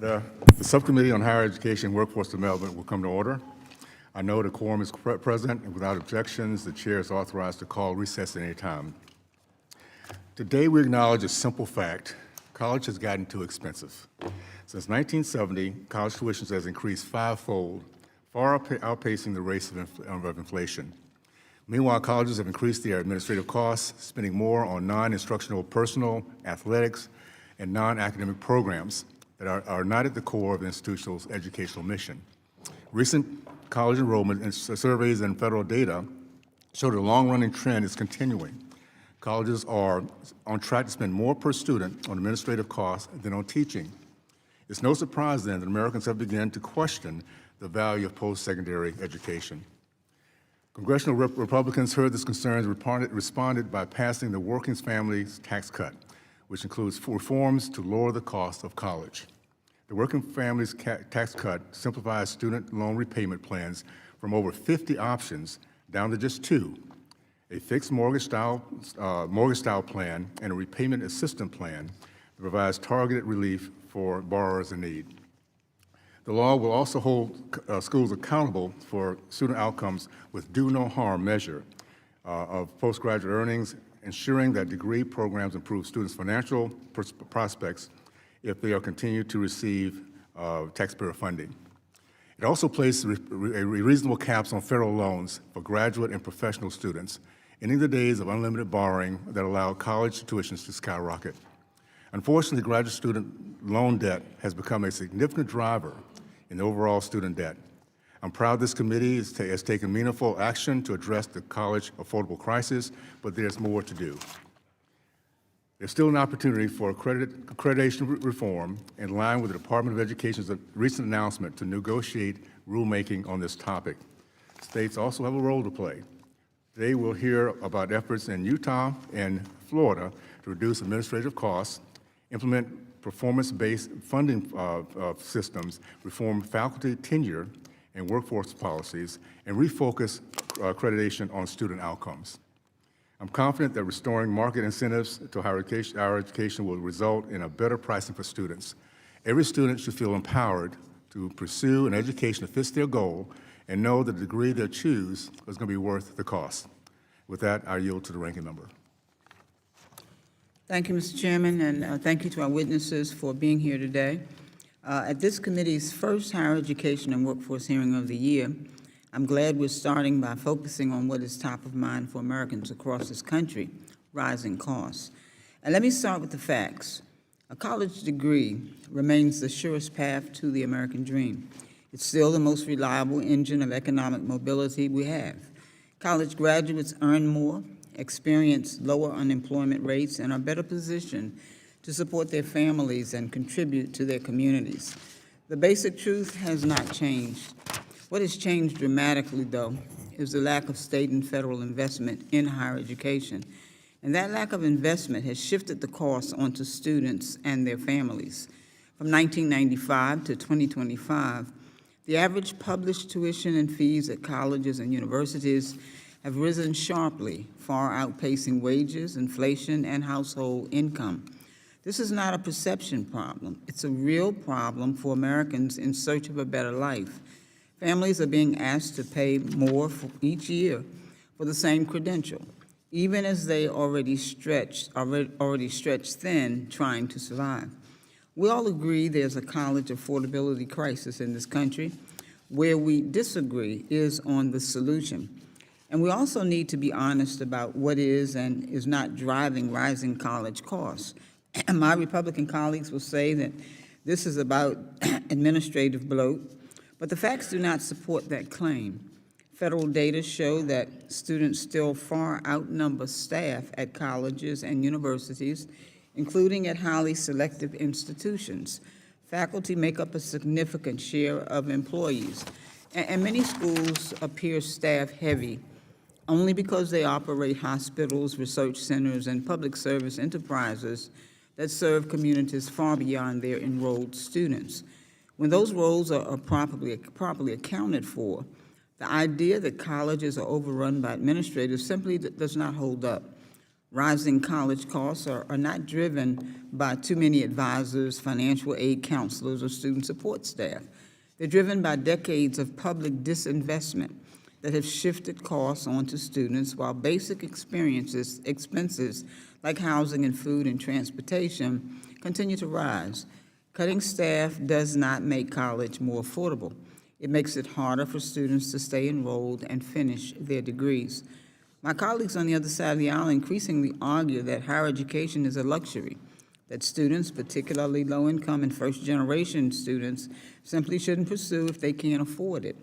The Subcommittee on Higher Education and Workforce Development will come to order. I know the quorum is present, and without objections, the chair is authorized to call recess at any time. Today, we acknowledge a simple fact. College has gotten too expensive. Since 1970, college tuition has increased fivefold, far outpacing the rate of inflation. Meanwhile, colleges have increased their administrative costs, spending more on non-instructional personnel, athletics, and non-academic programs that are not at the core of the institution's educational mission. Recent college enrollment surveys and federal data show the long-running trend is continuing. Colleges are on track to spend more per student on administrative costs than on teaching. It's no surprise then that Americans have begun to question the value of post-secondary education. Congressional Republicans heard these concerns and responded by passing the Working Families Tax Cut, which includes reforms to lower the cost of college. The Working Families Tax Cut simplifies student loan repayment plans from over 50 options down to just 2, a fixed mortgage style plan and a repayment assistance plan that provides targeted relief for borrowers in need. The law will also hold schools accountable for student outcomes with do no harm measure of postgraduate earnings, ensuring that degree programs improve students' financial prospects if they are continued to receive taxpayer funding. It also places reasonable caps on federal loans for graduate and professional students, ending the days of unlimited borrowing that allow college tuitions to skyrocket. Unfortunately, graduate student loan debt has become a significant driver in overall student debt. I'm proud this committee has taken meaningful action to address the college affordable crisis, but there's more to do. There's still an opportunity for accreditation reform in line with the Department of Education's recent announcement to negotiate rulemaking on this topic. States also have a role to play. Today we'll hear about efforts in Utah and Florida to reduce administrative costs, implement performance-based funding systems, reform faculty tenure and workforce policies, and refocus accreditation on student outcomes. I'm confident that restoring market incentives to higher education will result in a better pricing for students. Every student should feel empowered to pursue an education that fits their goal and know that the degree they choose is going to be worth the cost. With that, I yield to the ranking member. Thank you, Mr. Chairman, and thank you to our witnesses for being here today. At this committee's first higher education and workforce hearing of the year, I'm glad we're starting by focusing on what is top of mind for Americans across this country, rising costs. And let me start with the facts. A college degree remains the surest path to the American dream. It's still the most reliable engine of economic mobility we have. College graduates earn more, experience lower unemployment rates, and are better positioned to support their families and contribute to their communities. The basic truth has not changed. What has changed dramatically, though, is the lack of state and federal investment in higher education. And that lack of investment has shifted the costs onto students and their families. From 1995 to 2025, the average published tuition and fees at colleges and universities have risen sharply, far outpacing wages, inflation, and household income. This is not a perception problem. It's a real problem for Americans in search of a better life. Families are being asked to pay more for each year for the same credential, even as they already stretched thin trying to survive. We all agree there's a college affordability crisis in this country. Where we disagree is on the solution. And we also need to be honest about what is and is not driving rising college costs. My Republican colleagues will say that this is about administrative bloat, but the facts do not support that claim. Federal data show that students still far outnumber staff at colleges and universities, including at highly selective institutions. Faculty make up a significant share of employees, and many schools appear staff-heavy only because they operate hospitals, research centers, and public service enterprises that serve communities far beyond their enrolled students. When those roles are properly accounted for, the idea that colleges are overrun by administrators simply does not hold up. Rising college costs are not driven by too many advisors, financial aid counselors, or student support staff. They're driven by decades of public disinvestment that have shifted costs onto students while basic expenses like housing and food and transportation continue to rise. Cutting staff does not make college more affordable. It makes it harder for students to stay enrolled and finish their degrees. My colleagues on the other side of the aisle increasingly argue that higher education is a luxury, that students, particularly low-income and first-generation students, simply shouldn't pursue if they can't afford it.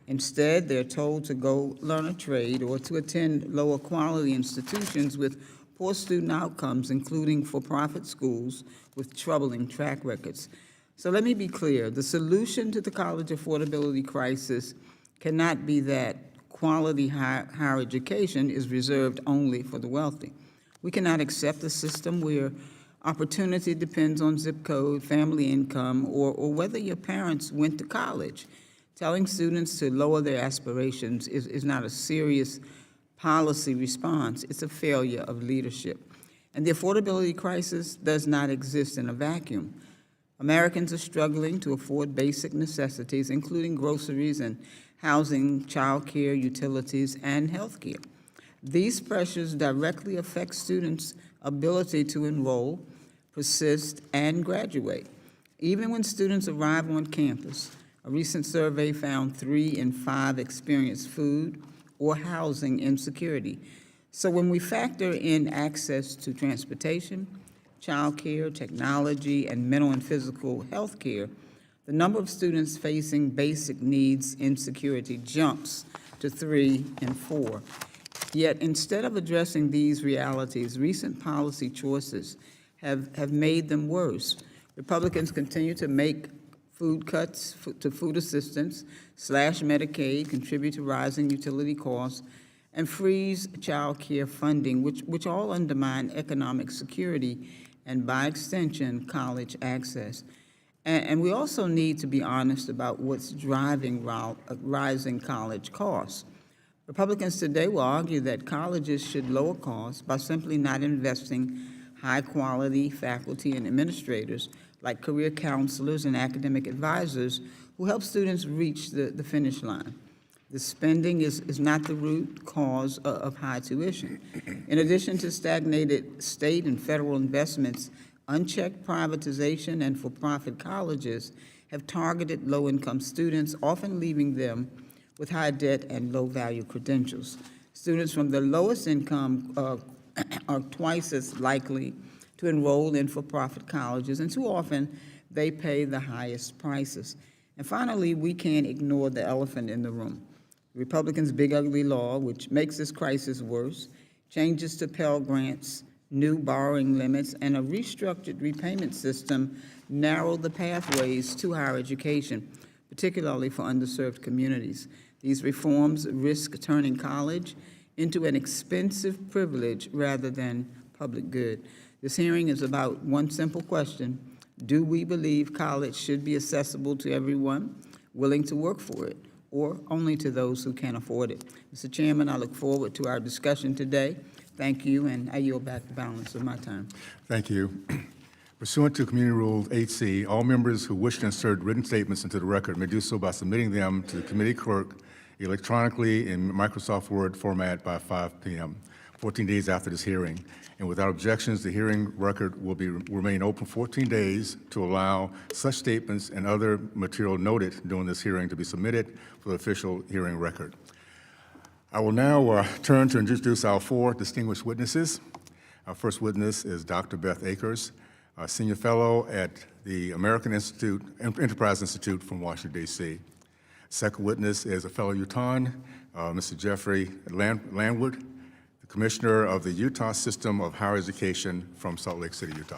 Instead, they're told to go learn a trade or to attend lower-quality institutions with poor student outcomes, including for-profit schools with troubling track records. So let me be clear. The solution to the college affordability crisis cannot be that quality higher education is reserved only for the wealthy. We cannot accept a system where opportunity depends on zip code, family income, or whether your parents went to college. Telling students to lower their aspirations is not a serious policy response. It's a failure of leadership. And the affordability crisis does not exist in a vacuum. Americans are struggling to afford basic necessities, including groceries and housing, child care, utilities, and health care. These pressures directly affect students' ability to enroll, persist, and graduate. Even when students arrive on campus, a recent survey found 3 in 5 experience food or housing insecurity. So when we factor in access to transportation, child care, technology, and mental and physical health care, the number of students facing basic needs insecurity jumps to 3 in 4. Yet instead of addressing these realities, recent policy choices have made them worse. Republicans continue to make food cuts to food assistance, slash Medicaid, contribute to rising utility costs, and freeze child care funding, which all undermine economic security and, by extension, college access. And we also need to be honest about what's driving rising college costs. Republicans today will argue that colleges should lower costs by simply not investing high-quality faculty and administrators like career counselors and academic advisors who help students reach the finish line. The spending is not the root cause of high tuition. In addition to stagnated state and federal investments, unchecked privatization and for-profit colleges have targeted low-income students, often leaving them with high debt and low-value credentials. Students from the lowest income are twice as likely to enroll in for-profit colleges, and too often they pay the highest prices. And finally, we can't ignore the elephant in the room. Republicans' big ugly law, which makes this crisis worse, changes to Pell Grants, new borrowing limits, and a restructured repayment system narrow the pathways to higher education, particularly for underserved communities. These reforms risk turning college into an expensive privilege rather than public good. This hearing is about one simple question: do we believe college should be accessible to everyone willing to work for it, or only to those who can't afford it? Mr. Chairman, I look forward to our discussion today. Thank you, and I yield back the balance of my time. Thank you. Pursuant to Community Rule 8C, all members who wish to insert written statements into the record may do so by submitting them to the committee clerk electronically in Microsoft Word format by 5 p.m., 14 days after this hearing. And without objections, the hearing record will remain open 14 days to allow such statements and other material noted during this hearing to be submitted for the official hearing record. I will now turn to introduce our 4 distinguished witnesses. Our first witness is Dr. Beth Akers, a senior fellow at the American Enterprise Institute from Washington, D.C. Second witness is a fellow Utahn, Mr. Geoffrey Landward, the commissioner of the Utah System of Higher Education from Salt Lake City, Utah.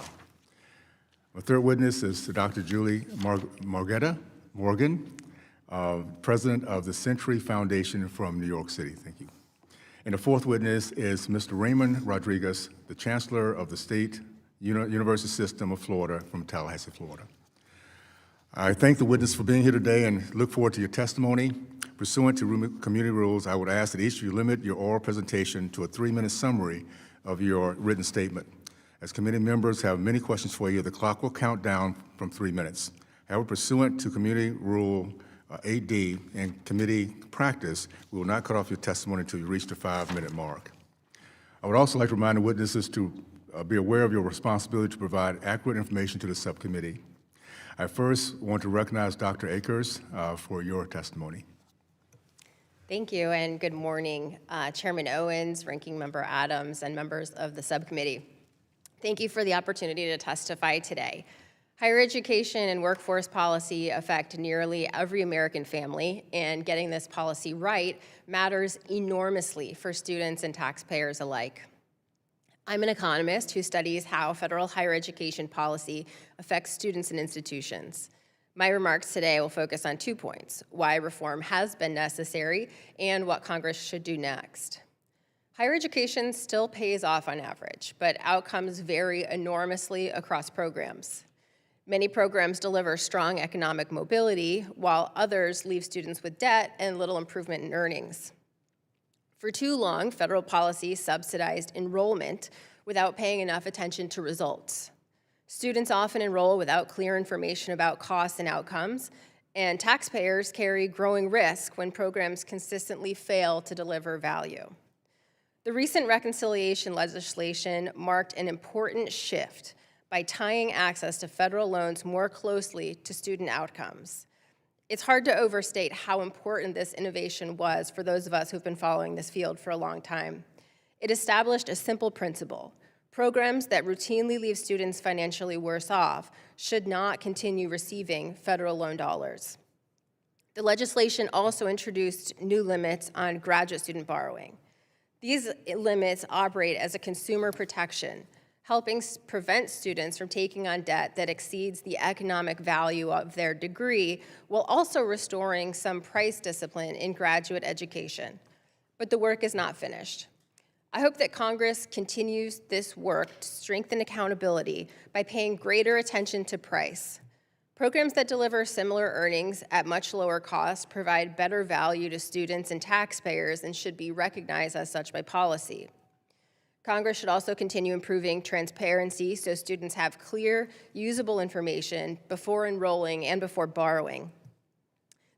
Our third witness is Dr. Julie Morgan, president of the Century Foundation from New York City. Thank you. And the fourth witness is Mr. Raymond Rodrigues, the Chancellor of the State University System of Florida from Tallahassee, Florida. I thank the witness for being here today and look forward to your testimony. Pursuant to community rules, I would ask that each of you limit your oral presentation to a 3-minute summary of your written statement. As committee members have many questions for you, the clock will count down from 3 minutes. However, pursuant to Committee Rule 8D and committee practice, we will not cut off your testimony until you reach the 5-minute mark. I would also like to remind the witnesses to be aware of your responsibility to provide accurate information to the subcommittee. I first want to recognize Dr. Akers for your testimony. Thank you, and good morning, Chairman Owens, Ranking Member Adams, and members of the subcommittee. Thank you for the opportunity to testify today. Higher education and workforce policy affect nearly every American family, and getting this policy right matters enormously for students and taxpayers alike. I'm an economist who studies how federal higher education policy affects students and institutions. My remarks today will focus on 2 points: why reform has been necessary and what Congress should do next. Higher education still pays off on average, but outcomes vary enormously across programs. Many programs deliver strong economic mobility, while others leave students with debt and little improvement in earnings. For too long, federal policy subsidized enrollment without paying enough attention to results. Students often enroll without clear information about costs and outcomes, and taxpayers carry growing risk when programs consistently fail to deliver value. The recent reconciliation legislation marked an important shift by tying access to federal loans more closely to student outcomes. It's hard to overstate how important this innovation was for those of us who've been following this field for a long time. It established a simple principle: programs that routinely leave students financially worse off should not continue receiving federal loan dollars. The legislation also introduced new limits on graduate student borrowing. These limits operate as a consumer protection, helping prevent students from taking on debt that exceeds the economic value of their degree, while also restoring some price discipline in graduate education. But the work is not finished. I hope that Congress continues this work to strengthen accountability by paying greater attention to price. Programs that deliver similar earnings at much lower cost provide better value to students and taxpayers and should be recognized as such by policy. Congress should also continue improving transparency so students have clear, usable information before enrolling and before borrowing.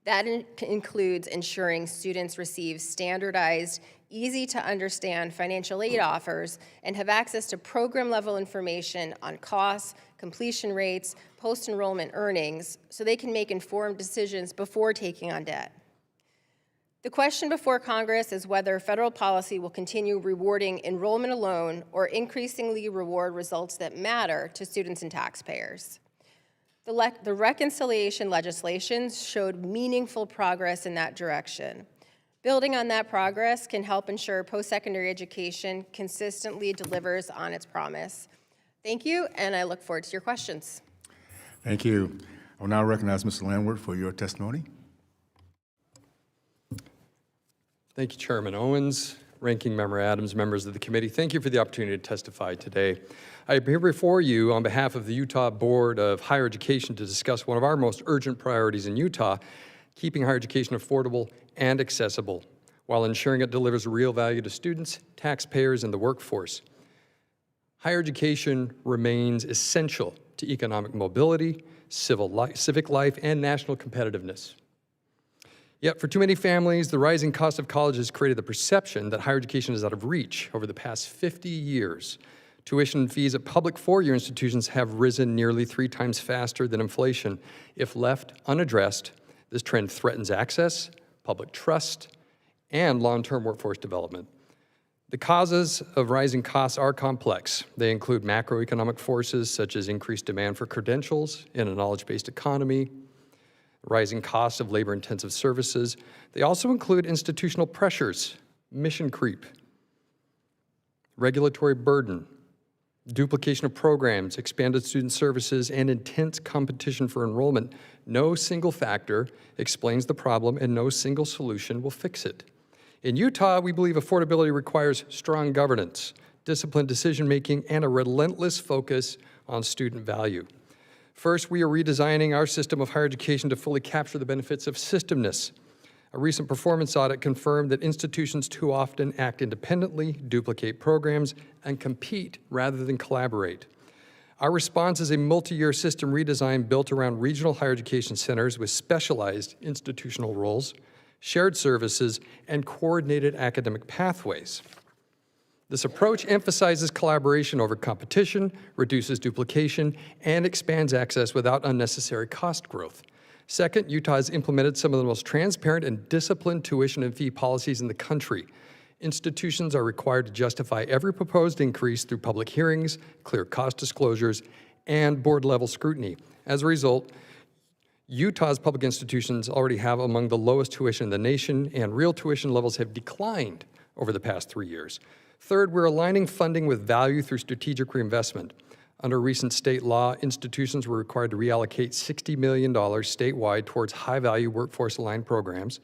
That includes ensuring students receive standardized, easy-to-understand financial aid offers and have access to program-level information on costs, completion rates, post-enrollment earnings, so they can make informed decisions before taking on debt. The question before Congress is whether federal policy will continue rewarding enrollment alone or increasingly reward results that matter to students and taxpayers. The reconciliation legislation showed meaningful progress in that direction. Building on that progress can help ensure post-secondary education consistently delivers on its promise. Thank you, and I look forward to your questions. Thank you. I will now recognize Mr. Landward for your testimony. Thank you, Chairman Owens, Ranking Member Adams, members of the committee. Thank you for the opportunity to testify today. I am here before you on behalf of the Utah Board of Higher Education to discuss one of our most urgent priorities in Utah, keeping higher education affordable and accessible, while ensuring it delivers real value to students, taxpayers, and the workforce. Higher education remains essential to economic mobility, civic life, and national competitiveness. Yet for too many families, the rising cost of college has created the perception that higher education is out of reach. Over the past 50 years, tuition fees at public four-year institutions have risen nearly 3 times faster than inflation. If left unaddressed, this trend threatens access, public trust, and long-term workforce development. The causes of rising costs are complex. They include macroeconomic forces such as increased demand for credentials in a knowledge-based economy, rising costs of labor-intensive services. They also include institutional pressures, mission creep, regulatory burden, duplication of programs, expanded student services, and intense competition for enrollment. No single factor explains the problem, and no single solution will fix it. In Utah, we believe affordability requires strong governance, disciplined decision-making, and a relentless focus on student value. First, we are redesigning our system of higher education to fully capture the benefits of systemness. A recent performance audit confirmed that institutions too often act independently, duplicate programs, and compete rather than collaborate. Our response is a multi-year system redesign built around regional higher education centers with specialized institutional roles, shared services, and coordinated academic pathways. This approach emphasizes collaboration over competition, reduces duplication, and expands access without unnecessary cost growth. Second, Utah has implemented some of the most transparent and disciplined tuition and fee policies in the country. Institutions are required to justify every proposed increase through public hearings, clear cost disclosures, and board-level scrutiny. As a result, Utah's public institutions already have among the lowest tuition in the nation, and real tuition levels have declined over the past 3 years. Third, we're aligning funding with value through strategic reinvestment. Under recent state law, institutions were required to reallocate $60 million statewide towards high-value workforce-aligned programs.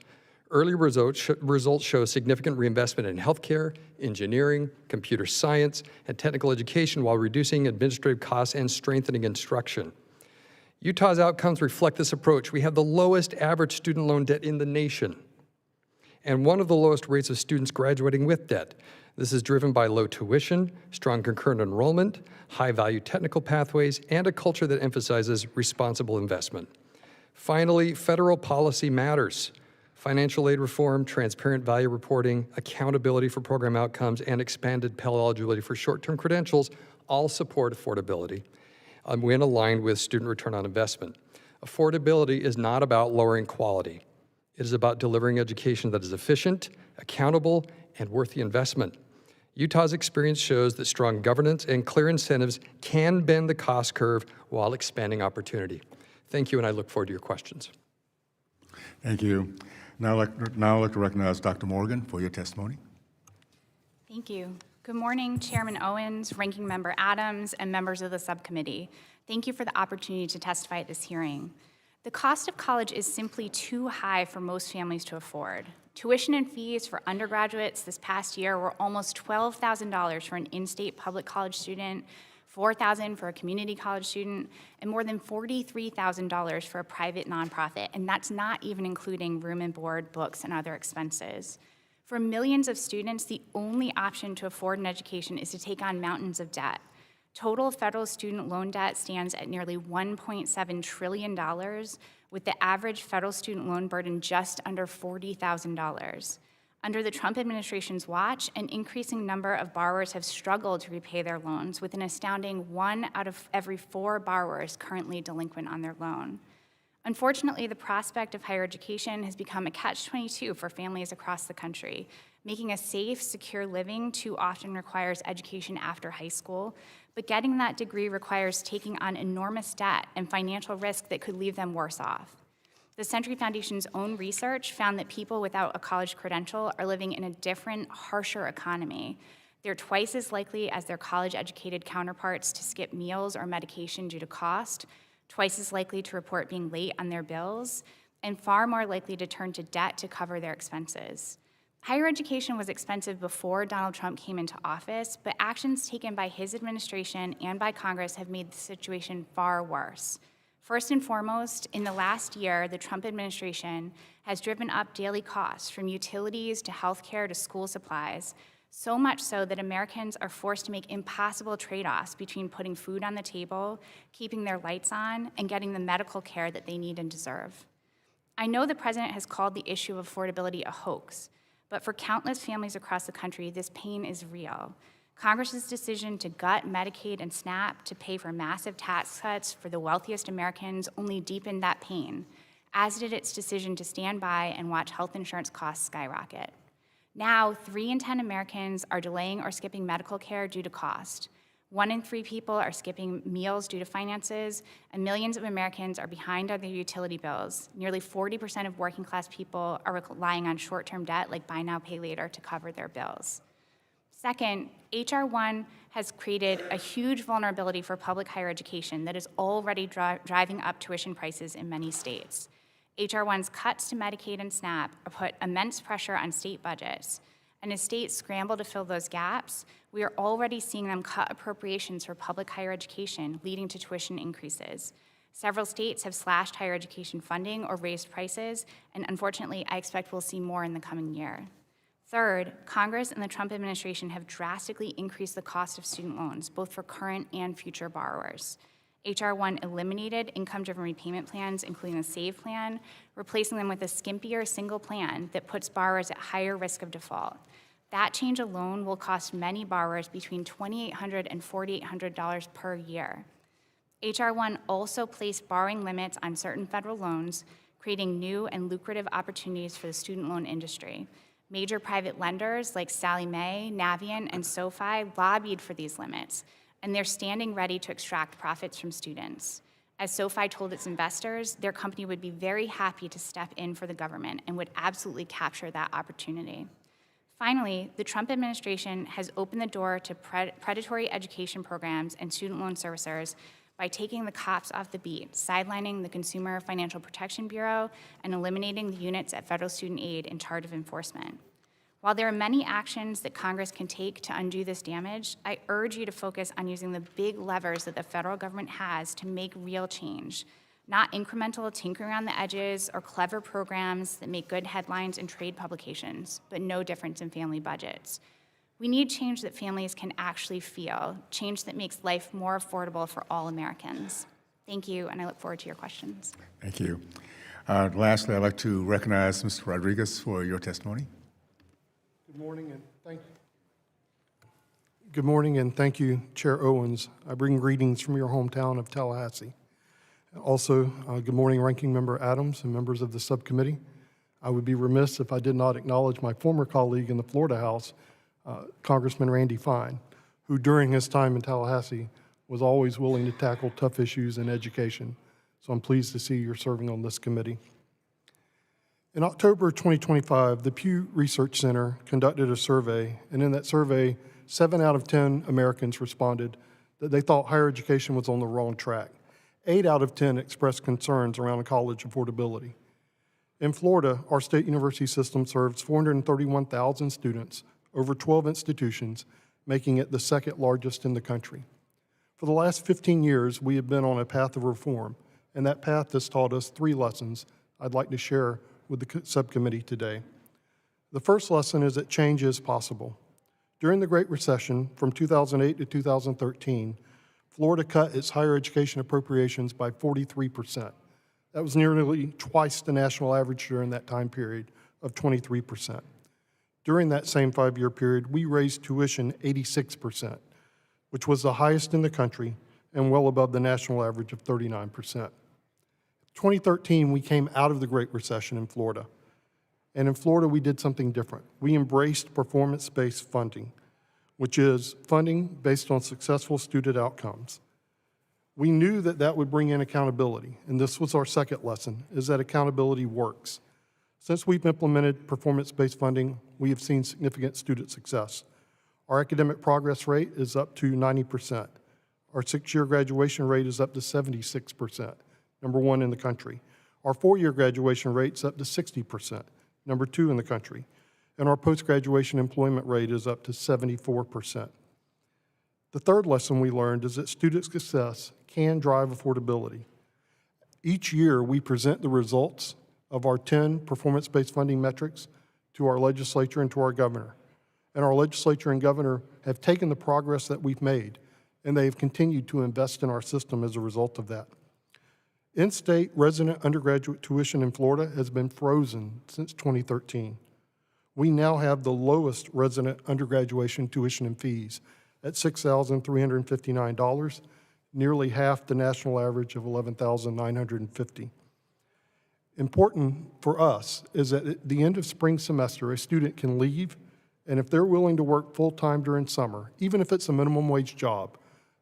Early results show significant reinvestment in healthcare, engineering, computer science, and technical education while reducing administrative costs and strengthening instruction. Utah's outcomes reflect this approach. We have the lowest average student loan debt in the nation and one of the lowest rates of students graduating with debt. This is driven by low tuition, strong concurrent enrollment, high-value technical pathways, and a culture that emphasizes responsible investment. Finally, federal policy matters. Financial aid reform, transparent value reporting, accountability for program outcomes, and expanded Pell eligibility for short-term credentials all support affordability when aligned with student return on investment. Affordability is not about lowering quality. It is about delivering education that is efficient, accountable, and worth the investment. Utah's experience shows that strong governance and clear incentives can bend the cost curve while expanding opportunity. Thank you, and I look forward to your questions. Thank you. Now I'd like to recognize Dr. Morgan for your testimony. Thank you. Good morning, Chairman Owens, Ranking Member Adams, and members of the subcommittee. Thank you for the opportunity to testify at this hearing. The cost of college is simply too high for most families to afford. Tuition and fees for undergraduates this past year were almost $12,000 for an in-state public college student, $4,000 for a community college student, and more than $43,000 for a private nonprofit, and that's not even including room and board, books, and other expenses. For millions of students, the only option to afford an education is to take on mountains of debt. Total federal student loan debt stands at nearly $1.7 trillion, with the average federal student loan burden just under $40,000. Under the Trump administration's watch, an increasing number of borrowers have struggled to repay their loans, with an astounding 1 out of every 4 borrowers currently delinquent on their loan. Unfortunately, the prospect of higher education has become a catch-22 for families across the country. Making a safe, secure living too often requires education after high school, but getting that degree requires taking on enormous debt and financial risk that could leave them worse off. The Century Foundation's own research found that people without a college credential are living in a different, harsher economy. They're twice as likely as their college-educated counterparts to skip meals or medication due to cost, twice as likely to report being late on their bills, and far more likely to turn to debt to cover their expenses. Higher education was expensive before Donald Trump came into office, but actions taken by his administration and by Congress have made the situation far worse. First and foremost, in the last year, the Trump administration has driven up daily costs from utilities to healthcare to school supplies, so much so that Americans are forced to make impossible trade-offs between putting food on the table, keeping their lights on, and getting the medical care that they need and deserve. I know the president has called the issue of affordability a hoax, but for countless families across the country, this pain is real. Congress's decision to gut Medicaid and SNAP to pay for massive tax cuts for the wealthiest Americans only deepened that pain, as did its decision to stand by and watch health insurance costs skyrocket. Now, 3 in 10 Americans are delaying or skipping medical care due to cost. 1 in 3 people are skipping meals due to finances, and millions of Americans are behind on their utility bills. Nearly 40% of working class people are relying on short-term debt like buy now, pay later to cover their bills. Second, H.R. 1 has created a huge vulnerability for public higher education that is already driving up tuition prices in many states. H.R. 1's cuts to Medicaid and SNAP put immense pressure on state budgets, and as states scramble to fill those gaps, we are already seeing them cut appropriations for public higher education, leading to tuition increases. Several states have slashed higher education funding or raised prices, and unfortunately, I expect we'll see more in the coming year. Third, Congress and the Trump administration have drastically increased the cost of student loans, both for current and future borrowers. H.R. 1 eliminated income-driven repayment plans, including the SAVE plan, replacing them with a skimpier single plan that puts borrowers at higher risk of default. That change alone will cost many borrowers between $2,800 and $4,800 per year. H.R. 1 also placed borrowing limits on certain federal loans, creating new and lucrative opportunities for the student loan industry. Major private lenders like Sallie Mae, Navient, and SoFi lobbied for these limits, and they're standing ready to extract profits from students. As SoFi told its investors, their company would be very happy to step in for the government and would absolutely capture that opportunity. Finally, the Trump administration has opened the door to predatory education programs and student loan servicers by taking the cops off the beat, sidelining the Consumer Financial Protection Bureau, and eliminating the units at federal student aid in charge of enforcement. While there are many actions that Congress can take to undo this damage, I urge you to focus on using the big levers that the federal government has to make real change, not incremental tinkering around the edges or clever programs that make good headlines in trade publications, but no difference in family budgets. We need change that families can actually feel, change that makes life more affordable for all Americans. Thank you, and I look forward to your questions. Thank you. Lastly, I'd like to recognize Mr. Rodrigues for your testimony. Good morning, and thank you. Good morning, and thank you, Chair Owens. I bring greetings from your hometown of Tallahassee. Also, good morning, Ranking Member Adams and members of the subcommittee. I would be remiss if I did not acknowledge my former colleague in the Florida House, Congressman Randy Fine, who during his time in Tallahassee was always willing to tackle tough issues in education. So I'm pleased to see you're serving on this committee. In October 2025, the Pew Research Center conducted a survey, and in that survey, 7 out of 10 Americans responded that they thought higher education was on the wrong track. 8 out of 10 expressed concerns around college affordability. In Florida, our state university system serves 431,000 students, over 12 institutions, making it the second largest in the country. For the last 15 years, we have been on a path of reform, and that path has taught us 3 lessons I'd like to share with the subcommittee today. The first lesson is that change is possible. During the Great Recession, from 2008 to 2013, Florida cut its higher education appropriations by 43%. That was nearly twice the national average during that time period of 23%. During that same 5-year period, we raised tuition 86%, which was the highest in the country and well above the national average of 39%. 2013, we came out of the Great Recession in Florida. And in Florida, we did something different. We embraced performance-based funding, which is funding based on successful student outcomes. We knew that that would bring in accountability, and this was our second lesson, is that accountability works. Since we've implemented performance-based funding, we have seen significant student success. Our academic progress rate is up to 90%. Our 6-year graduation rate is up to 76%, number 1 in the country. Our 4-year graduation rate is up to 60%, number 2 in the country. And our post-graduation employment rate is up to 74%. The third lesson we learned is that student success can drive affordability. Each year, we present the results of our 10 performance-based funding metrics to our legislature and to our governor. And our legislature and governor have taken the progress that we've made, and they have continued to invest in our system as a result of that. In-state resident undergraduate tuition in Florida has been frozen since 2013. We now have the lowest resident undergraduation tuition and fees at $6,359, nearly half the national average of $11,950. Important for us is that at the end of spring semester, a student can leave, and if they're willing to work full-time during summer, even if it's a minimum wage job,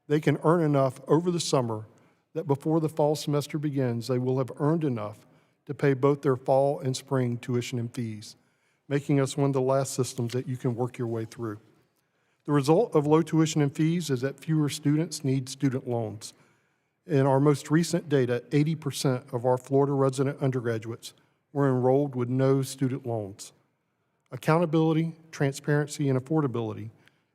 they can earn enough over the summer that before the fall semester begins, they will have earned enough to pay both their fall and spring tuition and fees, making us one of the last systems that you can work your way through. The result of low tuition and fees is that fewer students need student loans. In our most recent data, 80% of our Florida resident undergraduates were enrolled with no student loans. Accountability, transparency, and affordability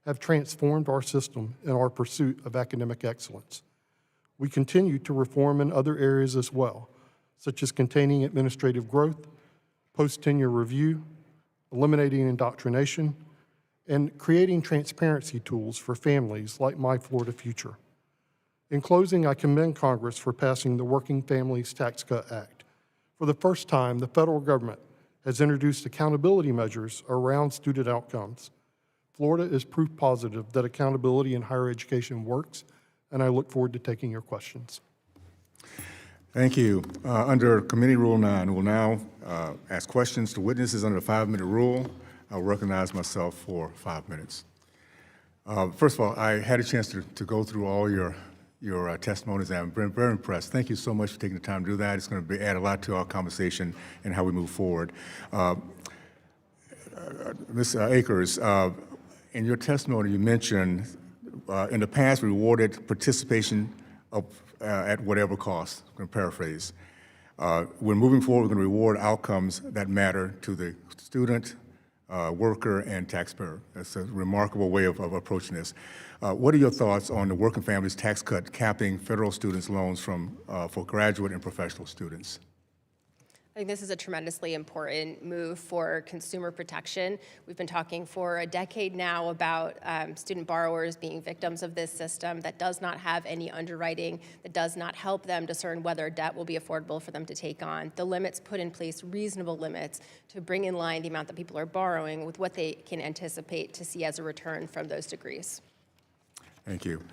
have transformed our system in our pursuit of academic excellence. We continue to reform in other areas as well, such as containing administrative growth, post-tenure review, eliminating indoctrination, and creating transparency tools for families like My Florida Future. In closing, I commend Congress for passing the Working Families Tax Cut Act. For the first time, the federal government has introduced accountability measures around student outcomes. Florida is proof positive that accountability in higher education works, and I look forward to taking your questions. Thank you. Under Committee Rule 9, we'll now ask questions to witnesses under the 5-minute rule. I'll recognize myself for 5 minutes. First of all, I had a chance to go through all your testimonies, and I'm very impressed. Thank you so much for taking the time to do that. It's going to add a lot to our conversation and how we move forward. Ms. Akers, in your testimony, you mentioned in the past rewarded participation at whatever cost. I'm going to paraphrase. We're moving forward, we're going to reward outcomes that matter to the student, worker, and taxpayer. That's a remarkable way of approaching this. What are your thoughts on the Working Families Tax Cut capping federal students' loans for graduate and professional students? I think this is a tremendously important move for consumer protection. We've been talking for a decade now about student borrowers being victims of this system that does not have any underwriting, that does not help them discern whether debt will be affordable for them to take on. The limits put in place, reasonable limits, to bring in line the amount that people are borrowing with what they can anticipate to see as a return from those degrees. Thank you.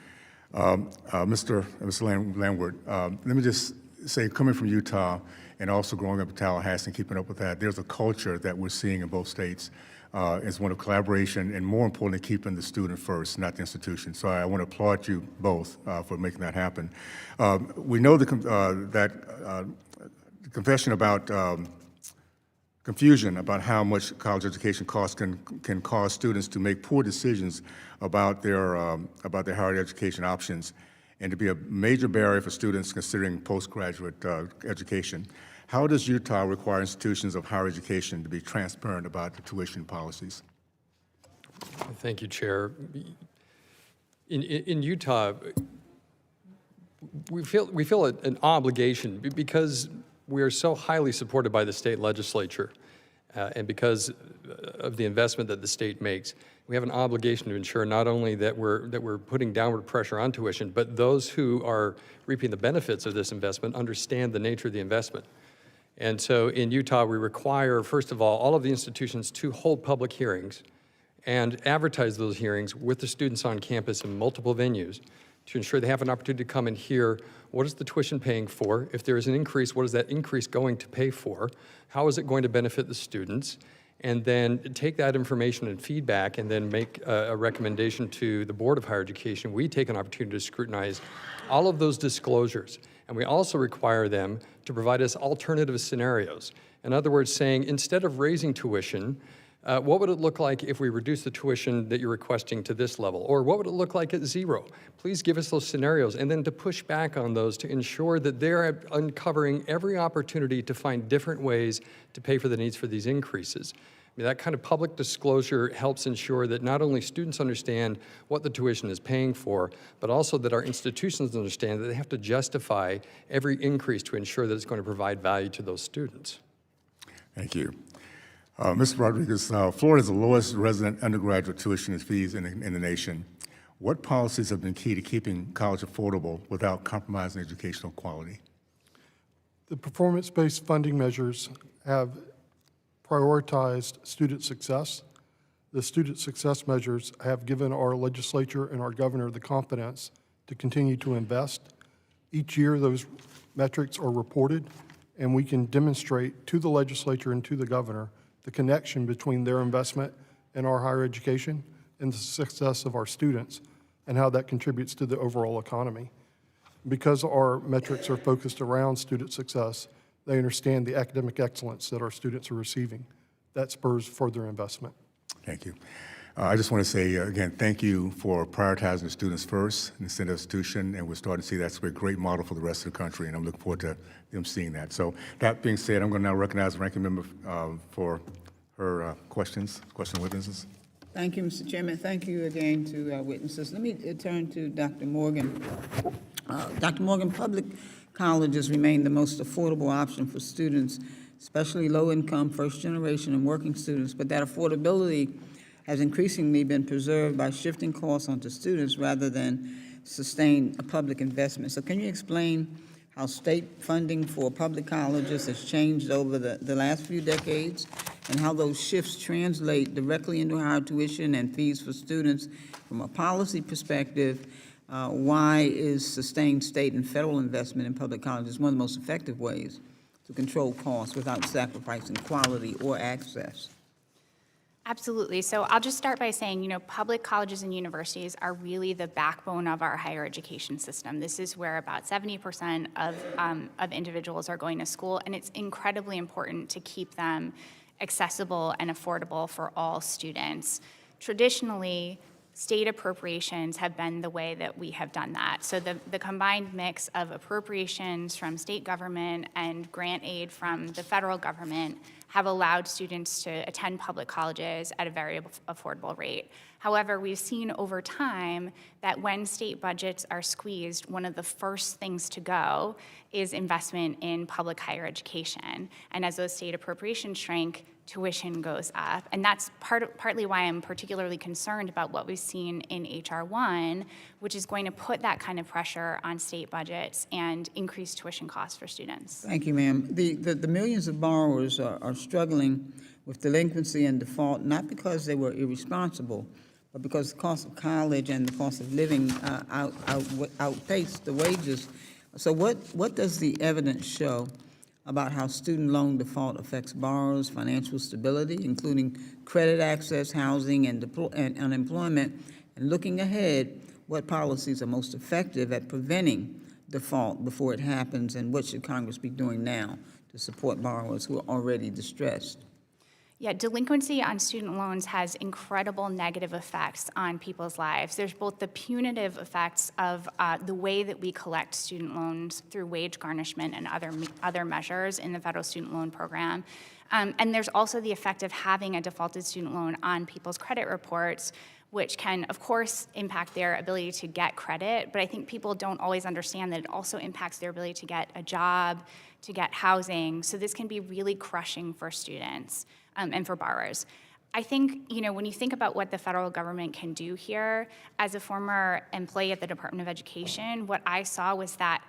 Mr. Landward, let me just say, coming from Utah and also growing up in Tallahassee and keeping up with that, there's a culture that we're seeing in both states. It's one of collaboration and, more importantly, keeping the student first, not the institution. So I want to applaud you both for making that happen. We know that confession about confusion about how much college education costs can cause students to make poor decisions about their higher education options, and to be a major barrier for students considering postgraduate education. How does Utah require institutions of higher education to be transparent about the tuition policies? Thank you, Chair. In Utah, we feel an obligation because we are so highly supported by the state legislature, and because of the investment that the state makes. We have an obligation to ensure not only that we're putting downward pressure on tuition, but those who are reaping the benefits of this investment understand the nature of the investment. And so in Utah, we require, first of all of the institutions to hold public hearings and advertise those hearings with the students on campus in multiple venues to ensure they have an opportunity to come and hear what is the tuition paying for? If there is an increase, what is that increase going to pay for? How is it going to benefit the students? And then take that information and feedback and then make a recommendation to the Board of Higher Education. We take an opportunity to scrutinize all of those disclosures. And we also require them to provide us alternative scenarios. In other words, saying instead of raising tuition, what would it look like if we reduce the tuition that you're requesting to this level? Or what would it look like at zero? Please give us those scenarios, and then to push back on those to ensure that they're uncovering every opportunity to find different ways to pay for the needs for these increases. I mean, that kind of public disclosure helps ensure that not only students understand what the tuition is paying for, but also that our institutions understand that they have to justify every increase to ensure that it's going to provide value to those students. Thank you. Mr. Rodrigues, Florida is the lowest resident undergraduate tuition and fees in the nation. What policies have been key to keeping college affordable without compromising educational quality? The performance-based funding measures have prioritized student success. The student success measures have given our legislature and our governor the confidence to continue to invest. Each year, those metrics are reported, and we can demonstrate to the legislature and to the governor the connection between their investment in our higher education and the success of our students and how that contributes to the overall economy. Because our metrics are focused around student success, they understand the academic excellence that our students are receiving. That spurs further investment. Thank you. I just want to say, again, thank you for prioritizing the students first in the center institution, and we're starting to see that's a great model for the rest of the country, and I'm looking forward to them seeing that. So that being said, I'm going to now recognize the ranking member for her question witnesses. Thank you, Mr. Chairman. Thank you again to our witnesses. Let me turn to Dr. Morgan. Dr. Morgan, public colleges remain the most affordable option for students, especially low-income, first-generation, and working students, but that affordability has increasingly been preserved by shifting costs onto students rather than sustain a public investment. So can you explain how state funding for public colleges has changed over the last few decades, and how those shifts translate directly into higher tuition and fees for students from a policy perspective? Why is sustained state and federal investment in public colleges one of the most effective ways to control costs without sacrificing quality or access? Absolutely. So I'll just start by saying, public colleges and universities are really the backbone of our higher education system. This is where about 70% of individuals are going to school, and it's incredibly important to keep them accessible and affordable for all students. Traditionally, state appropriations have been the way that we have done that. So the combined mix of appropriations from state government and grant aid from the federal government have allowed students to attend public colleges at a very affordable rate. However, we've seen over time that when state budgets are squeezed, one of the first things to go is investment in public higher education. And as those state appropriations shrink, tuition goes up. And that's partly why I'm particularly concerned about what we've seen in H.R. 1, which is going to put that kind of pressure on state budgets and increase tuition costs for students. Thank you, ma'am. The millions of borrowers are struggling with delinquency and default, not because they were irresponsible, but because the cost of college and the cost of living outpaced the wages. So what does the evidence show about how student loan default affects borrowers' financial stability, including credit access, housing, and unemployment? And looking ahead, what policies are most effective at preventing default before it happens, and what should Congress be doing now to support borrowers who are already distressed? Yeah, delinquency on student loans has incredible negative effects on people's lives. There's both the punitive effects of the way that we collect student loans through wage garnishment and other measures in the federal student loan program. And there's also the effect of having a defaulted student loan on people's credit reports, which can, of course, impact their ability to get credit. But I think people don't always understand that it also impacts their ability to get a job, to get housing. So this can be really crushing for students and for borrowers. I think, when you think about what the federal government can do here, as a former employee at the Department of Education, what I saw was that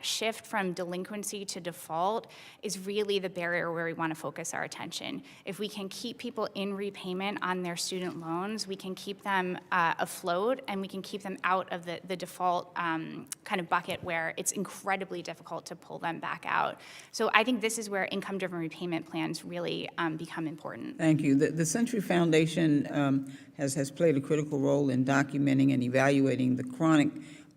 shift from delinquency to default is really the barrier where we want to focus our attention. If we can keep people in repayment on their student loans, we can keep them afloat, and we can keep them out of the default kind of bucket where it's incredibly difficult to pull them back out. So I think this is where income-driven repayment plans really become important. Thank you. The Century Foundation has played a critical role in documenting and evaluating the chronic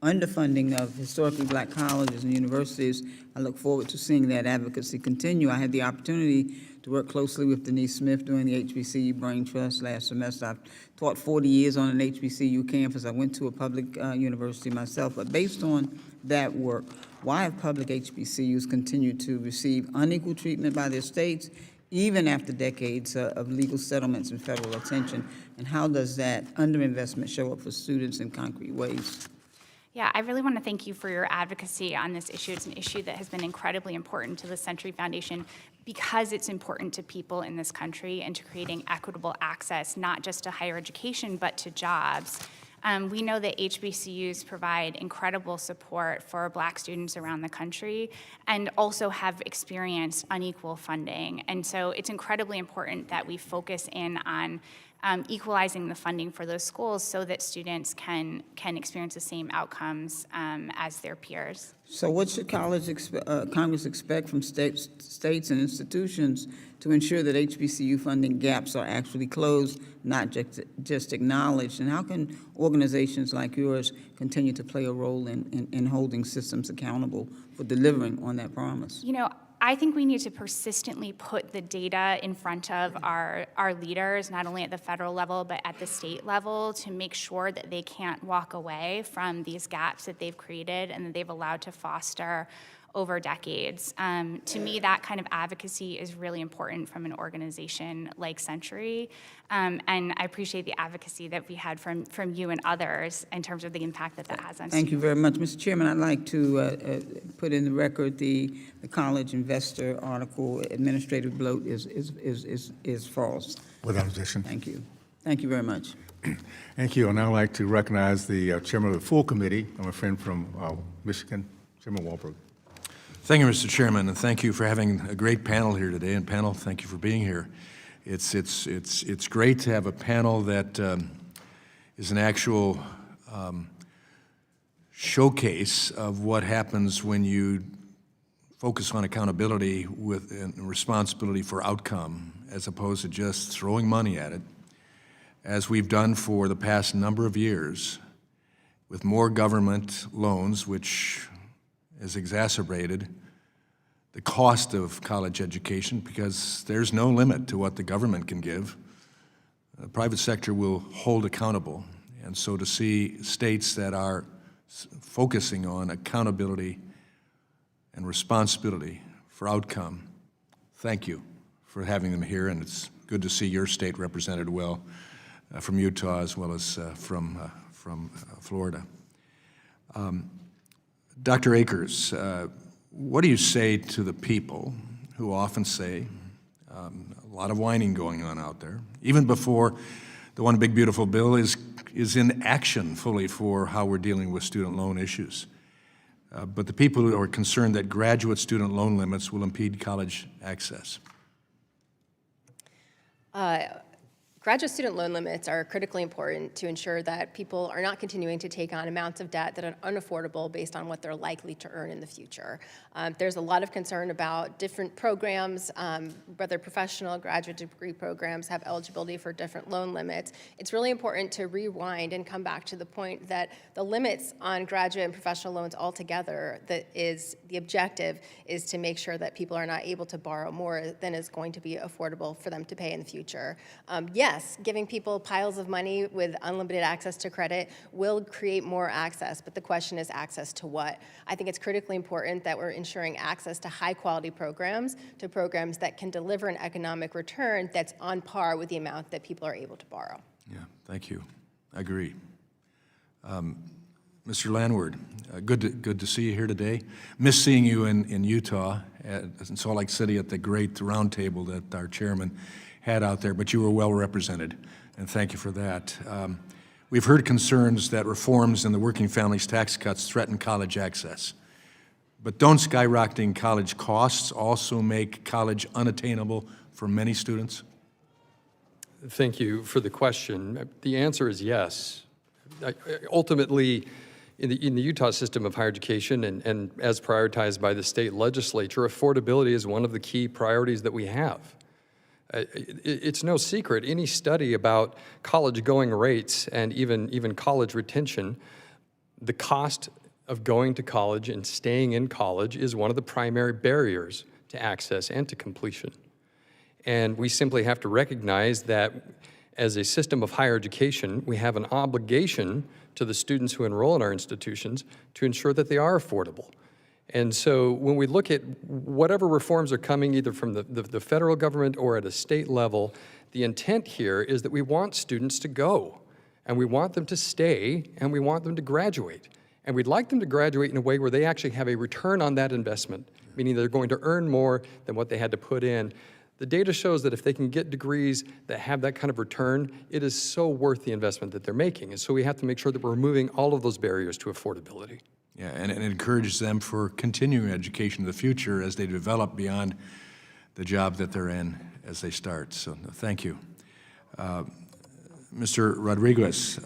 underfunding of historically black colleges and universities. I look forward to seeing that advocacy continue. I had the opportunity to work closely with Denise Smith during the HBCU Brain Trust last semester. I've taught 40 years on an HBCU campus. I went to a public university myself, but based on that work, why have public HBCUs continued to receive unequal treatment by their states, even after decades of legal settlements and federal attention? And how does that underinvestment show up for students in concrete ways? Yeah, I really want to thank you for your advocacy on this issue. It's an issue that has been incredibly important to the Century Foundation because it's important to people in this country and to creating equitable access, not just to higher education, but to jobs. We know that HBCUs provide incredible support for Black students around the country and also have experienced unequal funding. And so it's incredibly important that we focus in on equalizing the funding for those schools so that students can experience the same outcomes as their peers. So what should Congress expect from states and institutions to ensure that HBCU funding gaps are actually closed, not just acknowledged? And how can organizations like yours continue to play a role in holding systems accountable for delivering on that promise? I think we need to persistently put the data in front of our leaders, not only at the federal level, but at the state level, to make sure that they can't walk away from these gaps that they've created and that they've allowed to foster over decades. To me, that kind of advocacy is really important from an organization like Century, and I appreciate the advocacy that we had from you and others in terms of the impact that that has on students. Thank you very much. Mr. Chairman, I'd like to put in the record the college investor article, administrative bloat is false. Without objection. Thank you. Thank you very much. Thank you. I'd now like to recognize the chairman of the full committee, my friend from Michigan, Chairman Walberg. Thank you, Mr. Chairman, and thank you for having a great panel here today. And panel, thank you for being here. It's great to have a panel that is an actual showcase of what happens when you focus on accountability and responsibility for outcome, as opposed to just throwing money at it, as we've done for the past number of years, with more government loans, which has exacerbated the cost of college education, because there's no limit to what the government can give. The private sector will hold accountable. And so to see states that are focusing on accountability and responsibility for outcome, thank you for having them here, and it's good to see your state represented well from Utah as well as from Florida. Dr. Akers, what do you say to the people who often say, a lot of whining going on out there, even before the One Big Beautiful Bill is in action fully for how we're dealing with student loan issues? But the people who are concerned that graduate student loan limits will impede college access. Graduate student loan limits are critically important to ensure that people are not continuing to take on amounts of debt that are unaffordable based on what they're likely to earn in the future. There's a lot of concern about different programs, whether professional graduate degree programs have eligibility for different loan limits. It's really important to rewind and come back to the point that the limits on graduate and professional loans altogether, the objective is to make sure that people are not able to borrow more than is going to be affordable for them to pay in the future. Yes, giving people piles of money with unlimited access to credit will create more access, but the question is access to what? I think it's critically important that we're ensuring access to high-quality programs, to programs that can deliver an economic return that's on par with the amount that people are able to borrow. Yeah, thank you. I agree. Mr. Landward, good to see you here today. Miss seeing you in Utah, in Salt Lake City at the great roundtable that our chairman had out there, but you were well represented, and thank you for that. We've heard concerns that reforms in the working families tax cuts threaten college access. But don't skyrocketing college costs also make college unattainable for many students? Thank you for the question. The answer is yes. Ultimately, in the Utah system of higher education and as prioritized by the state legislature, affordability is one of the key priorities that we have. It's no secret, any study about college-going rates and even college retention, the cost of going to college and staying in college is one of the primary barriers to access and to completion. And we simply have to recognize that as a system of higher education, we have an obligation to the students who enroll in our institutions to ensure that they are affordable. And so when we look at whatever reforms are coming either from the federal government or at a state level, the intent here is that we want students to go, and we want them to stay, and we want them to graduate. And we'd like them to graduate in a way where they actually have a return on that investment, meaning they're going to earn more than what they had to put in. The data shows that if they can get degrees that have that kind of return, it is so worth the investment that they're making. And so we have to make sure that we're removing all of those barriers to affordability. Yeah, and it encourages them for continuing education in the future as they develop beyond the job that they're in as they start. So thank you. Mr. Rodrigues,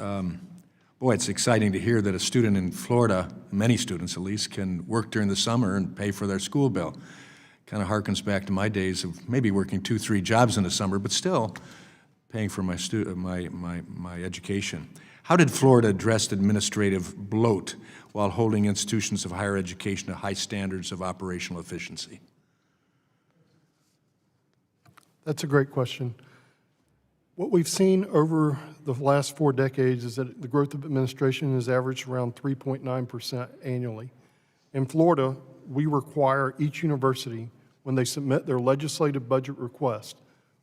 boy, it's exciting to hear that a student in Florida, many students at least, can work during the summer and pay for their school bill. Kind of harkens back to my days of maybe working 2-3 jobs in the summer, but still paying for my education. How did Florida address administrative bloat while holding institutions of higher education to high standards of operational efficiency? That's a great question. What we've seen over the last 4 decades is that the growth of administration has averaged around 3.9% annually. In Florida, we require each university, when they submit their legislative budget request,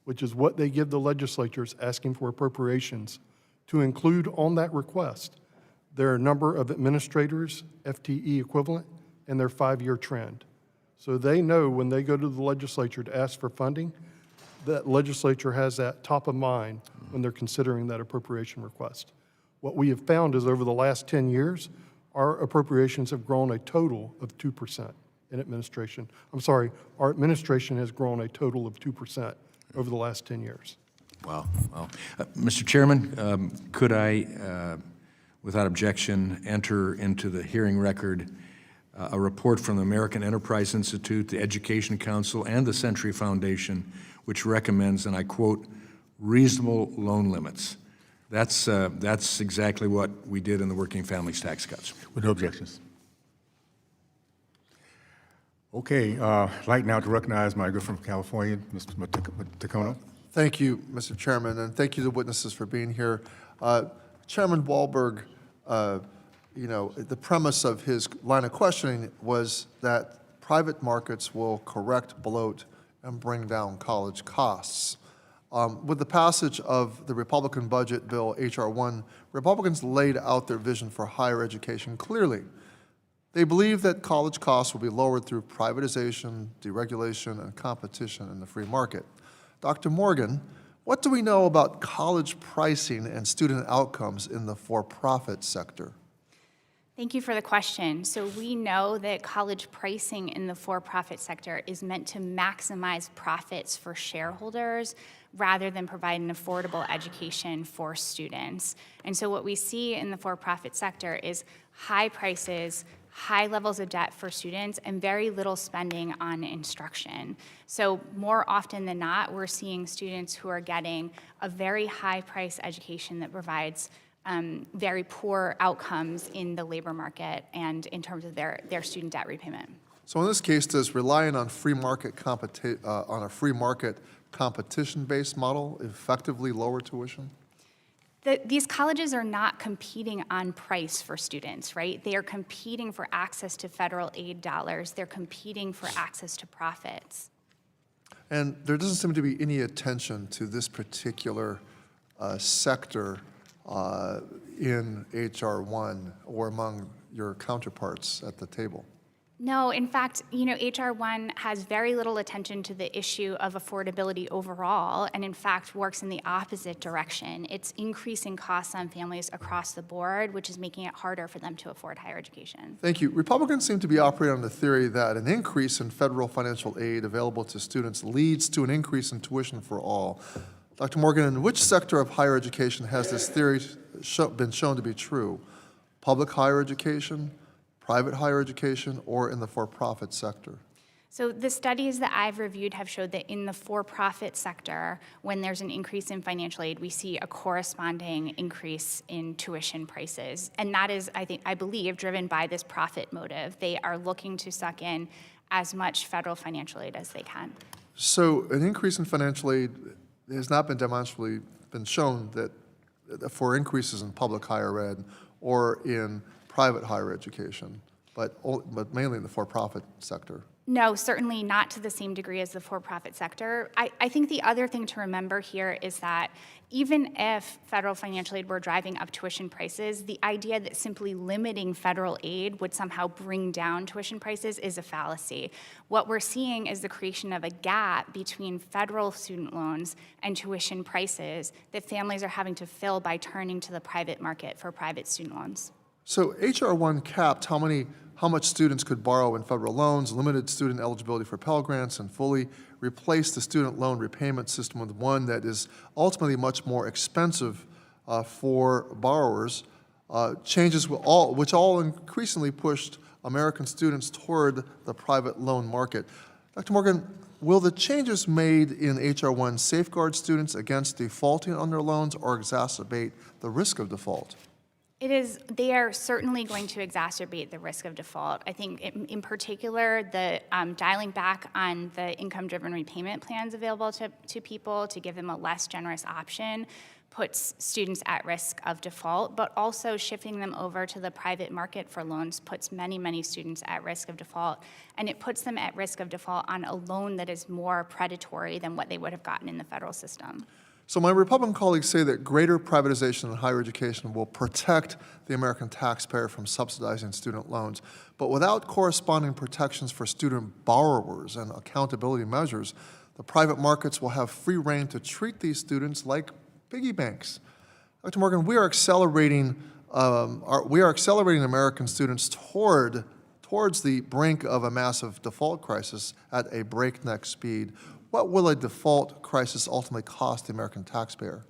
which is what they give the legislatures asking for appropriations, to include on that request their number of administrators, FTE equivalent, and their 5-year trend. So they know when they go to the legislature to ask for funding, that legislature has that top of mind when they're considering that appropriation request. What we have found is over the last 10 years, our appropriations have grown a total of 2% in administration. I'm sorry, our administration has grown a total of 2% over the last 10 years. Wow, wow. Mr. Chairman, could I, without objection, enter into the hearing record a report from the American Enterprise Institute, the Education Council, and the Century Foundation, which recommends, and I quote, reasonable loan limits. That's exactly what we did in the Working Families Tax Cuts. With no objections. Okay, I'd like now to recognize my good friend from California, Mr. Tacono. Thank you, Mr. Chairman, and thank you to the witnesses for being here. Chairman Wahlberg, you know, the premise of his line of questioning was that private markets will correct bloat and bring down college costs. With the passage of the Republican budget bill, H.R. 1, Republicans laid out their vision for higher education clearly. They believe that college costs will be lowered through privatization, deregulation, and competition in the free market. Dr. Morgan, what do we know about college pricing and student outcomes in the for-profit sector? Thank you for the question. So we know that college pricing in the for-profit sector is meant to maximize profits for shareholders rather than provide an affordable education for students. And so what we see in the for-profit sector is high prices, high levels of debt for students, and very little spending on instruction. So more often than not, we're seeing students who are getting a very high-price education that provides very poor outcomes in the labor market and in terms of their student debt repayment. So in this case, does relying on a free market competition-based model effectively lower tuition? These colleges are not competing on price for students, right? They are competing for access to federal aid dollars. They're competing for access to profits. And there doesn't seem to be any attention to this particular sector in H.R. 1 or among your counterparts at the table. No, in fact, you know, H.R. 1 has very little attention to the issue of affordability overall, and in fact works in the opposite direction. It's increasing costs on families across the board, which is making it harder for them to afford higher education. Thank you. Republicans seem to be operating on the theory that an increase in federal financial aid available to students leads to an increase in tuition for all. Dr. Morgan, in which sector of higher education has this theory been shown to be true? Public higher education, private higher education, or in the for-profit sector? So the studies that I've reviewed have showed that in the for-profit sector, when there's an increase in financial aid, we see a corresponding increase in tuition prices. And that is, I believe, driven by this profit motive. They are looking to suck in as much federal financial aid as they can. So an increase in financial aid has not been demonstrably been shown that for increases in public higher ed or in private higher education, but mainly in the for-profit sector. No, certainly not to the same degree as the for-profit sector. I think the other thing to remember here is that even if federal financial aid were driving up tuition prices, the idea that simply limiting federal aid would somehow bring down tuition prices is a fallacy. What we're seeing is the creation of a gap between federal student loans and tuition prices that families are having to fill by turning to the private market for private student loans. So H.R. 1 capped how much students could borrow in federal loans, limited student eligibility for Pell Grants, and fully replaced the student loan repayment system with one that is ultimately much more expensive for borrowers, changes which all increasingly pushed American students toward the private loan market. Dr. Morgan, will the changes made in H.R. 1 safeguard students against defaulting on their loans or exacerbate the risk of default? They are certainly going to exacerbate the risk of default. I think in particular, the dialing back on the income-driven repayment plans available to people to give them a less generous option puts students at risk of default, but also shifting them over to the private market for loans puts many, many students at risk of default, and it puts them at risk of default on a loan that is more predatory than what they would have gotten in the federal system. So my Republican colleagues say that greater privatization in higher education will protect the American taxpayer from subsidizing student loans. But without corresponding protections for student borrowers and accountability measures, the private markets will have free rein to treat these students like piggy banks. Dr. Morgan, we are accelerating American students towards the brink of a massive default crisis at a breakneck speed. What will a default crisis ultimately cost the American taxpayer?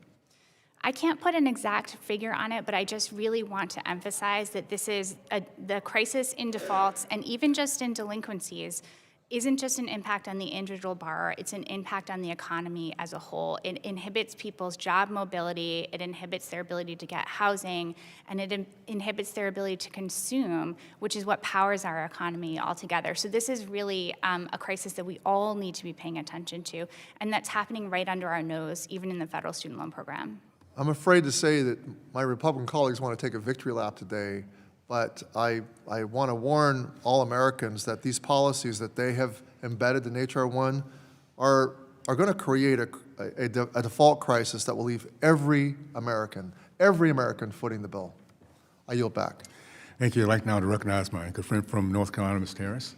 I can't put an exact figure on it, but I just really want to emphasize that this is the crisis in defaults and even just in delinquencies isn't just an impact on the individual borrower, it's an impact on the economy as a whole. It inhibits people's job mobility, it inhibits their ability to get housing, and it inhibits their ability to consume, which is what powers our economy altogether. So this is really a crisis that we all need to be paying attention to, and that's happening right under our nose, even in the federal student loan program. I'm afraid to say that my Republican colleagues want to take a victory lap today, but I want to warn all Americans that these policies that they have embedded in H.R. 1 are going to create a default crisis that will leave every American footing the bill. I yield back. Thank you. I'd like now to recognize my good friend from North Carolina, Ms. Harris.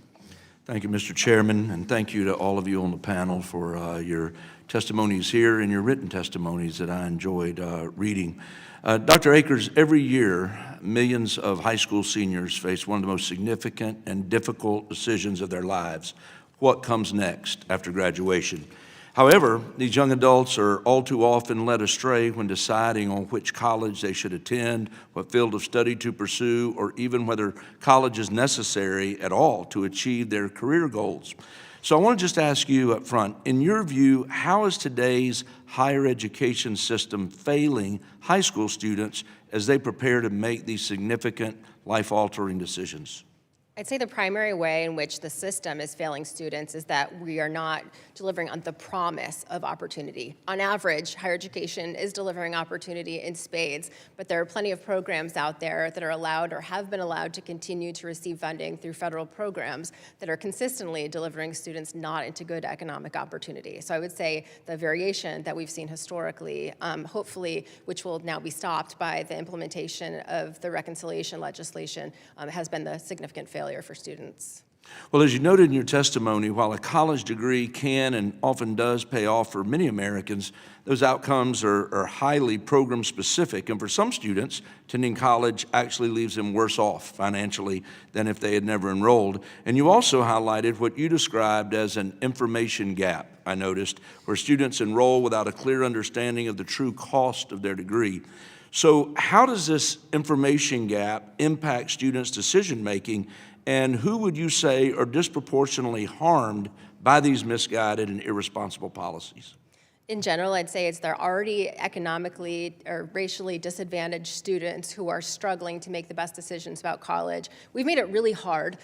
Thank you, Mr. Chairman, and thank you to all of you on the panel for your testimonies here and your written testimonies that I enjoyed reading. Dr. Akers, every year, millions of high school seniors face one of the most significant and difficult decisions of their lives: what comes next after graduation. However, these young adults are all too often led astray when deciding on which college they should attend, what field of study to pursue, or even whether college is necessary at all to achieve their career goals. So I want to just ask you up front, in your view, how is today's higher education system failing high school students as they prepare to make these significant life-altering decisions? I'd say the primary way in which the system is failing students is that we are not delivering on the promise of opportunity. On average, higher education is delivering opportunity in spades, but there are plenty of programs out there that are allowed or have been allowed to continue to receive funding through federal programs that are consistently delivering students not into good economic opportunity. So I would say the variation that we've seen historically, hopefully, which will now be stopped by the implementation of the reconciliation legislation, has been the significant failure for students. Well, as you noted in your testimony, while a college degree can and often does pay off for many Americans, those outcomes are highly program specific, and for some students, attending college actually leaves them worse off financially than if they had never enrolled. And you also highlighted what you described as an information gap, I noticed, where students enroll without a clear understanding of the true cost of their degree. So how does this information gap impact students' decision-making, and who would you say are disproportionately harmed by these misguided and irresponsible policies? In general, I'd say they're already economically or racially disadvantaged students who are struggling to make the best decisions about college. We've made it really hard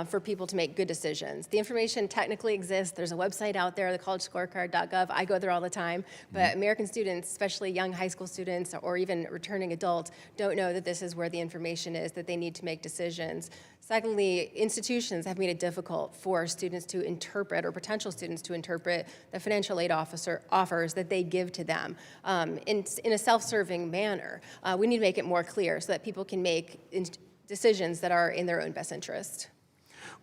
for people to make good decisions. The information technically exists. There's a website out there, the collegescorecard.gov. I go there all the time. But American students, especially young high school students or even returning adults, don't know that this is where the information is, that they need to make decisions. Secondly, institutions have made it difficult for students to interpret, or potential students to interpret, the financial aid offers that they give to them in a self-serving manner. We need to make it more clear so that people can make decisions that are in their own best interest.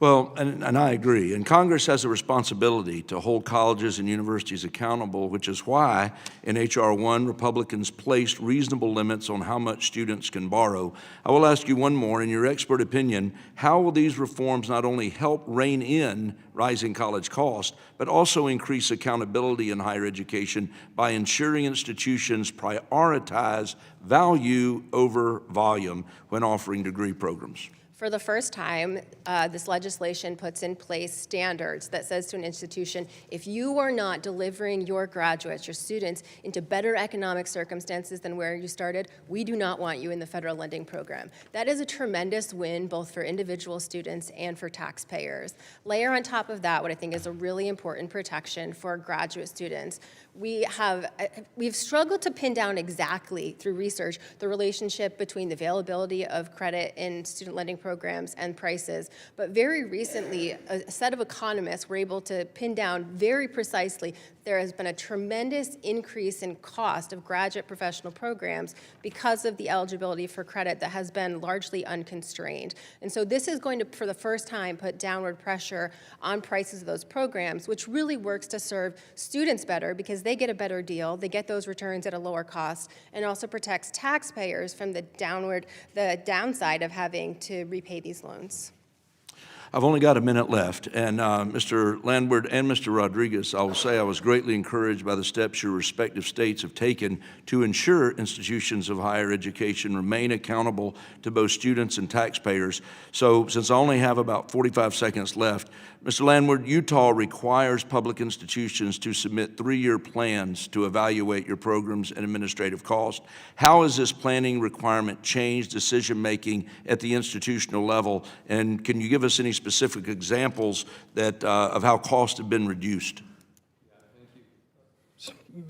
Well, and I agree, and Congress has a responsibility to hold colleges and universities accountable, which is why in H.R. 1, Republicans placed reasonable limits on how much students can borrow. I will ask you one more. In your expert opinion, how will these reforms not only help rein in rising college costs, but also increase accountability in higher education by ensuring institutions prioritize value over volume when offering degree programs? For the first time, this legislation puts in place standards that says to an institution, if you are not delivering your graduates, your students, into better economic circumstances than where you started, we do not want you in the federal lending program. That is a tremendous win, both for individual students and for taxpayers. Layer on top of that what I think is a really important protection for graduate students. We've struggled to pin down exactly through research the relationship between the availability of credit in student lending programs and prices. But very recently, a set of economists were able to pin down very precisely there has been a tremendous increase in cost of graduate professional programs because of the eligibility for credit that has been largely unconstrained. And so this is going to, for the first time, put downward pressure on prices of those programs, which really works to serve students better because they get a better deal, they get those returns at a lower cost, and also protects taxpayers from the downside of having to repay these loans. I've only got a minute left, and Mr. Landward and Mr. Rodrigues, I will say I was greatly encouraged by the steps your respective states have taken to ensure institutions of higher education remain accountable to both students and taxpayers. So since I only have about 45 seconds left, Mr. Landward, Utah requires public institutions to submit 3-year plans to evaluate your programs and administrative costs. How has this planning requirement changed decision-making at the institutional level, and can you give us any specific examples that, of how costs have been reduced?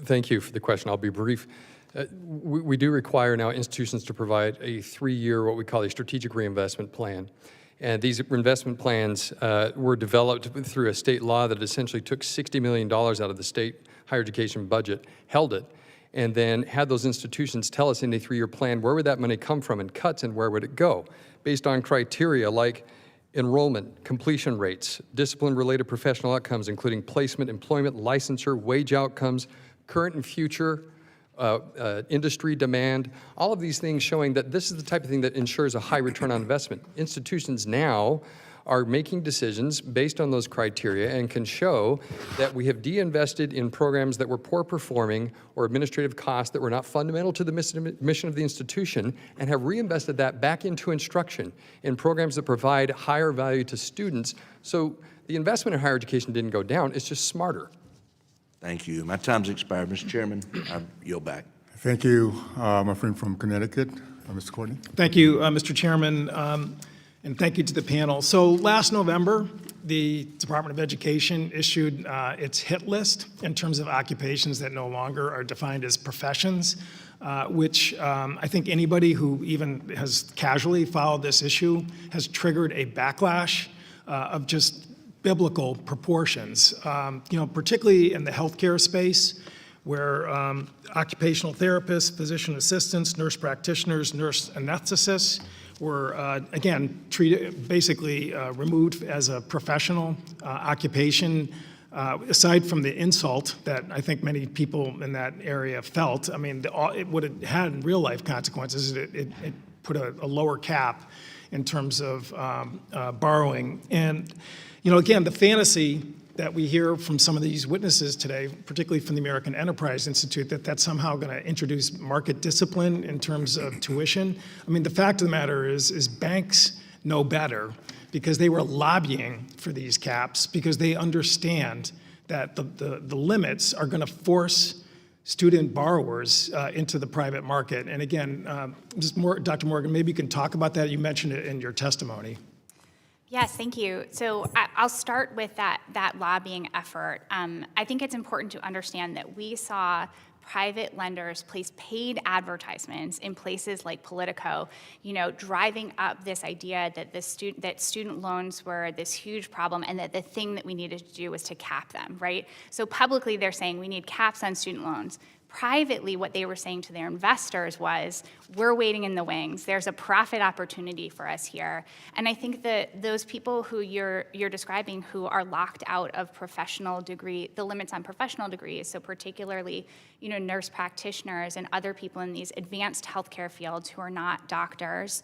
Thank you for the question. I'll be brief. We do require now institutions to provide a 3-year, what we call a strategic reinvestment plan. And these investment plans were developed through a state law that essentially took $60 million out of the state higher education budget, held it, and then had those institutions tell us in a 3-year plan where would that money come from in cuts and where would it go, based on criteria like enrollment, completion rates, discipline-related professional outcomes, including placement, employment, licensure, wage outcomes, current and future industry demand, all of these things showing that this is the type of thing that ensures a high return on investment. Institutions now are making decisions based on those criteria and can show that we have de-invested in programs that were poor performing or administrative costs that were not fundamental to the mission of the institution and have reinvested that back into instruction in programs that provide higher value to students. So the investment in higher education didn't go down, it's just smarter. Thank you. My time's expired, Mr. Chairman. I yield back. Thank you, my friend from Connecticut, Mr. Courtney. Thank you, Mr. Chairman, and thank you to the panel. So last November, the Department of Education issued its hit list in terms of occupations that no longer are defined as professions, which I think anybody who even has casually followed this issue has triggered a backlash of just biblical proportions, particularly in the healthcare space, where occupational therapists, physician assistants, nurse practitioners, nurse anesthetists were, again, treated, basically removed as a professional occupation. Aside from the insult that I think many people in that area felt, I mean, what it had in real life consequences, it put a lower cap in terms of borrowing. And again, the fantasy that we hear from some of these witnesses today, particularly from the American Enterprise Institute, that that's somehow going to introduce market discipline in terms of tuition. I mean, the fact of the matter is banks know better because they were lobbying for these caps because they understand that the limits are going to force student borrowers into the private market. And again, Dr. Morgan, maybe you can talk about that. You mentioned it in your testimony. Yes, thank you. So I'll start with that lobbying effort. I think it's important to understand that we saw private lenders place paid advertisements in places like Politico, driving up this idea that student loans were this huge problem and that the thing that we needed to do was to cap them, right? So publicly they're saying we need caps on student loans. Privately, what they were saying to their investors was, we're waiting in the wings. There's a profit opportunity for us here. And I think that those people who you're describing who are locked out of professional degree, the limits on professional degrees, so particularly, nurse practitioners and other people in these advanced healthcare fields who are not doctors,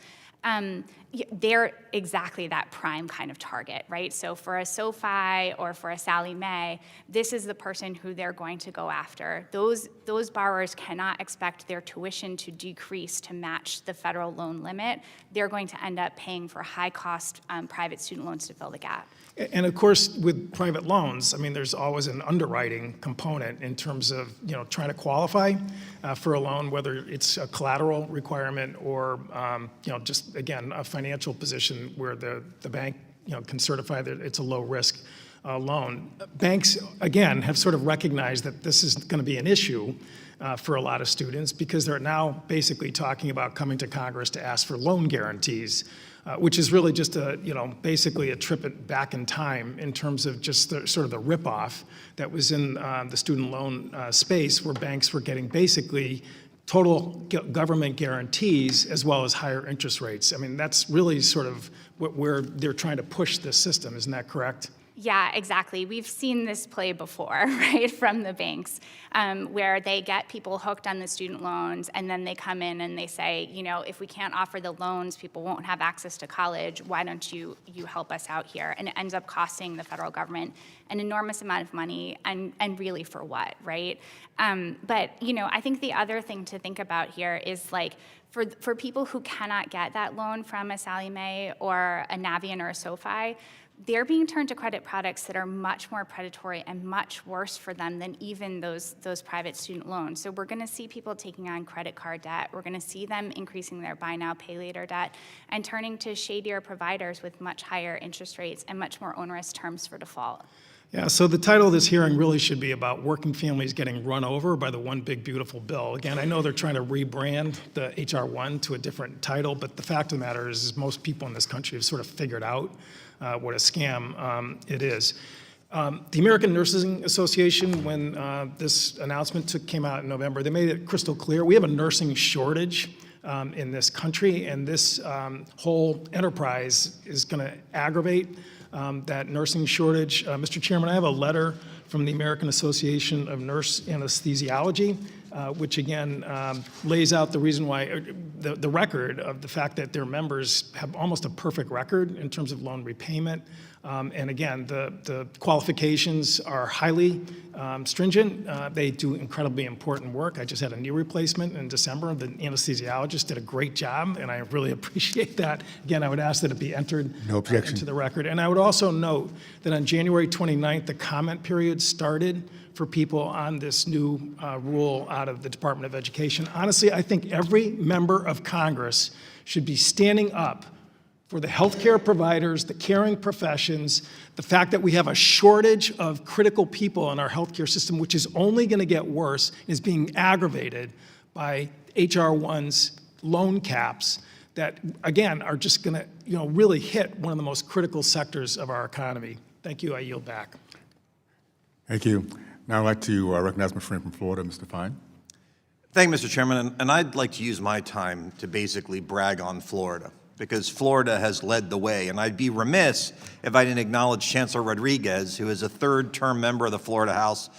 they're exactly that prime kind of target, right? So for a SoFi or for a Sallie Mae, this is the person who they're going to go after. Those borrowers cannot expect their tuition to decrease to match the federal loan limit. They're going to end up paying for high-cost private student loans to fill the gap. And of course, with private loans, I mean, there's always an underwriting component in terms of, trying to qualify for a loan, whether it's a collateral requirement or, just, again, a financial position where the bank, can certify that it's a low-risk loan. Banks, again, have sort of recognized that this is going to be an issue for a lot of students because they're now basically talking about coming to Congress to ask for loan guarantees, which is really just basically a trip back in time in terms of just sort of the ripoff that was in the student loan space, where banks were getting basically total government guarantees as well as higher interest rates. I mean, that's really sort of where they're trying to push this system. Isn't that correct? Yeah, exactly. We've seen this play before, right, from the banks, where they get people hooked on the student loans, and then they come in and they say, if we can't offer the loans, people won't have access to college. Why don't you help us out here? And it ends up costing the federal government an enormous amount of money, and really for what, right? But I think the other thing to think about here is for people who cannot get that loan from a Sallie Mae or a Navient or a SoFi, they're being turned to credit products that are much more predatory and much worse for them than even those private student loans. So we're going to see people taking on credit card debt. We're going to see them increasing their buy now, pay later debt and turning to shadier providers with much higher interest rates and much more onerous terms for default. Yeah, so the title of this hearing really should be about working families getting run over by the one big beautiful bill. Again, I know they're trying to rebrand the H.R. 1 to a different title, but the fact of the matter is most people in this country have sort of figured out what a scam it is. The American Nursing Association, when this announcement came out in November, they made it crystal clear. We have a nursing shortage in this country, and this whole enterprise is going to aggravate that nursing shortage. Mr. Chairman, I have a letter from the American Association of Nurse Anesthesiology, which again lays out the reason why, the record of the fact that their members have almost a perfect record in terms of loan repayment. And again, the qualifications are highly stringent. They do incredibly important work. I just had a knee replacement in December. The anesthesiologist did a great job, and I really appreciate that. Again, I would ask that it be entered into the record. And I would also note that on January 29th, the comment period started for people on this new rule out of the Department of Education. Honestly, I think every member of Congress should be standing up for the healthcare providers, the caring professions, the fact that we have a shortage of critical people in our healthcare system, which is only going to get worse, is being aggravated by H.R. 1's loan caps that, again, are just going to really hit one of the most critical sectors of our economy. Thank you. I yield back. Thank you. Now I'd like to recognize my friend from Florida, Mr. Fine. Thank you, Mr. Chairman. And I'd like to use my time to basically brag on Florida, because Florida has led the way. And I'd be remiss if I didn't acknowledge Chancellor Rodrigues, who is a third-term member of the Florida House,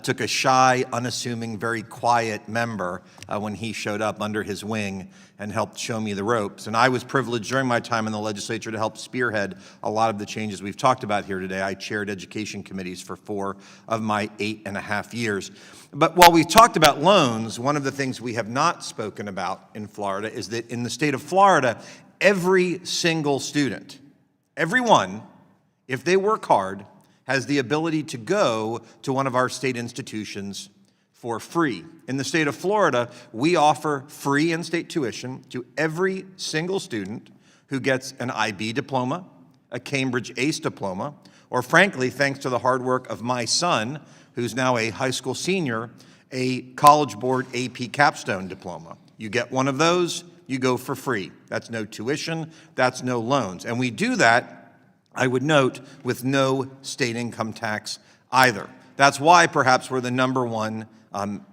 took a shy, unassuming, very quiet member when he showed up under his wing and helped show me the ropes. And I was privileged during my time in the legislature to help spearhead a lot of the changes we've talked about here today. I chaired education committees for 4 of my 8.5 years. But while we've talked about loans, one of the things we have not spoken about in Florida is that in the state of Florida, every single student, everyone, if they work hard, has the ability to go to one of our state institutions for free. In the state of Florida, we offer free in-state tuition to every single student who gets an IB diploma, a Cambridge ACE diploma, or frankly, thanks to the hard work of my son, who's now a high school senior, a College Board AP capstone diploma. You get one of those, you go for free. That's no tuition, that's no loans. And we do that, I would note, with no state income tax either. That's why perhaps we're the #1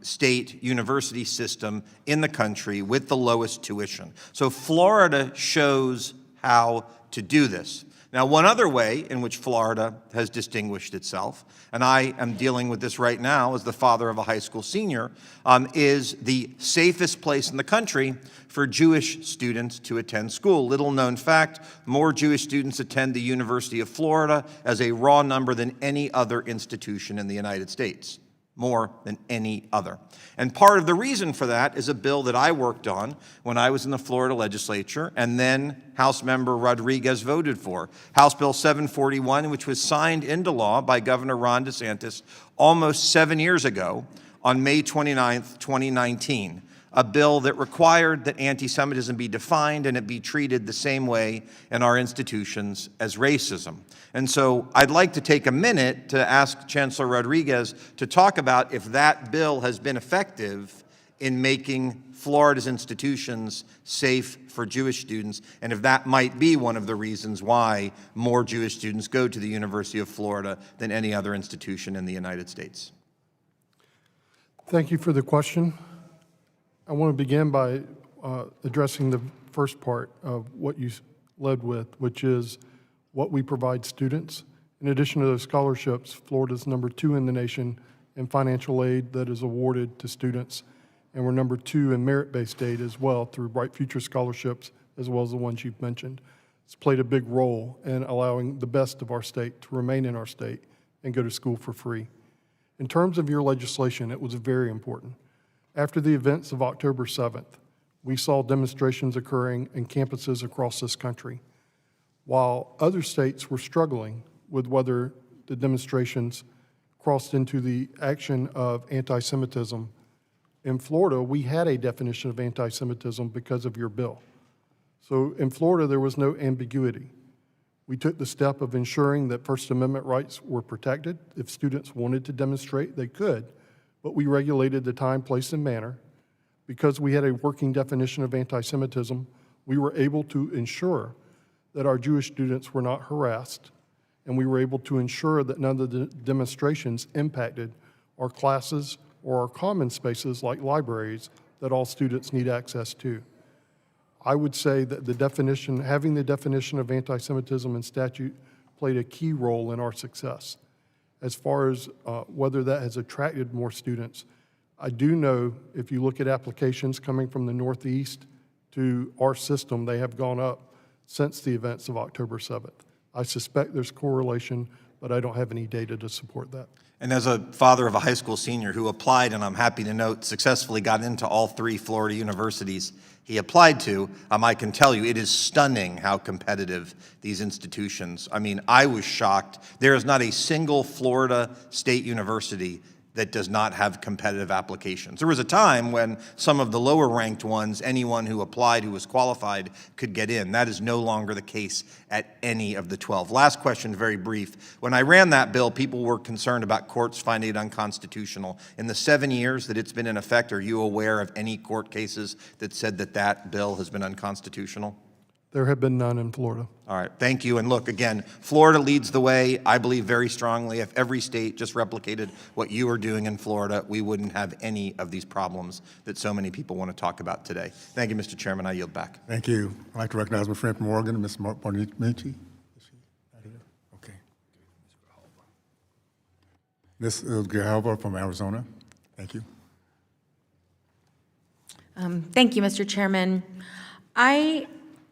state university system in the country with the lowest tuition. So Florida shows how to do this. Now, one other way in which Florida has distinguished itself, and I am dealing with this right now as the father of a high school senior, is the safest place in the country for Jewish students to attend school. Little known fact, more Jewish students attend the University of Florida as a raw number than any other institution in the United States. More than any other. And part of the reason for that is a bill that I worked on when I was in the Florida legislature, and then House member Rodrigues voted for. House Bill 741, which was signed into law by Governor Ron DeSantis almost 7 years ago on May 29th, 2019. A bill that required that anti-Semitism be defined and it be treated the same way in our institutions as racism. And so I'd like to take a minute to ask Chancellor Rodrigues to talk about if that bill has been effective in making Florida's institutions safe for Jewish students, and if that might be one of the reasons why more Jewish students go to the University of Florida than any other institution in the United States. Thank you for the question. I want to begin by addressing the first part of what you led with, which is what we provide students. In addition to those scholarships, Florida's #2 in the nation in financial aid that is awarded to students, and we're #2 in merit-based aid as well through Bright Future scholarships, as well as the ones you've mentioned. It's played a big role in allowing the best of our state to remain in our state and go to school for free. In terms of your legislation, it was very important. After the events of October 7th, we saw demonstrations occurring in campuses across this country. While other states were struggling with whether the demonstrations crossed into the action of anti-Semitism, in Florida, we had a definition of anti-Semitism because of your bill. So in Florida, there was no ambiguity. We took the step of ensuring that First Amendment rights were protected. If students wanted to demonstrate, they could, but we regulated the time, place, and manner. Because we had a working definition of anti-Semitism, we were able to ensure that our Jewish students were not harassed, and we were able to ensure that none of the demonstrations impacted our classes or our common spaces like libraries that all students need access to. I would say that having the definition of anti-Semitism in statute played a key role in our success. As far as whether that has attracted more students, I do know if you look at applications coming from the Northeast to our system, they have gone up since the events of October 7th. I suspect there's correlation, but I don't have any data to support that. And as a father of a high school senior who applied, and I'm happy to note, successfully got into all 3 Florida universities he applied to, I can tell you it is stunning how competitive these institutions. I mean, I was shocked. There is not a single Florida state university that does not have competitive applications. There was a time when some of the lower ranked ones, anyone who applied who was qualified could get in. That is no longer the case at any of the 12. Last question, very brief. When I ran that bill, people were concerned about courts finding it unconstitutional. In the 7 years that it's been in effect, are you aware of any court cases that said that that bill has been unconstitutional? There have been none in Florida. All right, thank you. And look, again, Florida leads the way. I believe very strongly if every state just replicated what you are doing in Florida, we wouldn't have any of these problems that so many people want to talk about today. Thank you, Mr. Chairman. I yield back. Thank you. I'd like to recognize my friend from Oregon, Ms. Barnici. Okay. Ms. Geoffrey from Arizona. Thank you. Thank you, Mr. Chairman. I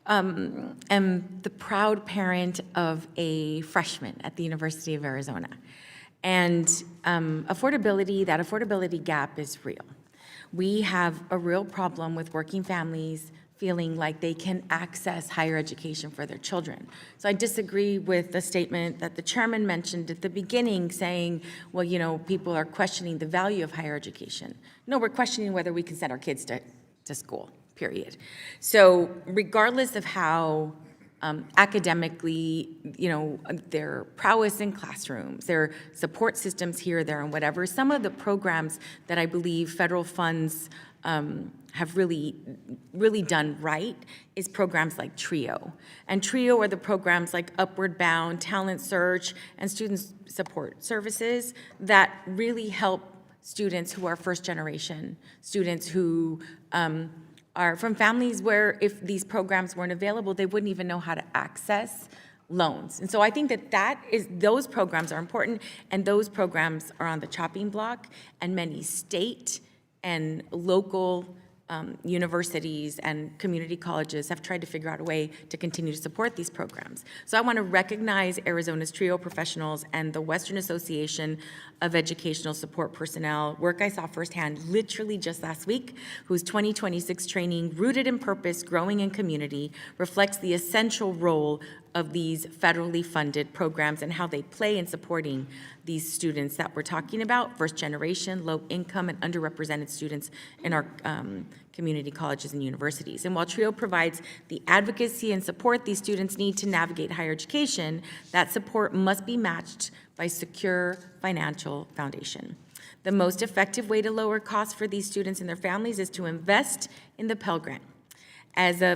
am the proud parent of a freshman at the University of Arizona. And that affordability gap is real. We have a real problem with working families feeling like they can access higher education for their children. So I disagree with the statement that the chairman mentioned at the beginning saying, well, you know, people are questioning the value of higher education. No, we're questioning whether we can send our kids to school. Period. So regardless of how academically, you know, their prowess in classrooms, their support systems here, there, and whatever, some of the programs that I believe federal funds have really done right is programs like TRIO. And TRIO are the programs like Upward Bound, Talent Search, and Student Support Services that really help students who are first generation, students who are from families where if these programs weren't available, they wouldn't even know how to access loans. And so I think that those programs are important, and those programs are on the chopping block, and many state and local universities and community colleges have tried to figure out a way to continue to support these programs. So I want to recognize Arizona's TRIO professionals and the Western Association of Educational Support Personnel, work I saw firsthand literally just last week, whose 2026 training, Rooted in Purpose, Growing in Community, reflects the essential role of these federally funded programs and how they play in supporting these students that we're talking about, first generation, low income, and underrepresented students in our community colleges and universities. And while TRIO provides the advocacy and support these students need to navigate higher education, that support must be matched by secure financial foundation. The most effective way to lower costs for these students and their families is to invest in the Pell Grant. As the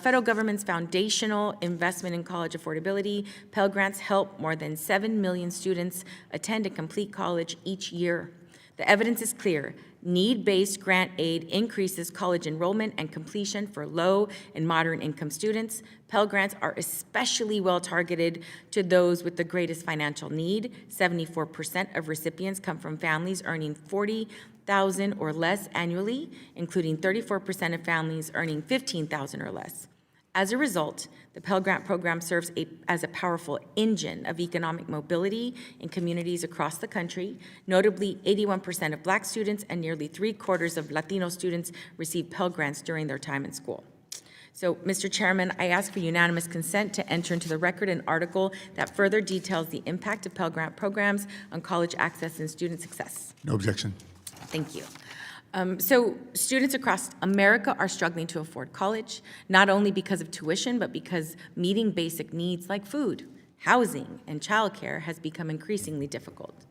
federal government's foundational investment in college affordability, Pell Grants help more than 7 million students attend and complete college each year. The evidence is clear. Need-based grant aid increases college enrollment and completion for low and moderate income students. Pell Grants are especially well targeted to those with the greatest financial need. 74% of recipients come from families earning $40,000 or less annually, including 34% of families earning $15,000 or less. As a result, the Pell Grant program serves as a powerful engine of economic mobility in communities across the country. Notably, 81% of Black students and nearly 3/4 of Latino students receive Pell Grants during their time in school. So, Mr. Chairman, I ask for unanimous consent to enter into the record an article that further details the impact of Pell Grant programs on college access and student success. No objection. Thank you. So students across America are struggling to afford college, not only because of tuition, but because meeting basic needs like food, housing, and childcare has become increasingly difficult.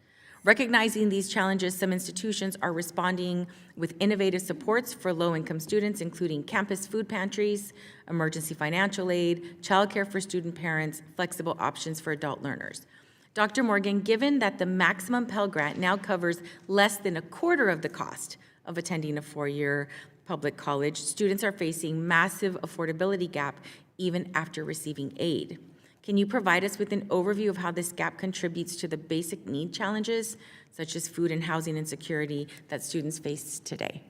Recognizing these challenges, some institutions are responding with innovative supports for low-income students, including campus food pantries, emergency financial aid, childcare for student parents, flexible options for adult learners. Dr. Morgan, given that the maximum Pell Grant now covers less than 1/4 of the cost of attending a 4-year public college, students are facing massive affordability gap even after receiving aid. Can you provide us with an overview of how this gap contributes to the basic need challenges, such as food and housing insecurity, that students face today?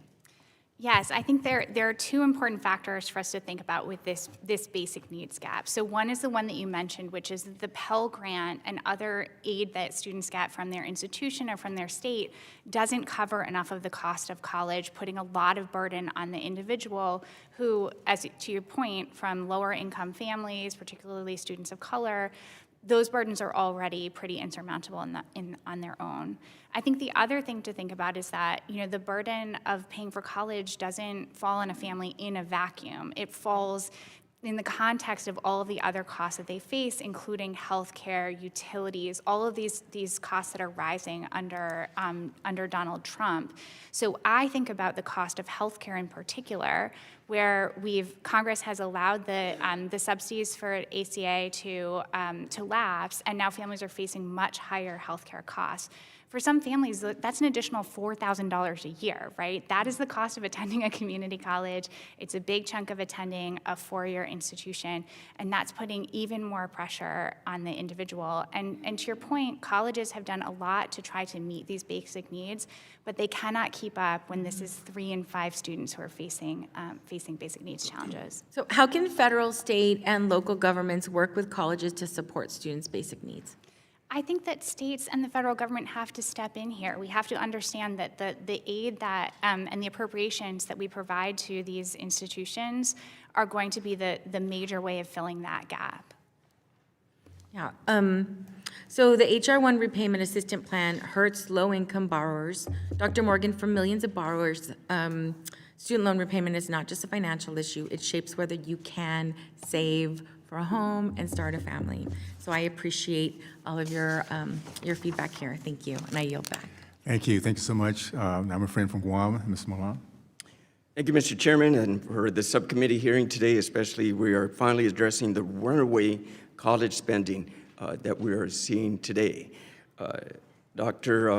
Yes, I think there are two important factors for us to think about with this basic needs gap. So one is the one that you mentioned, which is the Pell Grant and other aid that students get from their institution or from their state doesn't cover enough of the cost of college, putting a lot of burden on the individual who, as to your point, from lower income families, particularly students of color, those burdens are already pretty insurmountable on their own. I think the other thing to think about is that, the burden of paying for college doesn't fall on a family in a vacuum. It falls in the context of all of the other costs that they face, including healthcare, utilities, all of these costs that are rising under Donald Trump. So I think about the cost of healthcare in particular, where Congress has allowed the subsidies for ACA to lapse, and now families are facing much higher healthcare costs. For some families, that's an additional $4,000 a year, right? That is the cost of attending a community college. It's a big chunk of attending a 4-year institution, and that's putting even more pressure on the individual. And to your point, colleges have done a lot to try to meet these basic needs, but they cannot keep up when this is 3 in 5 students who are facing basic needs challenges. So how can federal, state, and local governments work with colleges to support students' basic needs? I think that states and the federal government have to step in here. We have to understand that the aid that and the appropriations that we provide to these institutions are going to be the major way of filling that gap. Yeah. So the H.R. 1 repayment assistance plan hurts low-income borrowers. Dr. Morgan, for millions of borrowers, student loan repayment is not just a financial issue. It shapes whether you can save for a home and start a family. So I appreciate all of your feedback here. Thank you, and I yield back. Thank you. Thank you so much. I'm a friend from Guam, Ms. Milan. Thank you, Mr. Chairman, and for the subcommittee hearing today, especially we are finally addressing the runaway college spending that we are seeing today. Dr.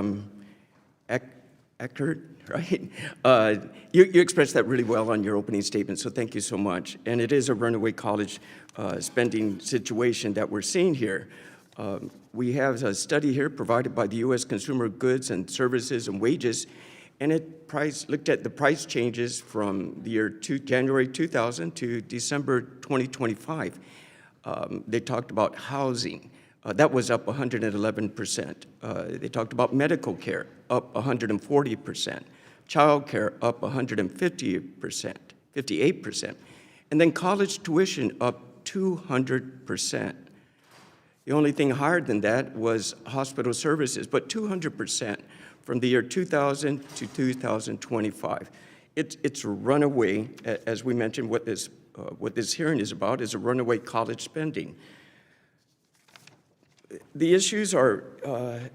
Akers, right? You expressed that really well on your opening statement, so thank you so much. And it is a runaway college spending situation that we're seeing here. We have a study here provided by the U.S. Consumer Goods and Services and Wages, and it looked at the price changes from the year January 2000 to December 2025. They talked about housing. That was up 111%. They talked about medical care, up 140%. Child care, up 150%, 58%. And then college tuition, up 200%. The only thing higher than that was hospital services, but 200% from the year 2000 to 2025. It's a runaway, as we mentioned, what this hearing is about, is a runaway college spending. The issues are,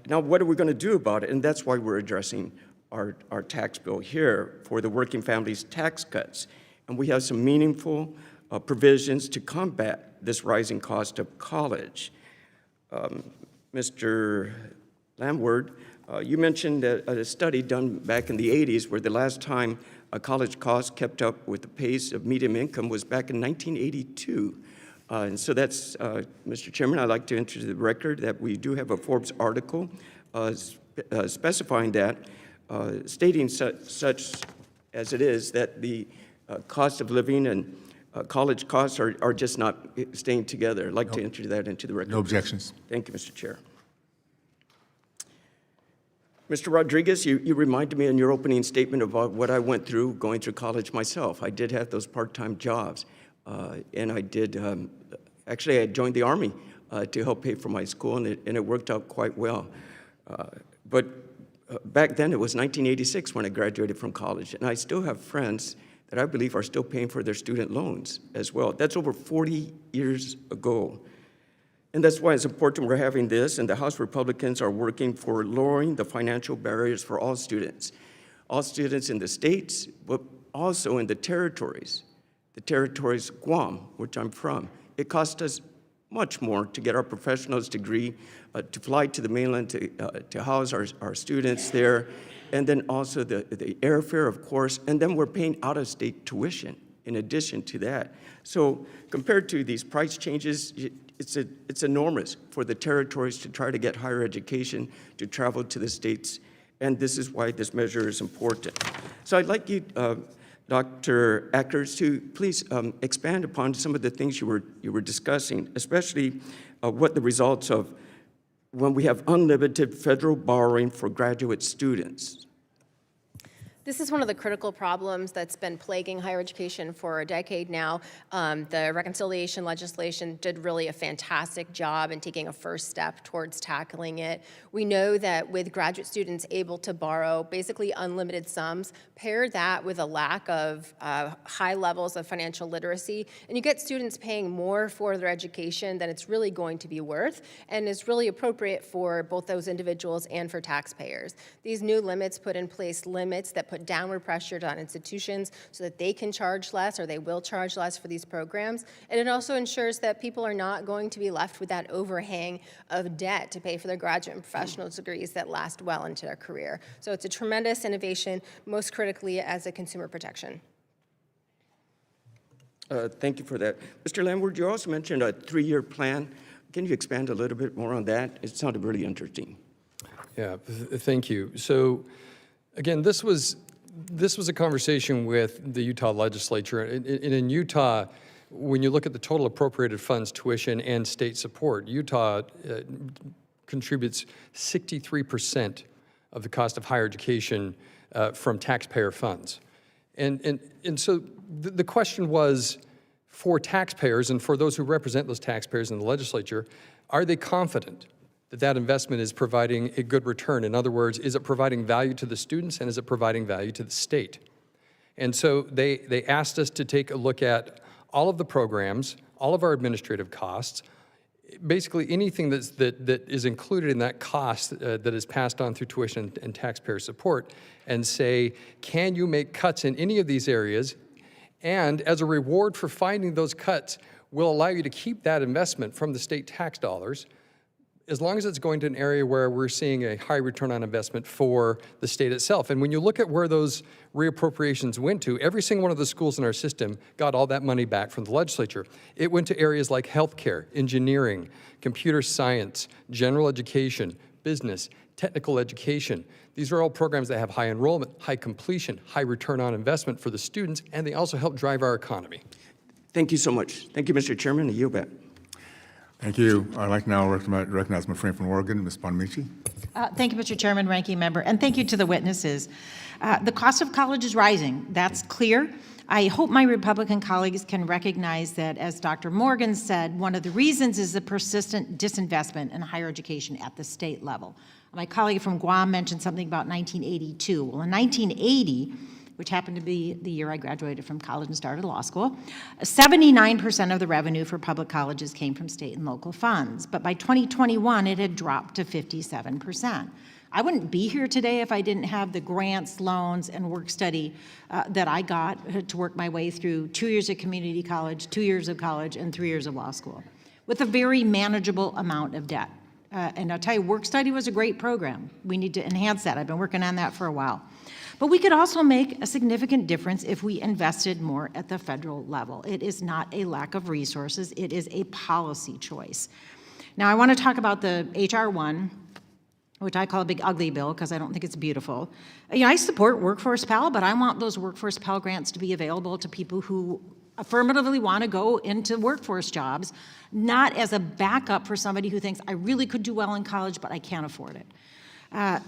now what are we going to do about it? And that's why we're addressing our tax bill here for the working families tax cuts. And we have some meaningful provisions to combat this rising cost of college. Mr. Landward, you mentioned a study done back in the 80s where the last time a college cost kept up with the pace of median income was back in 1982. And so that's, Mr. Chairman, I'd like to enter the record that we do have a Forbes article specifying that, stating such as it is, that the cost of living and college costs are just not staying together. I'd like to enter that into the record. No objections. Thank you, Mr. Chair. Mr. Rodrigues, you reminded me in your opening statement about what I went through going through college myself. I did have those part-time jobs, and I did, actually I joined the Army to help pay for my school, and it worked out quite well. But back then, it was 1986 when I graduated from college, and I still have friends that I believe are still paying for their student loans as well. That's over 40 years ago. And that's why it's important we're having this, and the House Republicans are working for lowering the financial barriers for all students in the states, but also in the territories. The territories, Guam, which I'm from, it cost us much more to get our professional's degree, to fly to the mainland to house our students there, and then also the airfare, of course, and then we're paying out-of-state tuition in addition to that. So compared to these price changes, it's enormous for the territories to try to get higher education, to travel to the states, and this is why this measure is important. So I'd like you, Dr. Akers, to please expand upon some of the things you were discussing, especially what the results of when we have unlimited federal borrowing for graduate students. This is one of the critical problems that's been plaguing higher education for a decade now. The reconciliation legislation did really a fantastic job in taking a first step towards tackling it. We know that with graduate students able to borrow basically unlimited sums, pair that with a lack of high levels of financial literacy, and you get students paying more for their education than it's really going to be worth, and is really appropriate for both those individuals and for taxpayers. These new limits put in place limits that put downward pressure on institutions so that they can charge less, or they will charge less for these programs. And it also ensures that people are not going to be left with that overhang of debt to pay for their graduate and professional degrees that last well into their career. So it's a tremendous innovation, most critically as a consumer protection. Thank you for that. Mr. Landward, you also mentioned a 3-year plan. Can you expand a little bit more on that? It sounded really interesting. Yeah, thank you. So again, this was a conversation with the Utah legislature. In Utah, when you look at the total appropriated funds, tuition, and state support, Utah contributes 63% of the cost of higher education from taxpayer funds. And so the question was, for taxpayers and for those who represent those taxpayers in the legislature, are they confident that that investment is providing a good return? In other words, is it providing value to the students, and is it providing value to the state? And so they asked us to take a look at all of the programs, all of our administrative costs, basically anything that is included in that cost that is passed on through tuition and taxpayer support, and say, can you make cuts in any of these areas? And as a reward for finding those cuts, will allow you to keep that investment from the state tax dollars as long as it's going to an area where we're seeing a high return on investment for the state itself. And when you look at where those reappropriations went to, every single one of the schools in our system got all that money back from the legislature. It went to areas like healthcare, engineering, computer science, general education, business, technical education. These are all programs that have high enrollment, high completion, high return on investment for the students, and they also help drive our economy. Thank you so much. Thank you, Mr. Chairman. I yield back. Thank you. I'd like now to recognize my friend from Oregon, Ms. Bonamici. Thank you, Mr. Chairman, Ranking Member, and thank you to the witnesses. The cost of college is rising. That's clear. I hope my Republican colleagues can recognize that, as Dr. Morgan said, one of the reasons is the persistent disinvestment in higher education at the state level. My colleague from Guam mentioned something about 1982. Well, in 1980, which happened to be the year I graduated from college and started law school, 79% of the revenue for public colleges came from state and local funds. But by 2021, it had dropped to 57%. I wouldn't be here today if I didn't have the grants, loans, and work study that I got to work my way through 2 years of community college, 2 years of college, and 3 years of law school, with a very manageable amount of debt. And I'll tell you, work study was a great program. We need to enhance that. I've been working on that for a while. But we could also make a significant difference if we invested more at the federal level. It is not a lack of resources. It is a policy choice. Now, I want to talk about the H.R. 1, which I call a big ugly bill because I don't think it's beautiful. You know, I support Workforce Pell, but I want those Workforce Pell grants to be available to people who affirmatively want to go into workforce jobs, not as a backup for somebody who thinks, I really could do well in college, but I can't afford it.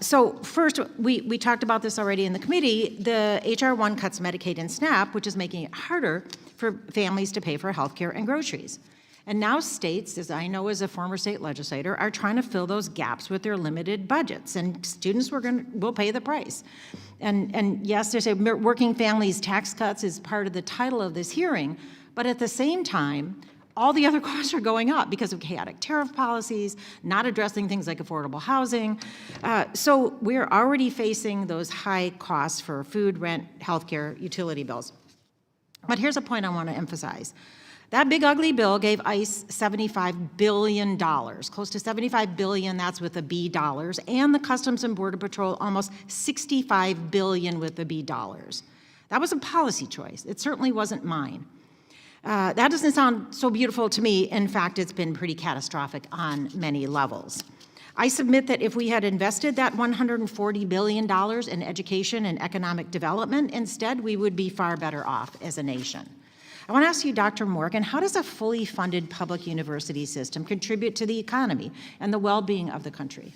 So first, we talked about this already in the committee. The H.R. 1 cuts Medicaid and SNAP, which is making it harder for families to pay for health care and groceries. And now states, as I know as a former state legislator, are trying to fill those gaps with their limited budgets, and students will pay the price. And yes, there's a working families tax cuts is part of the title of this hearing, but at the same time, all the other costs are going up because of chaotic tariff policies, not addressing things like affordable housing. So we're already facing those high costs for food, rent, healthcare, utility bills. But here's a point I want to emphasize. That big ugly bill gave ICE $75 billion, close to $75 billion, that's with the B dollars, and the Customs and Border Patrol almost $65 billion with the B dollars. That was a policy choice. It certainly wasn't mine. That doesn't sound so beautiful to me. In fact, it's been pretty catastrophic on many levels. I submit that if we had invested that $140 billion in education and economic development, instead we would be far better off as a nation. I want to ask you, Dr. Morgan, how does a fully funded public university system contribute to the economy and the well-being of the country?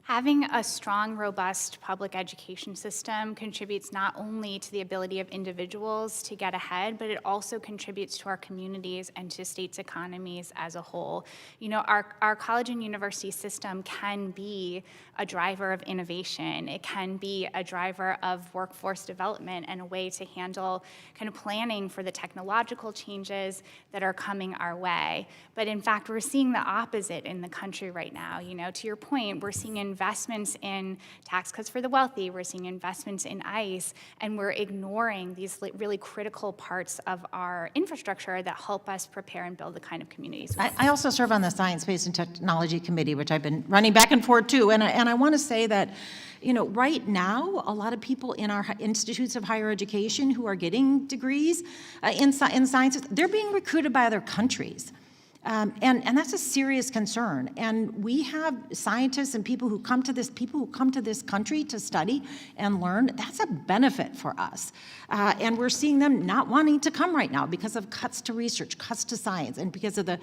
Having a strong, robust public education system contributes not only to the ability of individuals to get ahead, but it also contributes to our communities and to states' economies as a whole. You know, our college and university system can be a driver of innovation. It can be a driver of workforce development and a way to handle kind of planning for the technological changes that are coming our way. But in fact, we're seeing the opposite in the country right now. You know, to your point, we're seeing investments in tax cuts for the wealthy, we're seeing investments in ICE, and we're ignoring these really critical parts of our infrastructure that help us prepare and build the kind of communities. I also serve on the Science, Space, and Technology Committee, which I've been running back and forth too, and I want to say that, you know, right now, a lot of people in our institutes of higher education who are getting degrees in sciences, they're being recruited by other countries. And that's a serious concern. And we have scientists and people who come to this country to study and learn. That's a benefit for us. And we're seeing them not wanting to come right now because of cuts to research, cuts to science, and because of the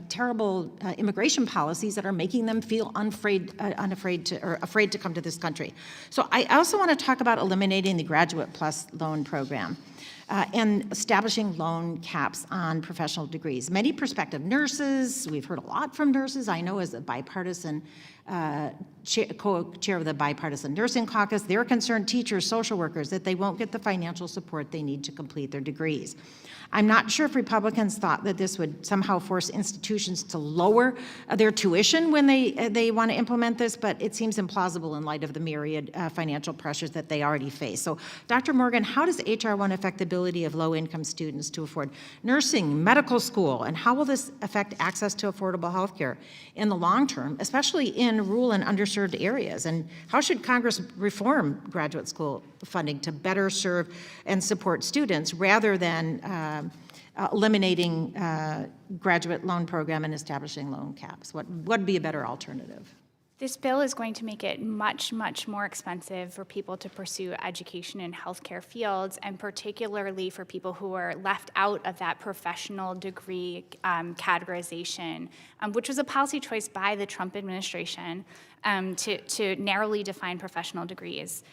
terrible immigration policies that are making them feel afraid to come to this country. So I also want to talk about eliminating the Graduate Plus loan program. And establishing loan caps on professional degrees. Many prospective nurses, we've heard a lot from nurses, I know as a bipartisan co-chair of the Bipartisan Nursing Caucus. They're concerned teachers, social workers, that they won't get the financial support they need to complete their degrees. I'm not sure if Republicans thought that this would somehow force institutions to lower their tuition when they want to implement this, but it seems implausible in light of the myriad financial pressures that they already face. So, Dr. Morgan, how does H.R. 1 affect the ability of low-income students to afford nursing, medical school, and how will this affect access to affordable health care in the long term, especially in rural and underserved areas? And how should Congress reform graduate school funding to better serve and support students rather than eliminating graduate loan program and establishing loan caps? What would be a better alternative? This bill is going to make it much, much more expensive for people to pursue education in healthcare fields, and particularly for people who are left out of that professional degree categorization, which was a policy choice by the Trump administration to narrowly define professional degrees.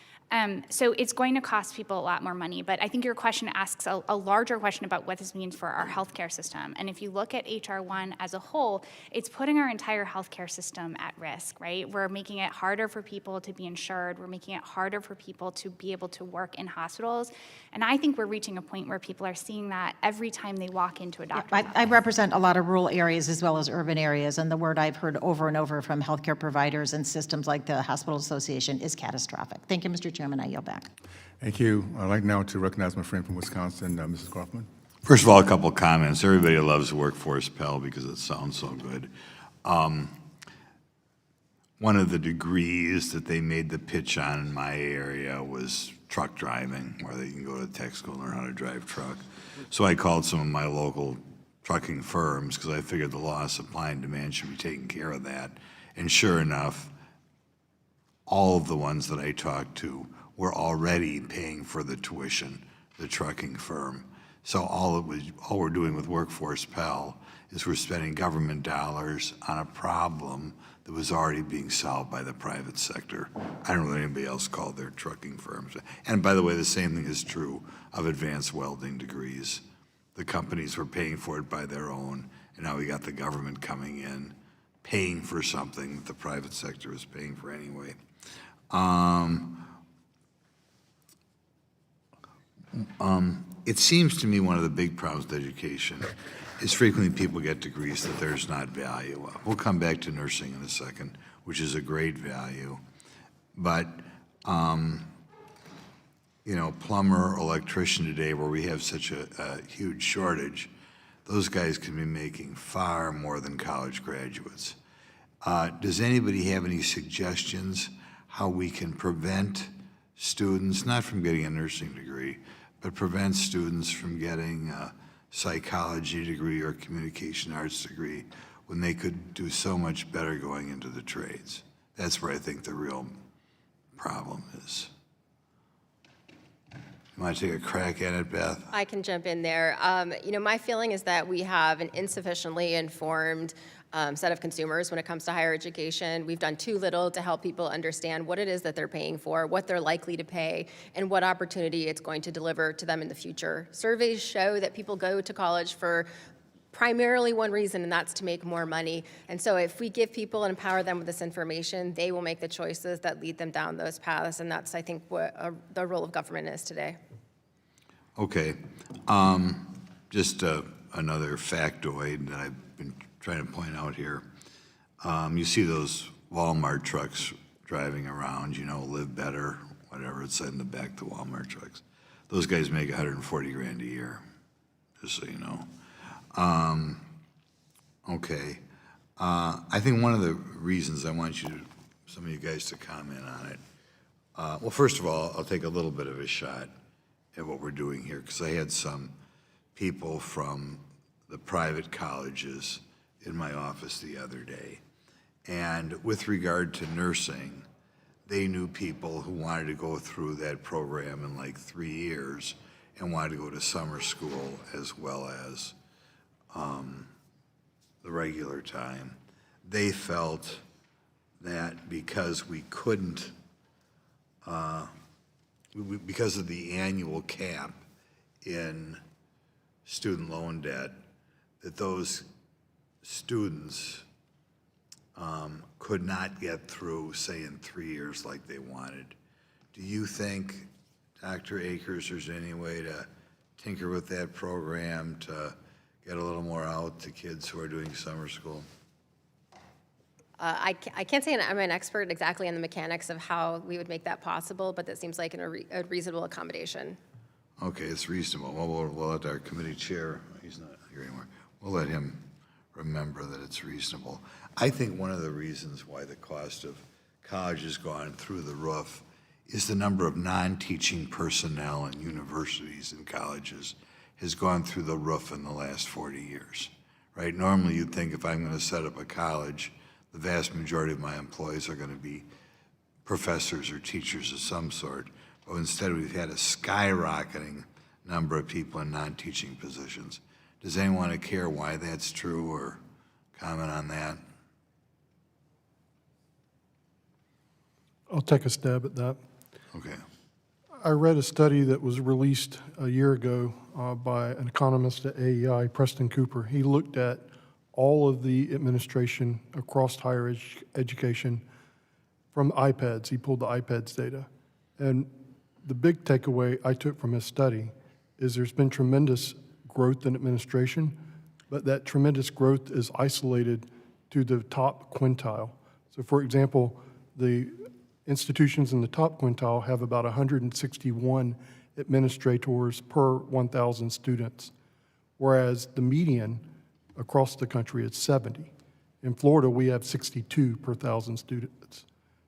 So it's going to cost people a lot more money, but I think your question asks a larger question about what this means for our healthcare system. And if you look at H.R. 1 as a whole, it's putting our entire healthcare system at risk, right? We're making it harder for people to be insured. We're making it harder for people to be able to work in hospitals. And I think we're reaching a point where people are seeing that every time they walk into a doctor's office. I represent a lot of rural areas as well as urban areas, and the word I've heard over and over from healthcare providers and systems like the Hospital Association is catastrophic. Thank you, Mr. Chairman. I yield back. Thank you. I'd like now to recognize my friend from Wisconsin, Mrs. Kaufman. First of all, a couple comments. Everybody loves Workforce Pell because it sounds so good. One of the degrees that they made the pitch on in my area was truck driving, where they can go to tech school and learn how to drive truck. So I called some of my local trucking firms because I figured the law of supply and demand should be taking care of that. And sure enough, all of the ones that I talked to were already paying for the tuition, the trucking firm. So all we're doing with Workforce Pell is we're spending government dollars on a problem that was already being solved by the private sector. I don't know that anybody else called their trucking firms. And by the way, the same thing is true of advanced welding degrees. The companies were paying for it by their own, and now we got the government coming in, paying for something that the private sector is paying for anyway. It seems to me one of the big problems with education is frequently people get degrees that there's not value of. We'll come back to nursing in a second, which is a great value. But, plumber, electrician today, where we have such a huge shortage, those guys can be making far more than college graduates. Does anybody have any suggestions how we can prevent students, not from getting a nursing degree, but prevent students from getting a psychology degree or communication arts degree when they could do so much better going into the trades? That's where I think the real problem is. You want to take a crack at it, Beth? I can jump in there. My feeling is that we have an insufficiently informed set of consumers when it comes to higher education. We've done too little to help people understand what it is that they're paying for, what they're likely to pay, and what opportunity it's going to deliver to them in the future. Surveys show that people go to college for primarily one reason, and that's to make more money. And so if we give people and empower them with this information, they will make the choices that lead them down those paths, and that's, I think, what the role of government is today. Okay. Just another factoid that I've been trying to point out here. You see those Walmart trucks driving around, Live Better, whatever it said in the back, the Walmart trucks. Those guys make $140,000 a year, just so you know. Okay. I think one of the reasons I want some of you guys to comment on it, well, first of all, I'll take a little bit of a shot at what we're doing here, because I had some people from the private colleges in my office the other day. And with regard to nursing, they knew people who wanted to go through that program in like 3 years and wanted to go to summer school as well as the regular time. They felt that because we couldn't, because of the annual cap in student loan debt, that those students could not get through, say, in 3 years like they wanted. Do you think, Dr. Akers, there's any way to tinker with that program to get a little more out to kids who are doing summer school? I can't say I'm an expert exactly on the mechanics of how we would make that possible, but that seems like a reasonable accommodation. Okay, it's reasonable. Well, we'll let our committee chair, he's not here anymore, we'll let him remember that it's reasonable. I think one of the reasons why the cost of college has gone through the roof is the number of non-teaching personnel in universities and colleges has gone through the roof in the last 40 years, right? Normally you'd think if I'm going to set up a college, the vast majority of my employees are going to be professors or teachers of some sort. But instead, we've had a skyrocketing number of people in non-teaching positions. Does anyone want to care why that's true or comment on that? I'll take a stab at that. Okay. I read a study that was released a year ago by an economist at AEI, Preston Cooper. He looked at all of the administration across higher education from iPads. He pulled the iPads data. And the big takeaway I took from his study is there's been tremendous growth in administration, but that tremendous growth is isolated to the top quintile. So for example, the institutions in the top quintile have about 161 administrators per 1,000 students, whereas the median across the country is 70. In Florida, we have 62 per 1,000 students.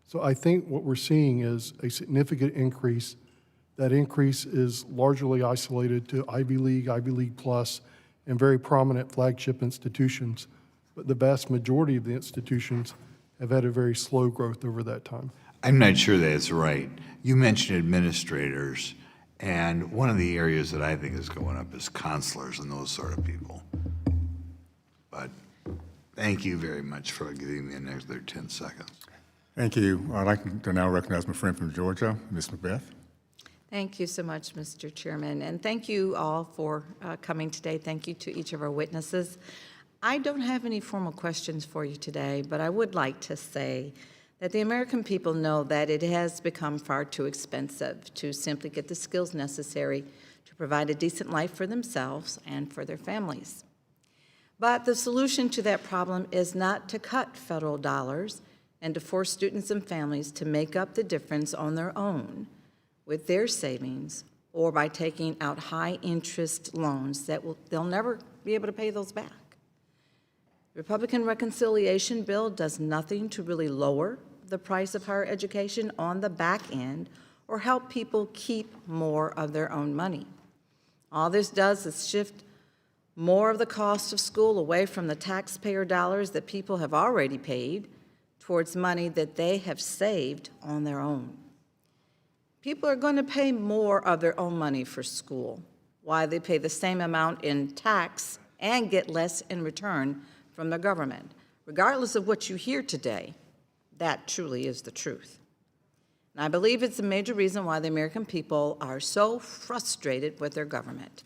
So I think what we're seeing is a significant increase. That increase is largely isolated to Ivy League Plus, and very prominent flagship institutions. But the vast majority of the institutions have had a very slow growth over that time. I'm not sure that's right. You mentioned administrators, and one of the areas that I think is going up is counselors and those sort of people. But thank you very much for giving me another 10 seconds. Thank you. I'd like to now recognize my friend from Georgia, Ms. Beth. Thank you so much, Mr. Chairman, and thank you all for coming today. Thank you to each of our witnesses. I don't have any formal questions for you today, but I would like to say that the American people know that it has become far too expensive to simply get the skills necessary to provide a decent life for themselves and for their families. But the solution to that problem is not to cut federal dollars and to force students and families to make up the difference on their own with their savings or by taking out high-interest loans that they'll never be able to pay those back. The Republican reconciliation bill does nothing to really lower the price of higher education on the back end or help people keep more of their own money. All this does is shift more of the cost of school away from the taxpayer dollars that people have already paid towards money that they have saved on their own. People are going to pay more of their own money for school, while they pay the same amount in tax and get less in return from the government. Regardless of what you hear today, that truly is the truth. And I believe it's a major reason why the American people are so frustrated with their government.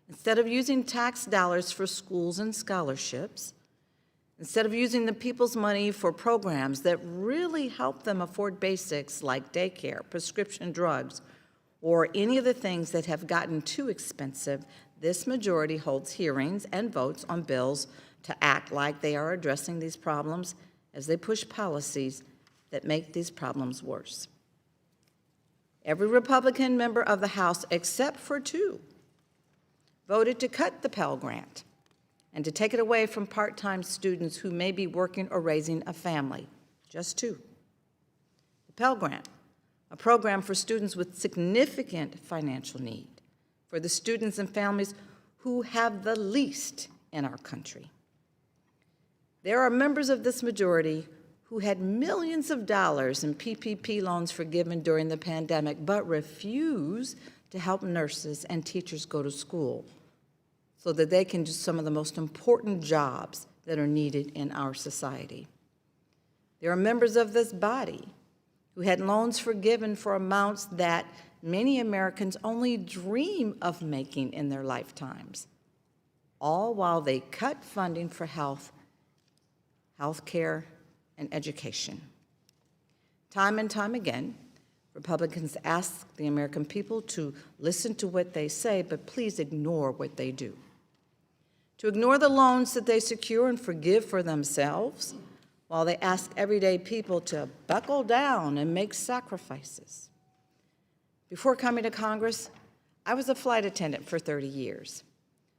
Instead of using tax dollars for schools and scholarships, instead of using the people's money for programs that really help them afford basics like daycare, prescription drugs, or any of the things that have gotten too expensive, this majority holds hearings and votes on bills to act like they are addressing these problems as they push policies that make these problems worse. Every Republican member of the House, except for two, voted to cut the Pell Grant and to take it away from part-time students who may be working or raising a family, just two. The Pell Grant, a program for students with significant financial need, for the students and families who have the least in our country. There are members of this majority who had millions of dollars in PPP loans forgiven during the pandemic, but refuse to help nurses and teachers go to school so that they can do some of the most important jobs that are needed in our society. There are members of this body who had loans forgiven for amounts that many Americans only dream of making in their lifetimes, all while they cut funding for health care, and education. Time and time again, Republicans ask the American people to listen to what they say, but please ignore what they do. To ignore the loans that they secure and forgive for themselves, while they ask everyday people to buckle down and make sacrifices. Before coming to Congress, I was a flight attendant for 30 years.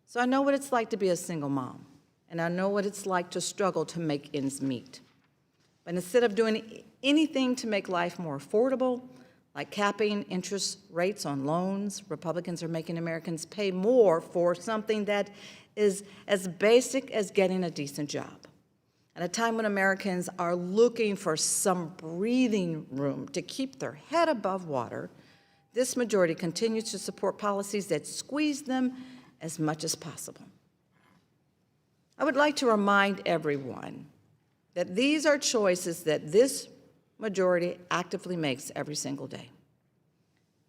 So I know what it's like to be a single mom, and I know what it's like to struggle to make ends meet. But instead of doing anything to make life more affordable, like capping interest rates on loans, Republicans are making Americans pay more for something that is as basic as getting a decent job. At a time when Americans are looking for some breathing room to keep their head above water, this majority continues to support policies that squeeze them as much as possible. I would like to remind everyone that these are choices that this majority actively makes every single day.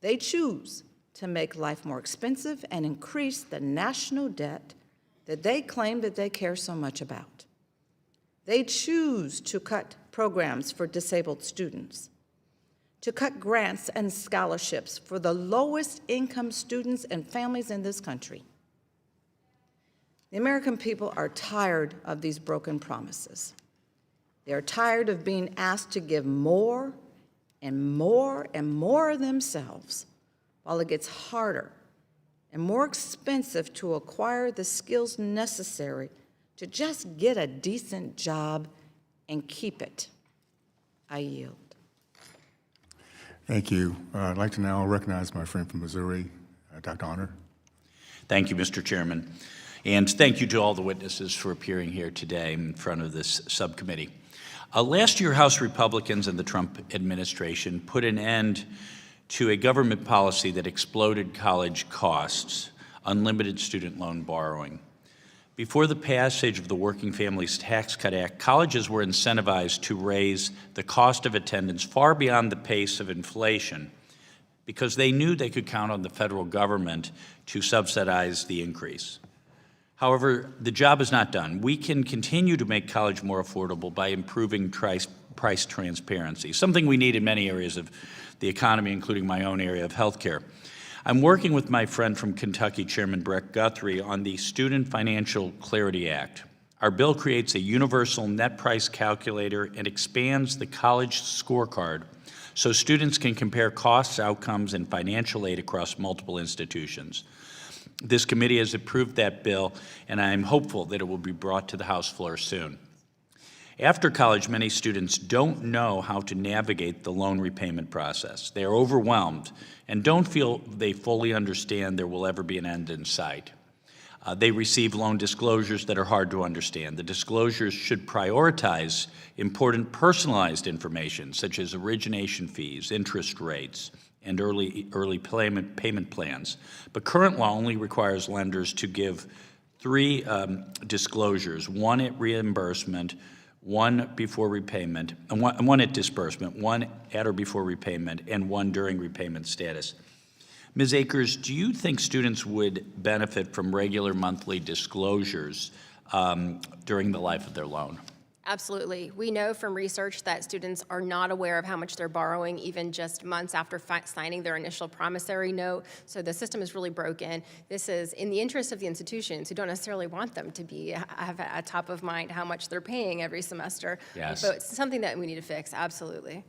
They choose to make life more expensive and increase the national debt that they claim that they care so much about. They choose to cut programs for disabled students, to cut grants and scholarships for the lowest income students and families in this country. The American people are tired of these broken promises. They are tired of being asked to give more and more and more of themselves, while it gets harder and more expensive to acquire the skills necessary to just get a decent job and keep it. I yield. Thank you. I'd like to now recognize my friend from Missouri, Dr. Honor. Thank you, Mr. Chairman. And thank you to all the witnesses for appearing here today in front of this subcommittee. Last year, House Republicans and the Trump administration put an end to a government policy that exploded college costs, unlimited student loan borrowing. Before the passage of the Working Families Tax Cut Act, colleges were incentivized to raise the cost of attendance far beyond the pace of inflation because they knew they could count on the federal government to subsidize the increase. However, the job is not done. We can continue to make college more affordable by improving price transparency, something we need in many areas of the economy, including my own area of healthcare. I'm working with my friend from Kentucky, Chairman Brett Guthrie, on the Student Financial Clarity Act. Our bill creates a universal net price calculator and expands the college scorecard so students can compare costs, outcomes, and financial aid across multiple institutions. This committee has approved that bill, and I am hopeful that it will be brought to the House floor soon. After college, many students don't know how to navigate the loan repayment process. They are overwhelmed and don't feel they fully understand there will ever be an end in sight. They receive loan disclosures that are hard to understand. The disclosures should prioritize important personalized information, such as origination fees, interest rates, and early payment plans. But current law only requires lenders to give 3 disclosures, one at reimbursement, one before repayment, one at disbursement, one at or before repayment, and one during repayment status. Ms. Akers, do you think students would benefit from regular monthly disclosures during the life of their loan? Absolutely. We know from research that students are not aware of how much they're borrowing even just months after signing their initial promissory note. So the system is really broken. This is in the interest of the institutions who don't necessarily want them to have at top of mind how much they're paying every semester. Yes. But it's something that we need to fix, absolutely.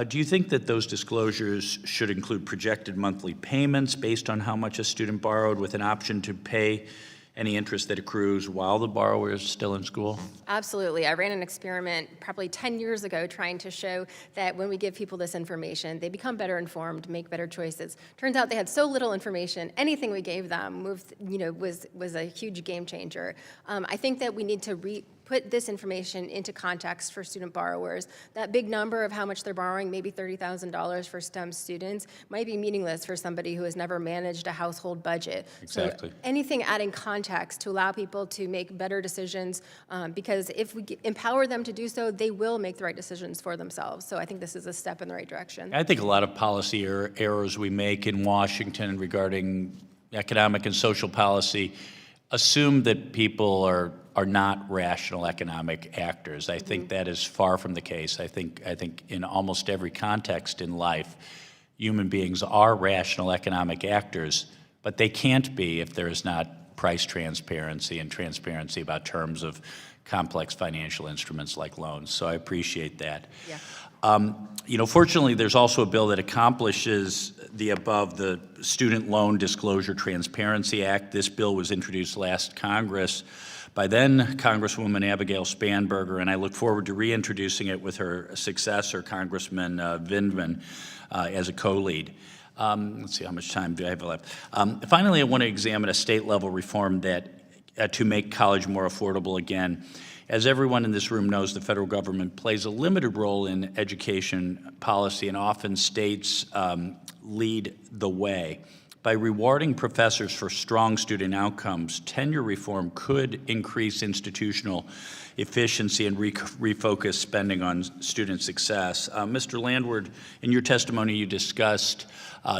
Do you think that those disclosures should include projected monthly payments based on how much a student borrowed with an option to pay any interest that accrues while the borrower is still in school? Absolutely. I ran an experiment probably 10 years ago trying to show that when we give people this information, they become better informed, make better choices. Turns out they had so little information, anything we gave them was a huge game changer. I think that we need to put this information into context for student borrowers. That big number of how much they're borrowing, maybe $30,000 for STEM students, might be meaningless for somebody who has never managed a household budget. Exactly. So anything adding context to allow people to make better decisions, because if we empower them to do so, they will make the right decisions for themselves. So I think this is a step in the right direction. I think a lot of policy errors we make in Washington regarding economic and social policy assume that people are not rational economic actors. I think that is far from the case. I think in almost every context in life, human beings are rational economic actors, but they can't be if there is not price transparency and transparency about terms of complex financial instruments like loans. So I appreciate that. Yeah. Fortunately, there's also a bill that accomplishes the above, the Student Loan Disclosure Transparency Act. This bill was introduced last Congress by then Congresswoman Abigail Spanberger, and I look forward to reintroducing it with her successor, Congressman Vindman, as a co-lead. Let's see, how much time do I have left? Finally, I want to examine a state-level reform that to make college more affordable again. As everyone in this room knows, the federal government plays a limited role in education policy, and often states lead the way. By rewarding professors for strong student outcomes, tenure reform could increase institutional efficiency and refocus spending on student success. Mr. Landward, in your testimony, you discussed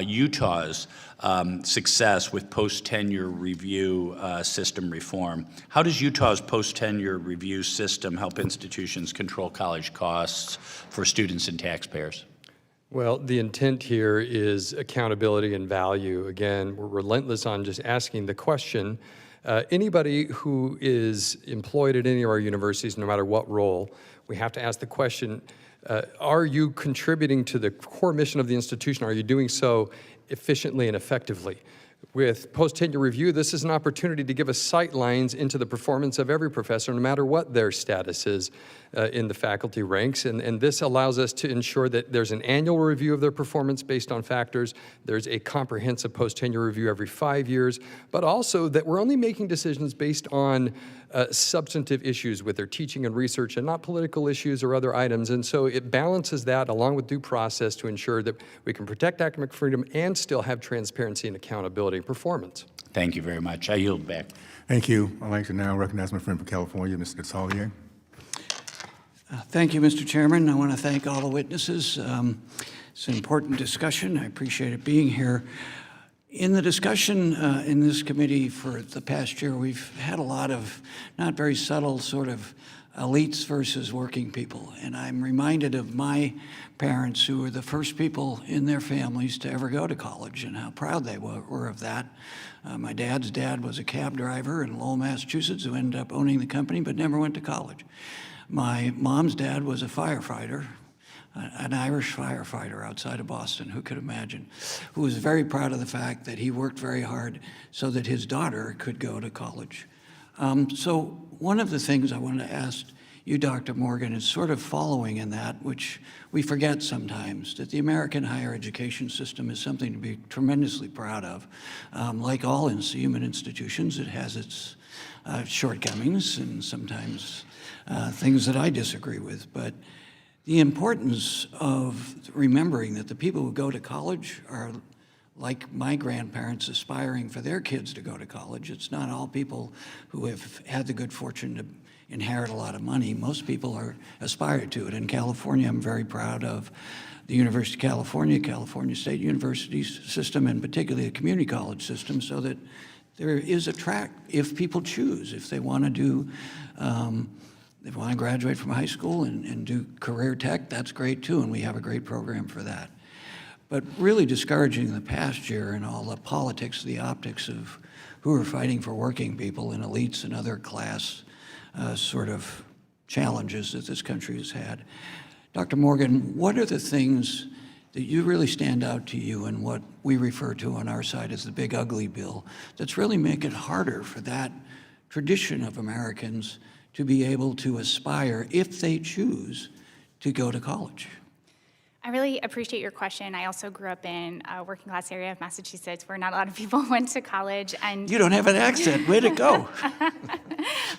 Utah's success with post-tenure review system reform. How does Utah's post-tenure review system help institutions control college costs for students and taxpayers? Well, the intent here is accountability and value. Again, we're relentless on just asking the question. Anybody who is employed at any of our universities, no matter what role, we have to ask the question, are you contributing to the core mission of the institution? Are you doing so efficiently and effectively? With post-tenure review, this is an opportunity to give us sight lines into the performance of every professor, no matter what their status is in the faculty ranks. And this allows us to ensure that there's an annual review of their performance based on factors. There's a comprehensive post-tenure review every 5 years, but also that we're only making decisions based on substantive issues with their teaching and research and not political issues or other items. And so it balances that along with due process to ensure that we can protect academic freedom and still have transparency and accountability and performance. Thank you very much. I yield back. Thank you. I'd like to now recognize my friend from California, Mr. Desaulniers. Thank you, Mr. Chairman. I want to thank all the witnesses. It's an important discussion. I appreciate it being here. In the discussion in this committee for the past year, we've had a lot of not very subtle sort of elites versus working people. And I'm reminded of my parents who were the first people in their families to ever go to college and how proud they were of that. My dad's dad was a cab driver in Lowell, Massachusetts, who ended up owning the company but never went to college. My mom's dad was a firefighter, an Irish firefighter outside of Boston, who could imagine, who was very proud of the fact that he worked very hard so that his daughter could go to college. So one of the things I wanted to ask you, Dr. Morgan, is sort of following in that, which we forget sometimes, that the American higher education system is something to be tremendously proud of. Like all human institutions, it has its shortcomings and sometimes things that I disagree with, but the importance of remembering that the people who go to college are like my grandparents aspiring for their kids to go to college. It's not all people who have had the good fortune to inherit a lot of money. Most people are aspired to it. In California, I'm very proud of the University of California, California State University system, and particularly the community college system, so that there is a track if people choose, if they want to do if they want to graduate from high school and do career tech, that's great too, and we have a great program for that. But really discouraging the past year and all the politics, the optics of who are fighting for working people and elites and other class sort of challenges that this country has had. Dr. Morgan, what are the things that you really stand out to you and what we refer to on our side as the big ugly bill that's really making it harder for that tradition of Americans to be able to aspire, if they choose, to go to college? I really appreciate your question. I also grew up in a working class area of Massachusetts where not a lot of people went to college. And you don't have an accent. Way to go.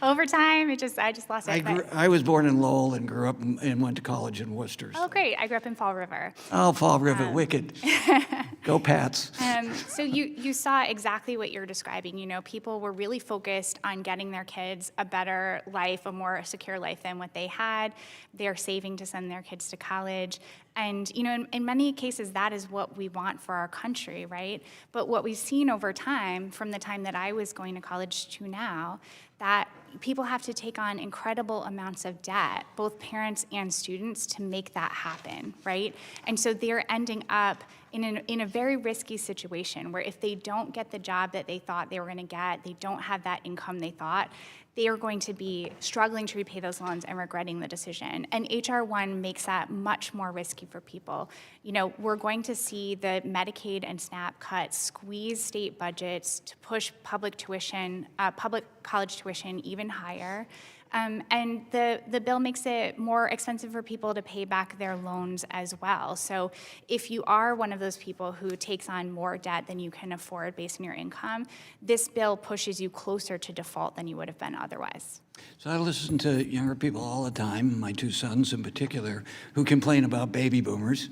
Over time, I just lost it. I was born in Lowell and grew up and went to college in Worcester. Oh, great. I grew up in Fall River. Oh, Fall River, wicked. Go Pats. So you saw exactly what you're describing. You know, people were really focused on getting their kids a better life, a more secure life than what they had. They're saving to send their kids to college. And, in many cases, that is what we want for our country, right? But what we've seen over time, from the time that I was going to college to now, that people have to take on incredible amounts of debt, both parents and students, to make that happen, right? And so they're ending up in a very risky situation where if they don't get the job that they thought they were going to get, they don't have that income they thought, they are going to be struggling to repay those loans and regretting the decision. And HR 1 makes that much more risky for people. We're going to see the Medicaid and SNAP cuts squeeze state budgets to push public college tuition even higher. And the bill makes it more expensive for people to pay back their loans as well. So if you are one of those people who takes on more debt than you can afford based on your income, this bill pushes you closer to default than you would have been otherwise. So I listen to younger people all the time, my two sons in particular, who complain about baby boomers.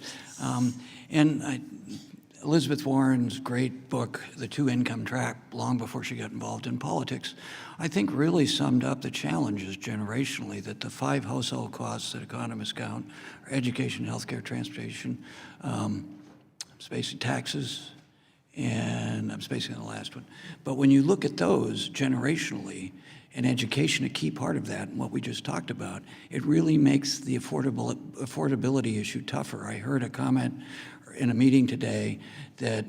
Elizabeth Warren's great book, The Two-Income Trap, long before she got involved in politics, I think really summed up the challenges generationally that the 5 household costs that economists count are education, healthcare, transportation, spacing taxes, and I'm spacing on the last one. But when you look at those generationally, and education a key part of that, and what we just talked about, it really makes the affordability issue tougher. I heard a comment in a meeting today that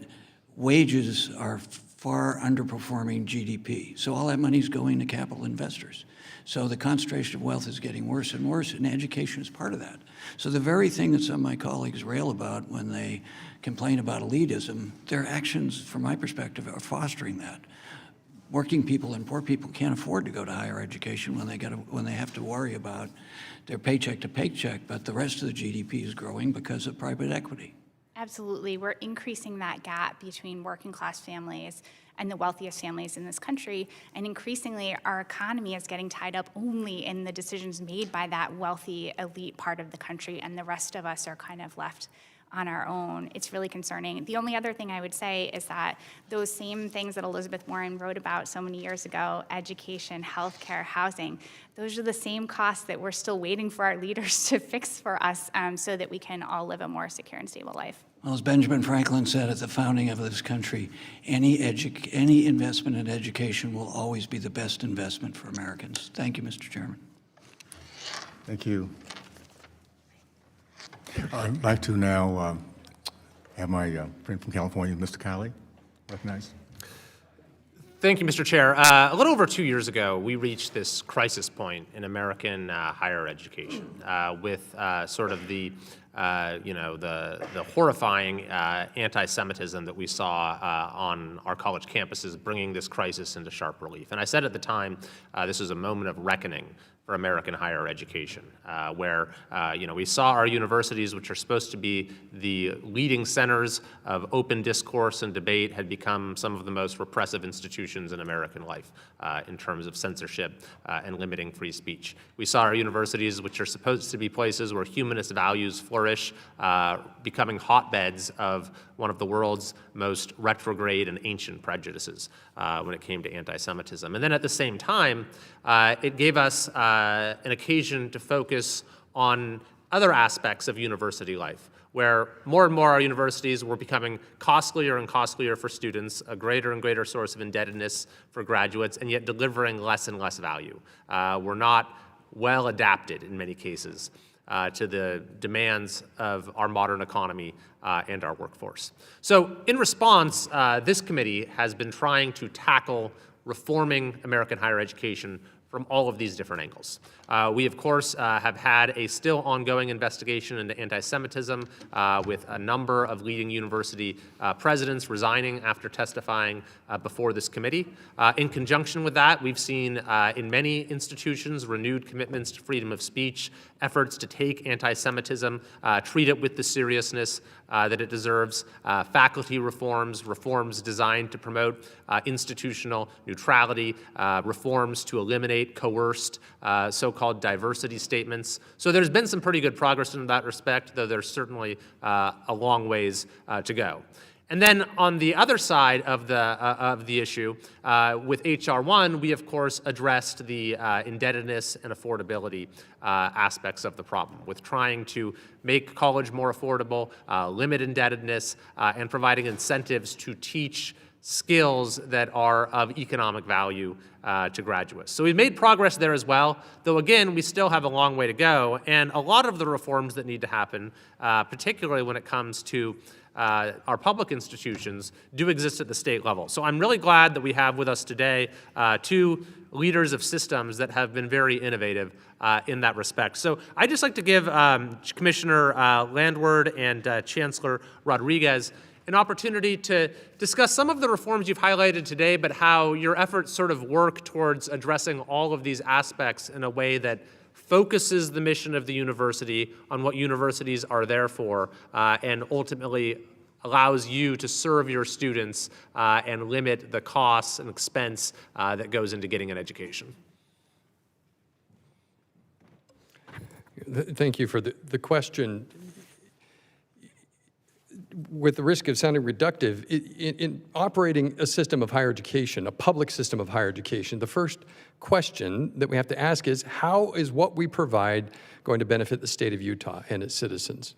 wages are far underperforming GDP. So all that money is going to capital investors. So the concentration of wealth is getting worse and worse, and education is part of that. So the very thing that some of my colleagues rail about when they complain about elitism, their actions, from my perspective, are fostering that. Working people and poor people can't afford to go to higher education when they have to worry about their paycheck to paycheck, but the rest of the GDP is growing because of private equity. Absolutely. We're increasing that gap between working class families and the wealthiest families in this country. And increasingly, our economy is getting tied up only in the decisions made by that wealthy elite part of the country, and the rest of us are kind of left on our own. It's really concerning. The only other thing I would say is that those same things that Elizabeth Warren wrote about so many years ago, education, healthcare, housing, those are the same costs that we're still waiting for our leaders to fix for us so that we can all live a more secure and stable life. Well, as Benjamin Franklin said at the founding of this country, any investment in education will always be the best investment for Americans. Thank you, Mr. Chairman. Thank you. I'd like to now have my friend from California, Mr. Kiley, recognized. Thank you, Mr. Chair. A little over 2 years ago, we reached this crisis point in American higher education with sort of the horrifying anti-Semitism that we saw on our college campuses, bringing this crisis into sharp relief. And I said at the time, this is a moment of reckoning for American higher education, where we saw our universities, which are supposed to be the leading centers of open discourse and debate, had become some of the most repressive institutions in American life in terms of censorship and limiting free speech. We saw our universities, which are supposed to be places where humanist values flourish, becoming hotbeds of one of the world's most retrograde and ancient prejudices when it came to anti-Semitism. And then at the same time, it gave us an occasion to focus on other aspects of university life, where more and more our universities were becoming costlier and costlier for students, a greater and greater source of indebtedness for graduates, and yet delivering less and less value. We're not well adapted in many cases to the demands of our modern economy and our workforce. So in response, this committee has been trying to tackle reforming American higher education from all of these different angles. We, of course, have had a still ongoing investigation into anti-Semitism with a number of leading university presidents resigning after testifying before this committee. In conjunction with that, we've seen in many institutions renewed commitments to freedom of speech, efforts to take anti-Semitism, treat it with the seriousness that it deserves, faculty reforms designed to promote institutional neutrality, reforms to eliminate coerced so-called diversity statements. So there's been some pretty good progress in that respect, though there's certainly a long ways to go. And then on the other side of the issue, with H.R. 1, we of course addressed the indebtedness and affordability aspects of the problem, with trying to make college more affordable, limit indebtedness, and providing incentives to teach skills that are of economic value to graduates. So we've made progress there as well, though again, we still have a long way to go, and a lot of the reforms that need to happen, particularly when it comes to our public institutions, do exist at the state level. So I'm really glad that we have with us today two leaders of systems that have been very innovative in that respect. So I'd just like to give Commissioner Landward and Chancellor Rodrigues an opportunity to discuss some of the reforms you've highlighted today, but how your efforts sort of work towards addressing all of these aspects in a way that focuses the mission of the university on what universities are there for, and ultimately allows you to serve your students and limit the costs and expense that goes into getting an education. Thank you for the question. With the risk of sounding reductive, in operating a system of higher education, a public system of higher education, the first question that we have to ask is, how is what we provide going to benefit the state of Utah and its citizens?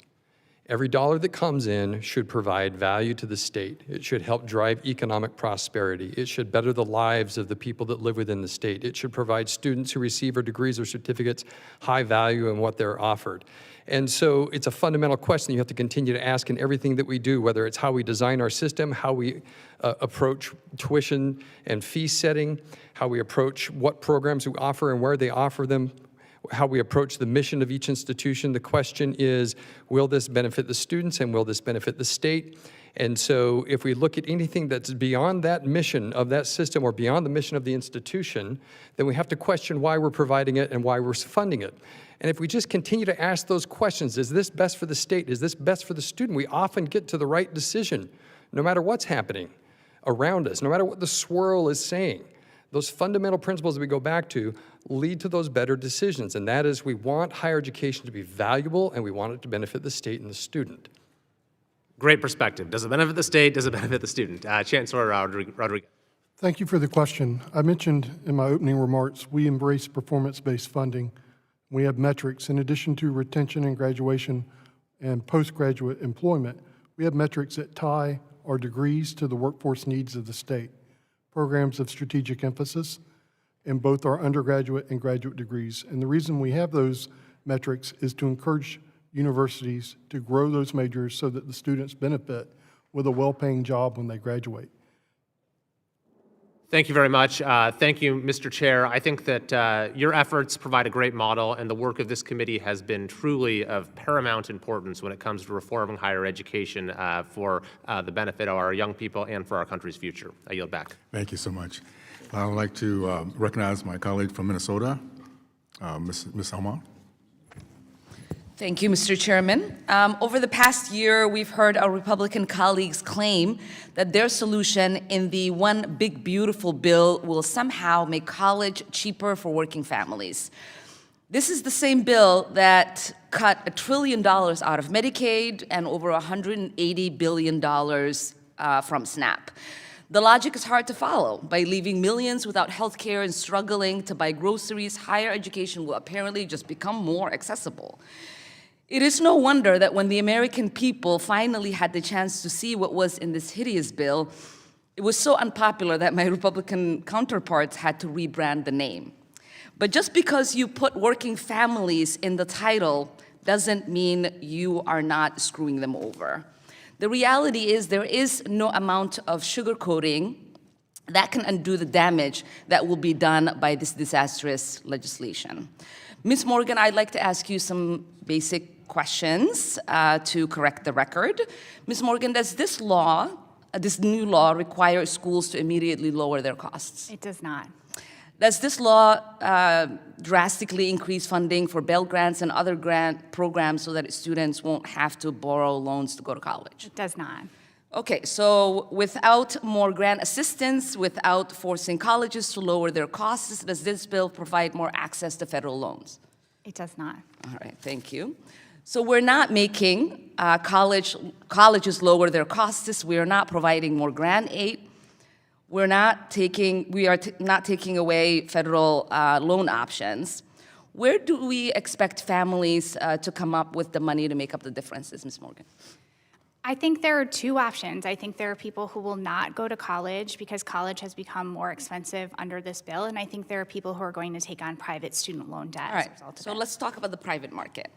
Every dollar that comes in should provide value to the state. It should help drive economic prosperity. It should better the lives of the people that live within the state. It should provide students who receive our degrees or certificates high value in what they're offered. And so it's a fundamental question you have to continue to ask in everything that we do, whether it's how we design our system, how we approach tuition and fee setting, how we approach what programs we offer and where they offer them, how we approach the mission of each institution. The question is, will this benefit the students and will this benefit the state? And so if we look at anything that's beyond that mission of that system or beyond the mission of the institution, then we have to question why we're providing it and why we're funding it. And if we just continue to ask those questions, is this best for the state? Is this best for the student? We often get to the right decision, no matter what's happening around us, no matter what the swirl is saying. Those fundamental principles that we go back to lead to those better decisions, and that is we want higher education to be valuable and we want it to benefit the state and the student. Great perspective. Does it benefit the state? Does it benefit the student? Chancellor Rodrigues. Thank you for the question. I mentioned in my opening remarks, we embrace performance-based funding. We have metrics. In addition to retention and graduation and postgraduate employment, we have metrics that tie our degrees to the workforce needs of the state. Programs of strategic emphasis in both our undergraduate and graduate degrees. And the reason we have those metrics is to encourage universities to grow those majors so that the students benefit with a well-paying job when they graduate. Thank you very much. Thank you, Mr. Chair. I think that your efforts provide a great model, and the work of this committee has been truly of paramount importance when it comes to reforming higher education for the benefit of our young people and for our country's future. I yield back. Thank you so much. I would like to recognize my colleague from Minnesota, Ms. Alma. Thank you, Mr. Chairman. Over the past year, we've heard our Republican colleagues claim that their solution in the One Big Beautiful bill will somehow make college cheaper for working families. This is the same bill that cut $1 trillion out of Medicaid and over $180 billion from SNAP. The logic is hard to follow. By leaving millions without health care and struggling to buy groceries, higher education will apparently just become more accessible. It is no wonder that when the American people finally had the chance to see what was in this hideous bill, it was so unpopular that my Republican counterparts had to rebrand the name. But just because you put working families in the title doesn't mean you are not screwing them over. The reality is there is no amount of sugarcoating that can undo the damage that will be done by this disastrous legislation. Ms. Morgan, I'd like to ask you some basic questions to correct the record. Ms. Morgan, does this law, this new law, require schools to immediately lower their costs? It does not. Does this law drastically increase funding for Pell Grants and other grant programs so that students won't have to borrow loans to go to college? It does not. Okay, so without more grant assistance, without forcing colleges to lower their costs, does this bill provide more access to federal loans? It does not. All right, thank you. So we're not making colleges lower their costs. We are not providing more grant aid. We are not taking away federal loan options. Where do we expect families to come up with the money to make up the differences, Ms. Morgan? I think there are two options. I think there are people who will not go to college because college has become more expensive under this bill, and I think there are people who are going to take on private student loan debt. All right, so let's talk about the private market.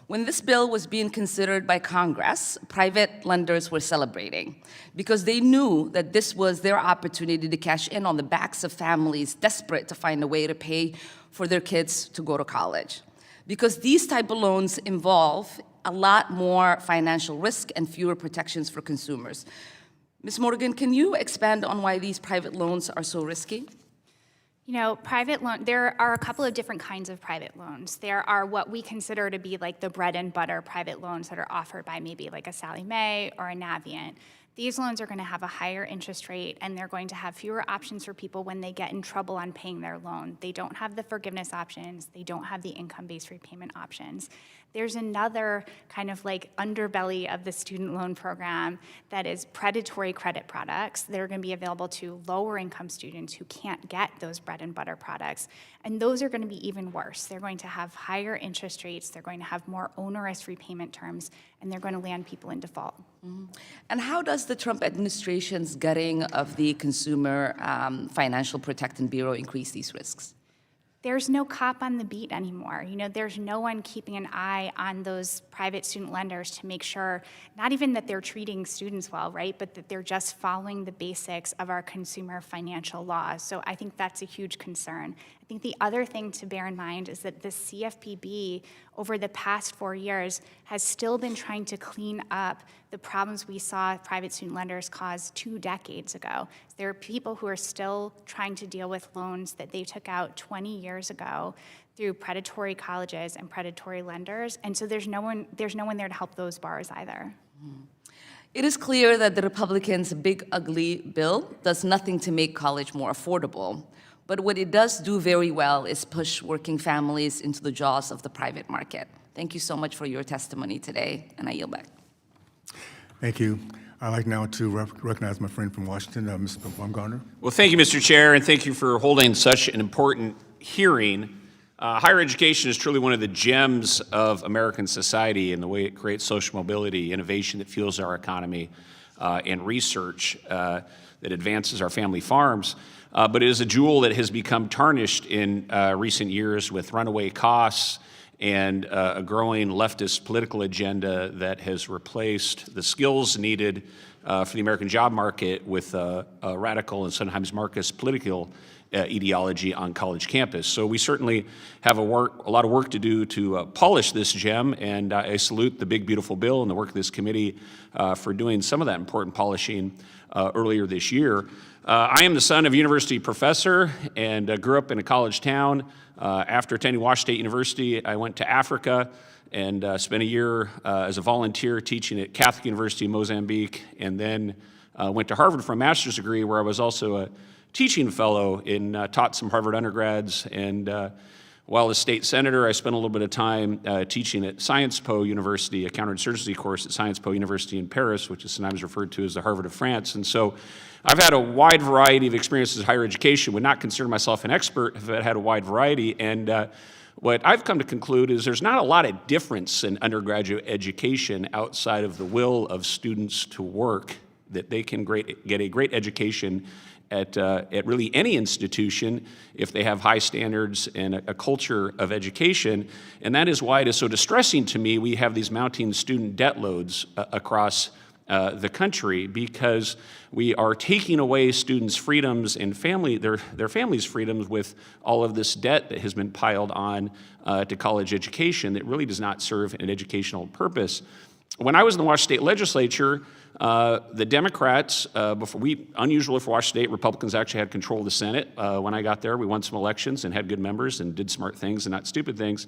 When this bill was being considered by Congress, private lenders were celebrating because they knew that this was their opportunity to cash in on the backs of families desperate to find a way to pay for their kids to go to college. Because these type of loans involve a lot more financial risk and fewer protections for consumers. Ms. Morgan, can you expand on why these private loans are so risky? You know, there are a couple of different kinds of private loans. There are what we consider to be like the bread and butter private loans that are offered by maybe like a Sallie Mae or a Navient. These loans are going to have a higher interest rate, and they're going to have fewer options for people when they get in trouble on paying their loan. They don't have the forgiveness options. They don't have the income-based repayment options. There's another kind of like underbelly of the student loan program that is predatory credit products that are going to be available to lower income students who can't get those bread and butter products. And those are going to be even worse. They're going to have higher interest rates, they're going to have more onerous repayment terms, and they're going to land people in default. Mm-hmm. And how does the Trump administration's gutting of the Consumer Financial Protection Bureau increase these risks? There's no cop on the beat anymore. You know, there's no one keeping an eye on those private student lenders to make sure, not even that they're treating students well, right, but that they're just following the basics of our consumer financial laws. So I think that's a huge concern. I think the other thing to bear in mind is that the CFPB, over the past 4 years, has still been trying to clean up the problems we saw private student lenders cause 2 decades ago. There are people who are still trying to deal with loans that they took out 20 years ago through predatory colleges and predatory lenders, and so there's no one there to help those borrowers either. It is clear that the Republicans' big, ugly bill does nothing to make college more affordable. But what it does do very well is push working families into the jaws of the private market. Thank you so much for your testimony today, and I yield back. Thank you. I'd like now to recognize my friend from Washington, Mr. Baumgartner. Well, thank you, Mr. Chair, and thank you for holding such an important hearing. Higher education is truly one of the gems of American society in the way it creates social mobility, innovation that fuels our economy, and research that advances our family farms. But it is a jewel that has become tarnished in recent years with runaway costs and a growing leftist political agenda that has replaced the skills needed for the American job market with a radical and sometimes Marxist political ideology on college campus. So we certainly have a lot of work to do to polish this gem, and I salute the big, beautiful bill and the work of this committee for doing some of that important polishing earlier this year. I am the son of a university professor and grew up in a college town. After attending Washington State University, I went to Africa and spent a year as a volunteer teaching at Catholic University in Mozambique, and then went to Harvard for a master's degree where I was also a teaching fellow and taught some Harvard undergrads. And while a state senator, I spent a little bit of time teaching at Sciences Po University, a counterinsurgency course at Sciences Po University in Paris, which is sometimes referred to as the Harvard of France. And so I've had a wide variety of experiences in higher education, would not consider myself an expert, but had a wide variety. And what I've come to conclude is there's not a lot of difference in undergraduate education outside of the will of students to work, that they can get a great education at really any institution if they have high standards and a culture of education. And that is why it is so distressing to me we have these mounting student debt loads across the country, because we are taking away students' freedoms and their families' freedoms with all of this debt that has been piled on to college education that really does not serve an educational purpose. When I was in the Washington State Legislature, The Democrats, unusual for Washington State, Republicans actually had control of the Senate. When I got there, we won some elections and had good members and did smart things and not stupid things.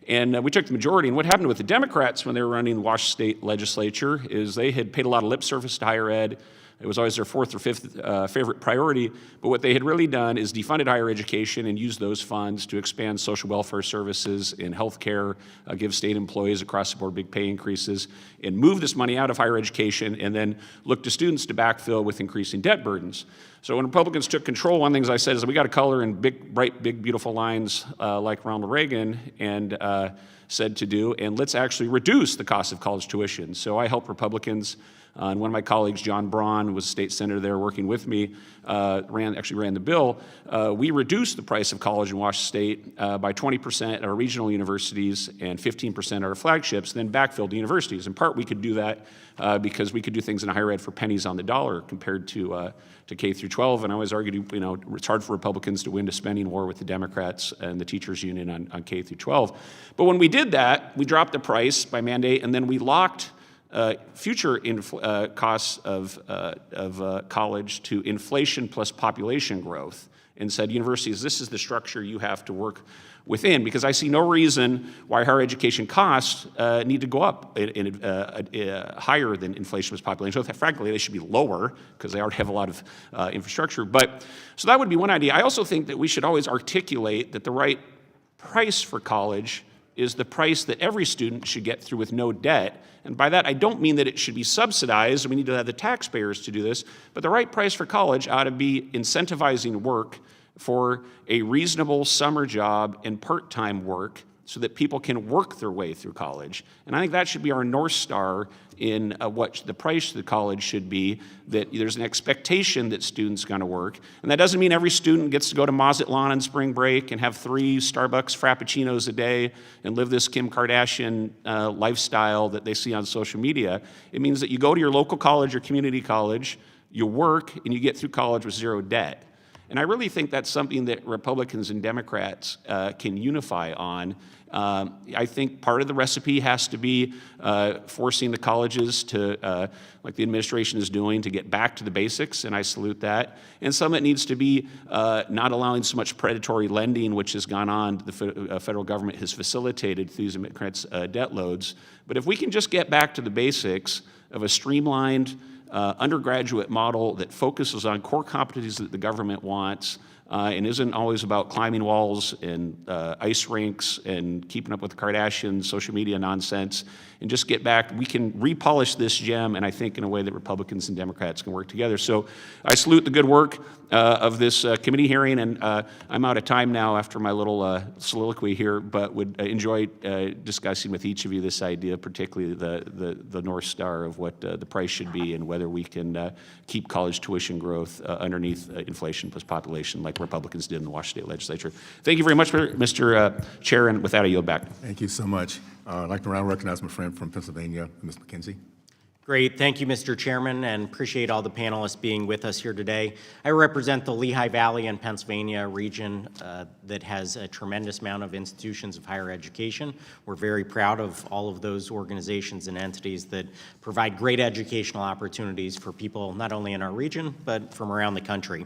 And we took the majority. And what happened with the Democrats when they were running the Washington State legislature is they had paid a lot of lip service to higher ed. It was always their fourth or fifth favorite priority. But what they had really done is defunded higher education and used those funds to expand social welfare services in healthcare, give state employees across the board big pay increases, and move this money out of higher education and then look to students to backfill with increasing debt burdens. So when Republicans took control, one of the things I said is we got to color in big, bright, big, beautiful lines like Ronald Reagan and said to do, and let's actually reduce the cost of college tuition. So I helped Republicans, and one of my colleagues, John Braun, was state senator there working with me, ran the bill. We reduced the price of college in Washington State by 20% at our regional universities and 15% at our flagships, then backfilled the universities. In part, we could do that because we could do things in higher ed for pennies on the dollar compared to K through 12. And I always argued, it's hard for Republicans to win a spending war with the Democrats and the teachers union on K through 12. But when we did that, we dropped the price by mandate, and then we locked future costs of college to inflation plus population growth, and said, universities, this is the structure you have to work within, because I see no reason why higher education costs need to go up higher than inflation plus population. So frankly, they should be lower because they already have a lot of infrastructure. So that would be one idea. I also think that we should always articulate that the right price for college is the price that every student should get through with no debt. And by that, I don't mean that it should be subsidized, and we need to have the taxpayers to do this, but the right price for college ought to be incentivizing work for a reasonable summer job and part-time work so that people can work their way through college. And I think that should be our North Star in what the price of the college should be, that there's an expectation that students are going to work. And that doesn't mean every student gets to go to Mazatlan on spring break and have 3 Starbucks Frappuccinos a day and live this Kim Kardashian lifestyle that they see on social media. It means that you go to your local college or community college, you work, and you get through college with zero debt. And I really think that's something that Republicans and Democrats can unify on. I think part of the recipe has to be forcing the colleges to, like the administration is doing, to get back to the basics, and I salute that. And some of it needs to be not allowing so much predatory lending, which has gone on, the federal government has facilitated through these immigrants' debt loads. But if we can just get back to the basics of a streamlined undergraduate model that focuses on core competencies that the government wants and isn't always about climbing walls and ice rinks and keeping up with the Kardashians, social media nonsense, and just get back. We can repolish this gem, and I think in a way that Republicans and Democrats can work together. So I salute the good work of this committee hearing, and I'm out of time now after my little soliloquy here, but would enjoy discussing with each of you this idea, particularly the North Star of what the price should be and whether we can keep college tuition growth underneath inflation plus population like Republicans did in the Washington State Legislature. Thank you very much, Mr. Chair, and with that, I yield back. Thank you so much. I'd like to now recognize my friend from Pennsylvania, Ms. McKenzie. Great. Thank you, Mr. Chairman, and appreciate all the panelists being with us here today. I represent the Lehigh Valley and Pennsylvania region that has a tremendous amount of institutions of higher education. We're very proud of all of those organizations and entities that provide great educational opportunities for people not only in our region, but from around the country.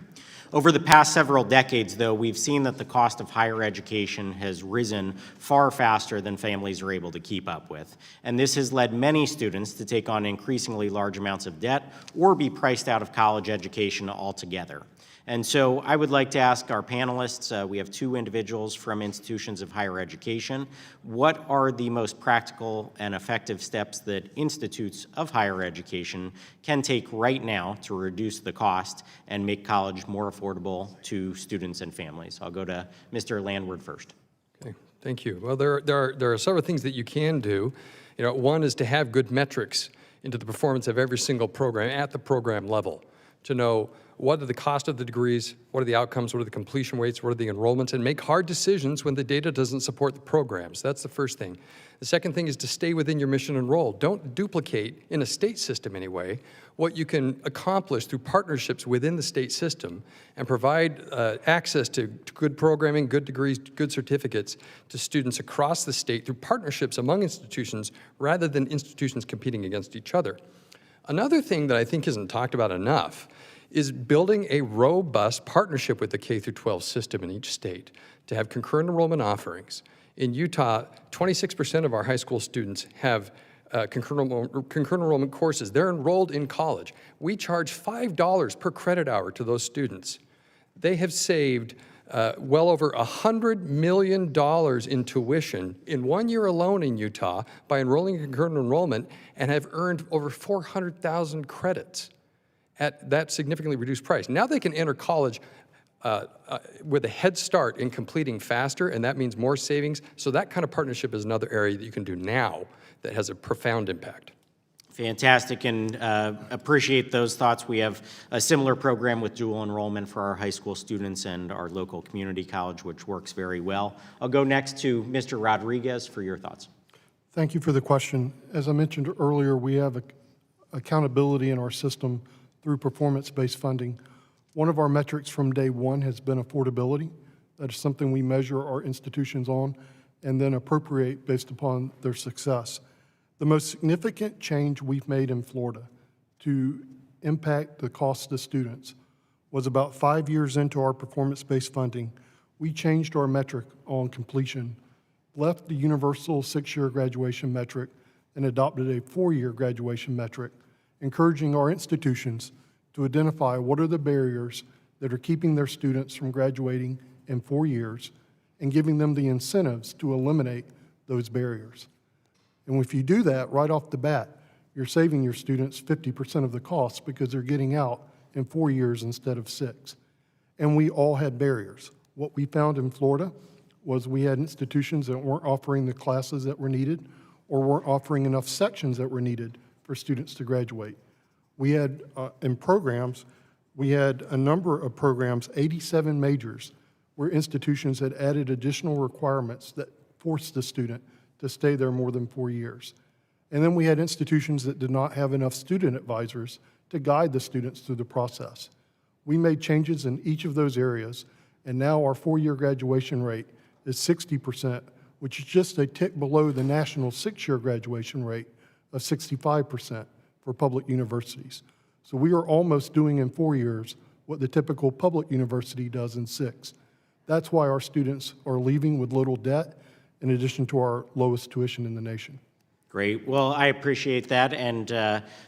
Over the past several decades, though, we've seen that the cost of higher education has risen far faster than families are able to keep up with. And this has led many students to take on increasingly large amounts of debt or be priced out of college education altogether. And so I would like to ask our panelists, we have 2 individuals from institutions of higher education, what are the most practical and effective steps that institutes of higher education can take right now to reduce the cost and make college more affordable to students and families? I'll go to Mr. Landward first. Okay, thank you. Well, there are several things that you can do. One is to have good metrics into the performance of every single program at the program level, to know what are the cost of the degrees, what are the outcomes, what are the completion rates, what are the enrollments, and make hard decisions when the data doesn't support the programs. That's the first thing. The second thing is to stay within your mission and role. Don't duplicate, in a state system anyway, what you can accomplish through partnerships within the state system and provide access to good programming, good degrees, good certificates to students across the state through partnerships among institutions rather than institutions competing against each other. Another thing that I think isn't talked about enough is building a robust partnership with the K through 12 system in each state to have concurrent enrollment offerings. In Utah, 26% of our high school students have concurrent enrollment courses. They're enrolled in college. We charge $5 per credit hour to those students. They have saved well over $100 million in tuition in 1 year alone in Utah by enrolling in concurrent enrollment and have earned over 400,000 credits at that significantly reduced price. Now they can enter college with a head start in completing faster, and that means more savings. So that kind of partnership is another area that you can do now that has a profound impact. Fantastic, and appreciate those thoughts. We have a similar program with dual enrollment for our high school students and our local community college, which works very well. I'll go next to Mr. Rodrigues for your thoughts. Thank you for the question. As I mentioned earlier, we have accountability in our system through performance-based funding. One of our metrics from day one has been affordability. That is something we measure our institutions on and then appropriate based upon their success. The most significant change we've made in Florida to impact the cost to students was about 5 years into our performance-based funding. We changed our metric on completion, left the universal 6-year graduation metric, and adopted a 4-year graduation metric, encouraging our institutions to identify what are the barriers that are keeping their students from graduating in 4 years and giving them the incentives to eliminate those barriers. And if you do that right off the bat, you're saving your students 50% of the cost because they're getting out in 4 years instead of 6. And we all had barriers. What we found in Florida was we had institutions that weren't offering the classes that were needed or weren't offering enough sections that were needed for students to graduate. We had, in programs, we had a number of programs, 87 majors, where institutions had added additional requirements that forced the student to stay there more than 4 years. And then we had institutions that did not have enough student advisors to guide the students through the process. We made changes in each of those areas, and now our 4-year graduation rate is 60%, which is just a tick below the national 6-year graduation rate of 65% for public universities. So we are almost doing in 4 years what the typical public university does in 6. That's why our students are leaving with little debt, in addition to our lowest tuition in the nation. Great. Well, I appreciate that, and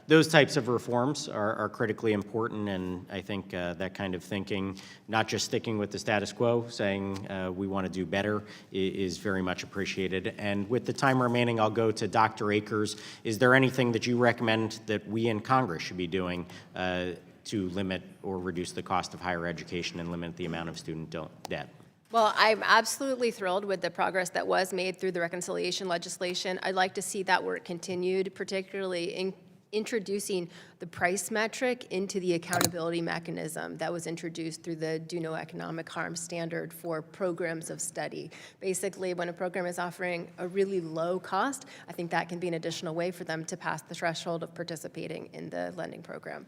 those types of reforms are critically important, and I think that kind of thinking, not just sticking with the status quo, saying we want to do better, is very much appreciated. And with the time remaining, I'll go to Dr. Akers. Is there anything that you recommend that we in Congress should be doing to limit or reduce the cost of higher education and limit the amount of student debt? Well, I'm absolutely thrilled with the progress that was made through the reconciliation legislation. I'd like to see that work continued, particularly in introducing the price metric into the accountability mechanism that was introduced through the Do No Economic Harm standard for programs of study. Basically, when a program is offering a really low cost, I think that can be an additional way for them to pass the threshold of participating in the lending program.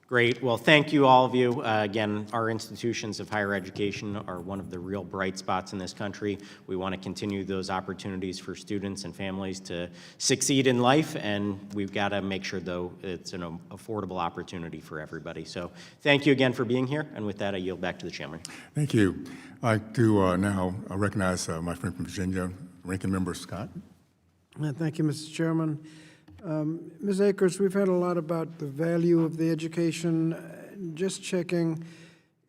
Great. Well, thank you, all of you. Again, our institutions of higher education are one of the real bright spots in this country. We want to continue those opportunities for students and families to succeed in life, and we've got to make sure, though, it's an affordable opportunity for everybody. So thank you again for being here, and with that, I yield back to the chairman. Thank you. I'd like to now recognize my friend from Virginia, Ranking Member Scott. Thank you, Mr. Chairman. Ms. Akers, we've heard a lot about the value of the education. Just checking,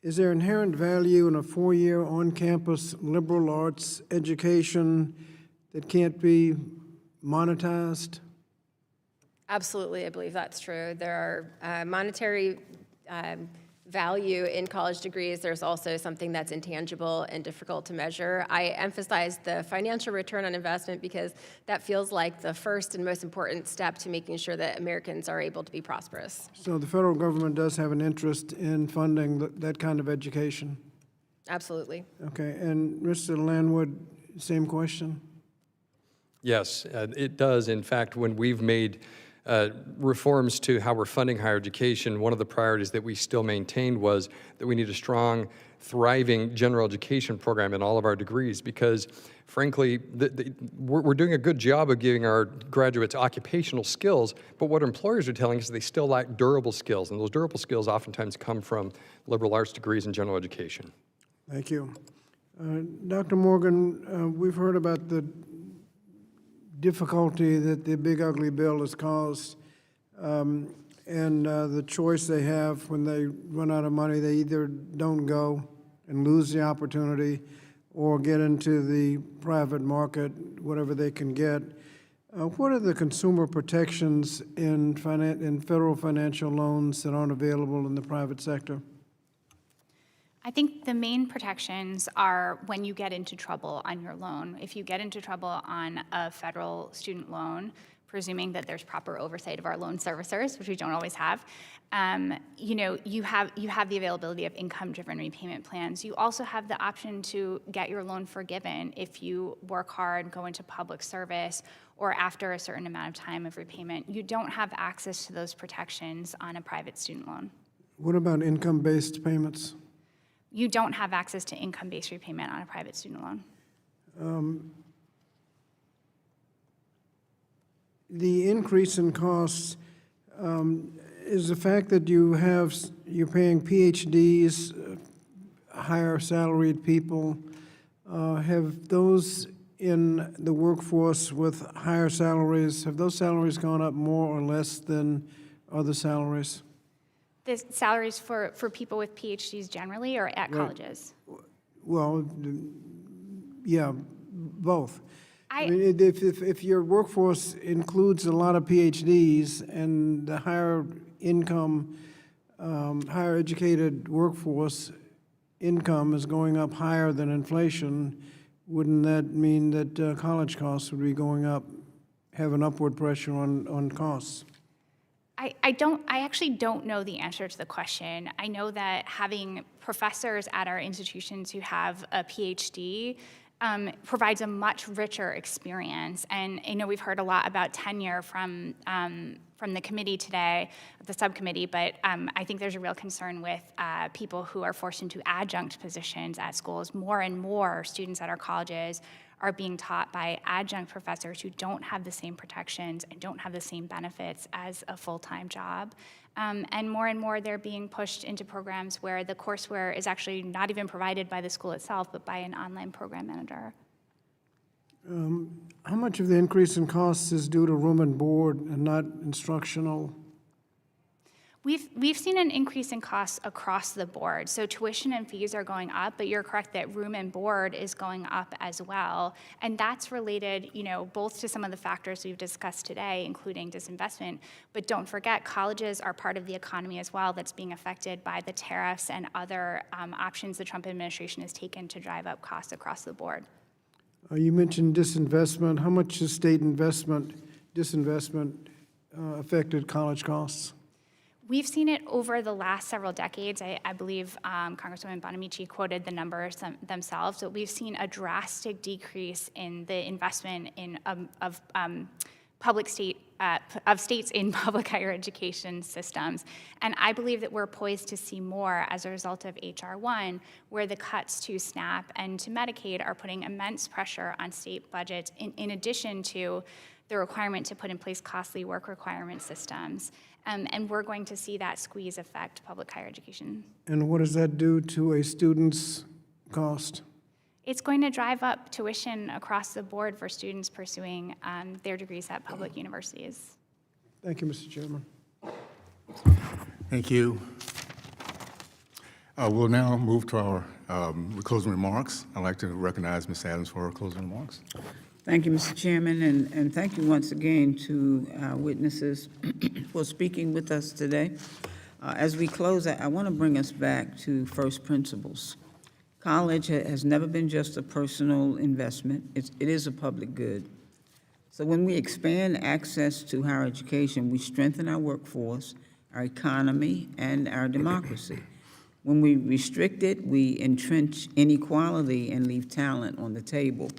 is there inherent value in a 4-year on-campus liberal arts education that can't be monetized? Absolutely, I believe that's true. There are monetary value in college degrees. There's also something that's intangible and difficult to measure. I emphasize the financial return on investment because that feels like the first and most important step to making sure that Americans are able to be prosperous. So the federal government does have an interest in funding that kind of education? Absolutely. Okay, and Mr. Landward, same question? Yes, it does. In fact, when we've made reforms to how we're funding higher education, one of the priorities that we still maintained was that we need a strong, thriving general education program in all of our degrees because, frankly, we're doing a good job of giving our graduates occupational skills, but what employers are telling us is they still lack durable skills, and those durable skills oftentimes come from liberal arts degrees in general education. Thank you. Dr. Morgan, we've heard about the difficulty that the big ugly bill has caused and the choice they have when they run out of money. They either don't go and lose the opportunity or get into the private market, whatever they can get. What are the consumer protections in federal financial loans that aren't available in the private sector? I think the main protections are when you get into trouble on your loan. If you get into trouble on a federal student loan, presuming that there's proper oversight of our loan servicers, which we don't always have, you have the availability of income-driven repayment plans. You also have the option to get your loan forgiven if you work hard, go into public service, or after a certain amount of time of repayment. You don't have access to those protections on a private student loan. What about income-based payments? You don't have access to income-based repayment on a private student loan. The increase in costs is the fact that you're paying PhDs, higher salaried people. Have those in the workforce with higher salaries, have those salaries gone up more or less than other salaries? The salaries for people with PhDs generally or at colleges? Well, yeah, both. I mean, if your workforce includes a lot of PhDs and the higher income, higher educated workforce income is going up higher than inflation, wouldn't that mean that college costs would be going up, have an upward pressure on costs? I actually don't know the answer to the question. I know that having professors at our institutions who have a PhD provides a much richer experience. And I know we've heard a lot about tenure from the committee today, the subcommittee, but I think there's a real concern with people who are forced into adjunct positions at schools. More and more students at our colleges are being taught by adjunct professors who don't have the same protections and don't have the same benefits as a full-time job. And more they're being pushed into programs where the courseware is actually not even provided by the school itself, but by an online program manager. How much of the increase in costs is due to room and board and not instructional? We've seen an increase in costs across the board. So tuition and fees are going up, but you're correct that room and board is going up as well. And that's related, both to some of the factors we've discussed today, including disinvestment, but don't forget colleges are part of the economy as well that's being affected by the tariffs and other options the Trump administration has taken to drive up costs across the board. You mentioned disinvestment. How much has state disinvestment affected college costs? We've seen it over the last several decades. I believe Congresswoman Bonamici quoted the numbers themselves, but we've seen a drastic decrease in the investment of states in public higher education systems. And I believe that we're poised to see more as a result of H.R. 1, where the cuts to SNAP and to Medicaid are putting immense pressure on state budgets, in addition to the requirement to put in place costly work requirement systems. And we're going to see that squeeze affect public higher education. And what does that do to a student's cost? It's going to drive up tuition across the board for students pursuing their degrees at public universities. Thank you, Mr. Chairman. Thank you. We'll now move to our closing remarks. I'd like to recognize Ms. Adams for her closing remarks. Thank you, Mr. Chairman, and thank you once again to our witnesses for speaking with us today. As we close, I want to bring us back to first principles. College has never been just a personal investment. It is a public good. So when we expand access to higher education, we strengthen our workforce, our economy, and our democracy. When we restrict it, we entrench inequality and leave talent on the table.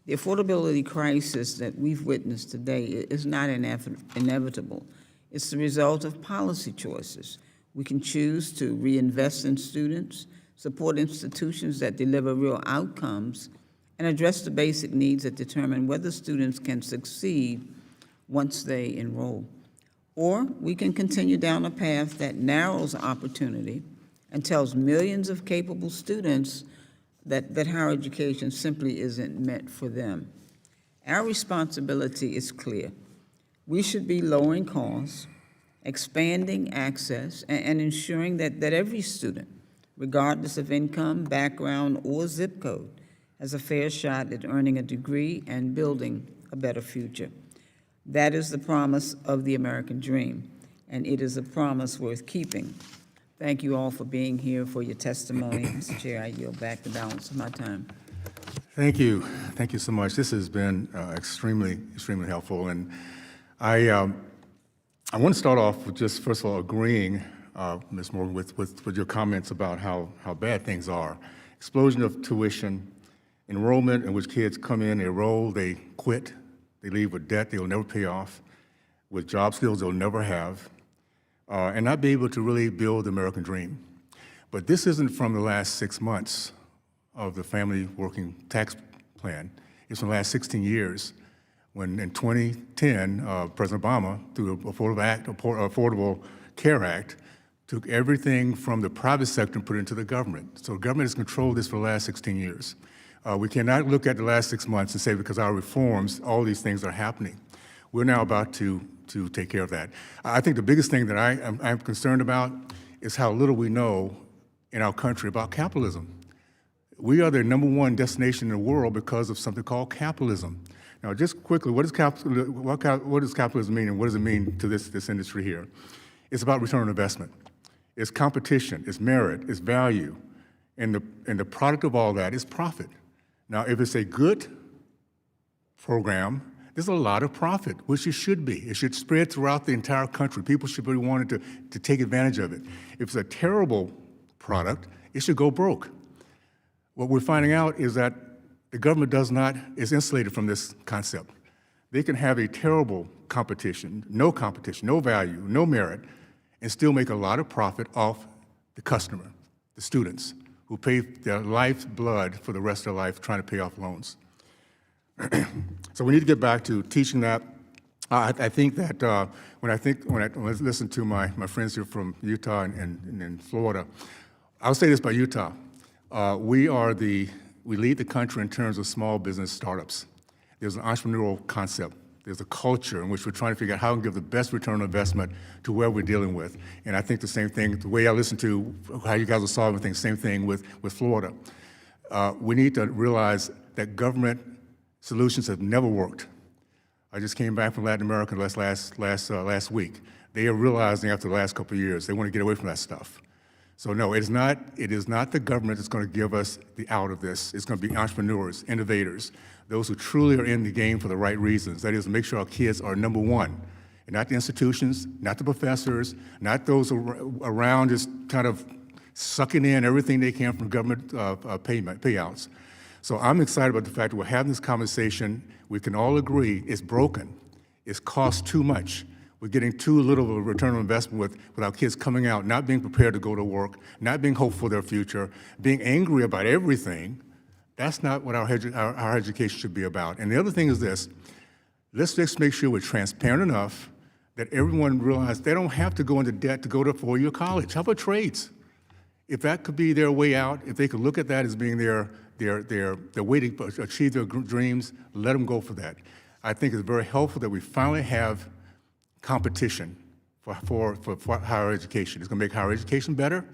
The affordability crisis that we've witnessed today is not inevitable. It's the result of policy choices. We can choose to reinvest in students, support institutions that deliver real outcomes, and address the basic needs that determine whether students can succeed once they enroll. Or we can continue down a path that narrows opportunity and tells millions of capable students that higher education simply isn't meant for them. Our responsibility is clear. We should be lowering costs, expanding access, and ensuring that every student, regardless of income, background, or zip code, has a fair shot at earning a degree and building a better future. That is the promise of the American dream, and it is a promise worth keeping. Thank you all for being here, for your testimony. Mr. Chair, I yield back the balance of my time. Thank you. Thank you so much. This has been extremely helpful. And I want to start off with just, first of all, agreeing, Ms. Morgan, with your comments about how bad things are. Explosion of tuition, enrollment in which kids come in, they enroll, they quit, they leave with debt they'll never pay off, with job skills they'll never have, and not be able to really build the American dream. But this isn't from the last 6 months of the Family Working Tax Plan. It's from the last 16 years, when in 2010, President Obama, through the Affordable Care Act, took everything from the private sector and put it into the government. So the government has controlled this for the last 16 years. We cannot look at the last 6 months and say because our reforms, all these things are happening. We're now about to take care of that. I think the biggest thing that I'm concerned about is how little we know in our country about capitalism. We are the #1 destination in the world because of something called capitalism. Now, just quickly, what does capitalism mean, and what does it mean to this industry here? It's about return on investment. It's competition, it's merit, it's value, and the product of all that is profit. Now, if it's a good program, there's a lot of profit, which it should be. It should spread throughout the entire country. People should be wanting to take advantage of it. If it's a terrible product, it should go broke. What we're finding out is that the government is insulated from this concept. They can have a terrible competition, no value, no merit, and still make a lot of profit off the customer, the students, who pay their life's blood for the rest of their life trying to pay off loans. So we need to get back to teaching that. I think that when I listen to my friends here from Utah and Florida, I'll say this about Utah. We lead the country in terms of small business startups. There's an entrepreneurial concept. There's a culture in which we're trying to figure out how to give the best return on investment to where we're dealing with. And I think the same thing, the way I listen to how you guys are solving things, same thing with Florida. We need to realize that government solutions have never worked. I just came back from Latin America last week. They are realizing after the last couple of years, they want to get away from that stuff. So no, it is not the government that's going to give us the out of this. It's going to be entrepreneurs, innovators, those who truly are in the game for the right reasons. That is, to make sure our kids are #1, and not the institutions, not the professors, not those around just kind of sucking in everything they can from government payouts. So I'm excited about the fact that we're having this conversation. We can all agree it's broken. It's cost too much. We're getting too little of a return on investment with our kids coming out, not being prepared to go to work, not being hopeful for their future, being angry about everything. That's not what our education should be about. And the other thing is this: let's just make sure we're transparent enough that everyone realizes they don't have to go into debt to go to four-year college. How about trades? If that could be their way out, if they could look at that as being their way to achieve their dreams, let them go for that. I think it's very helpful that we finally have competition for higher education. It's going to make higher education better.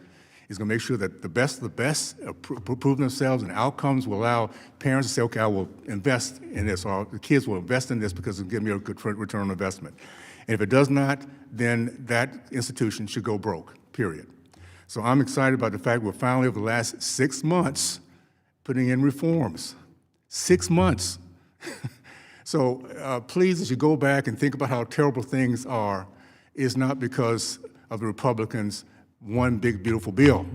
It's going to make sure that the best prove themselves, and outcomes will allow parents to say, okay, I will invest in this, or the kids will invest in this because it'll give me a good return on investment. And if it does not, then that institution should go broke, period. So I'm excited about the fact we're finally, over the last 6 months, putting in reforms. 6 months. So please, as you go back and think about how terrible things are, it's not because of the Republicans' one big, beautiful bill.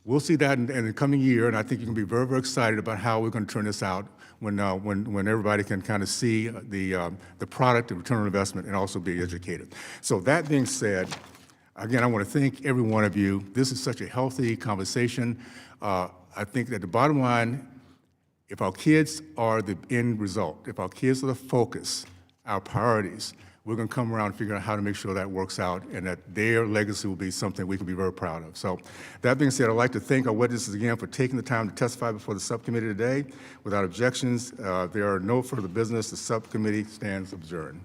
We'll see that in the coming year, and I think you can be very, very excited about how we're going to turn this out when everybody can kind of see the product, the return on investment, and also be educated. So that being said, again, I want to thank every one of you. This is such a healthy conversation. I think that the bottom line, if our kids are the end result, if our kids are the focus, our priorities, we're going to come around and figure out how to make sure that works out and that their legacy will be something we can be very proud of. So that being said, I'd like to thank our witnesses again for taking the time to testify before the subcommittee today. Without objections, there are no further business. The subcommittee stands adjourned.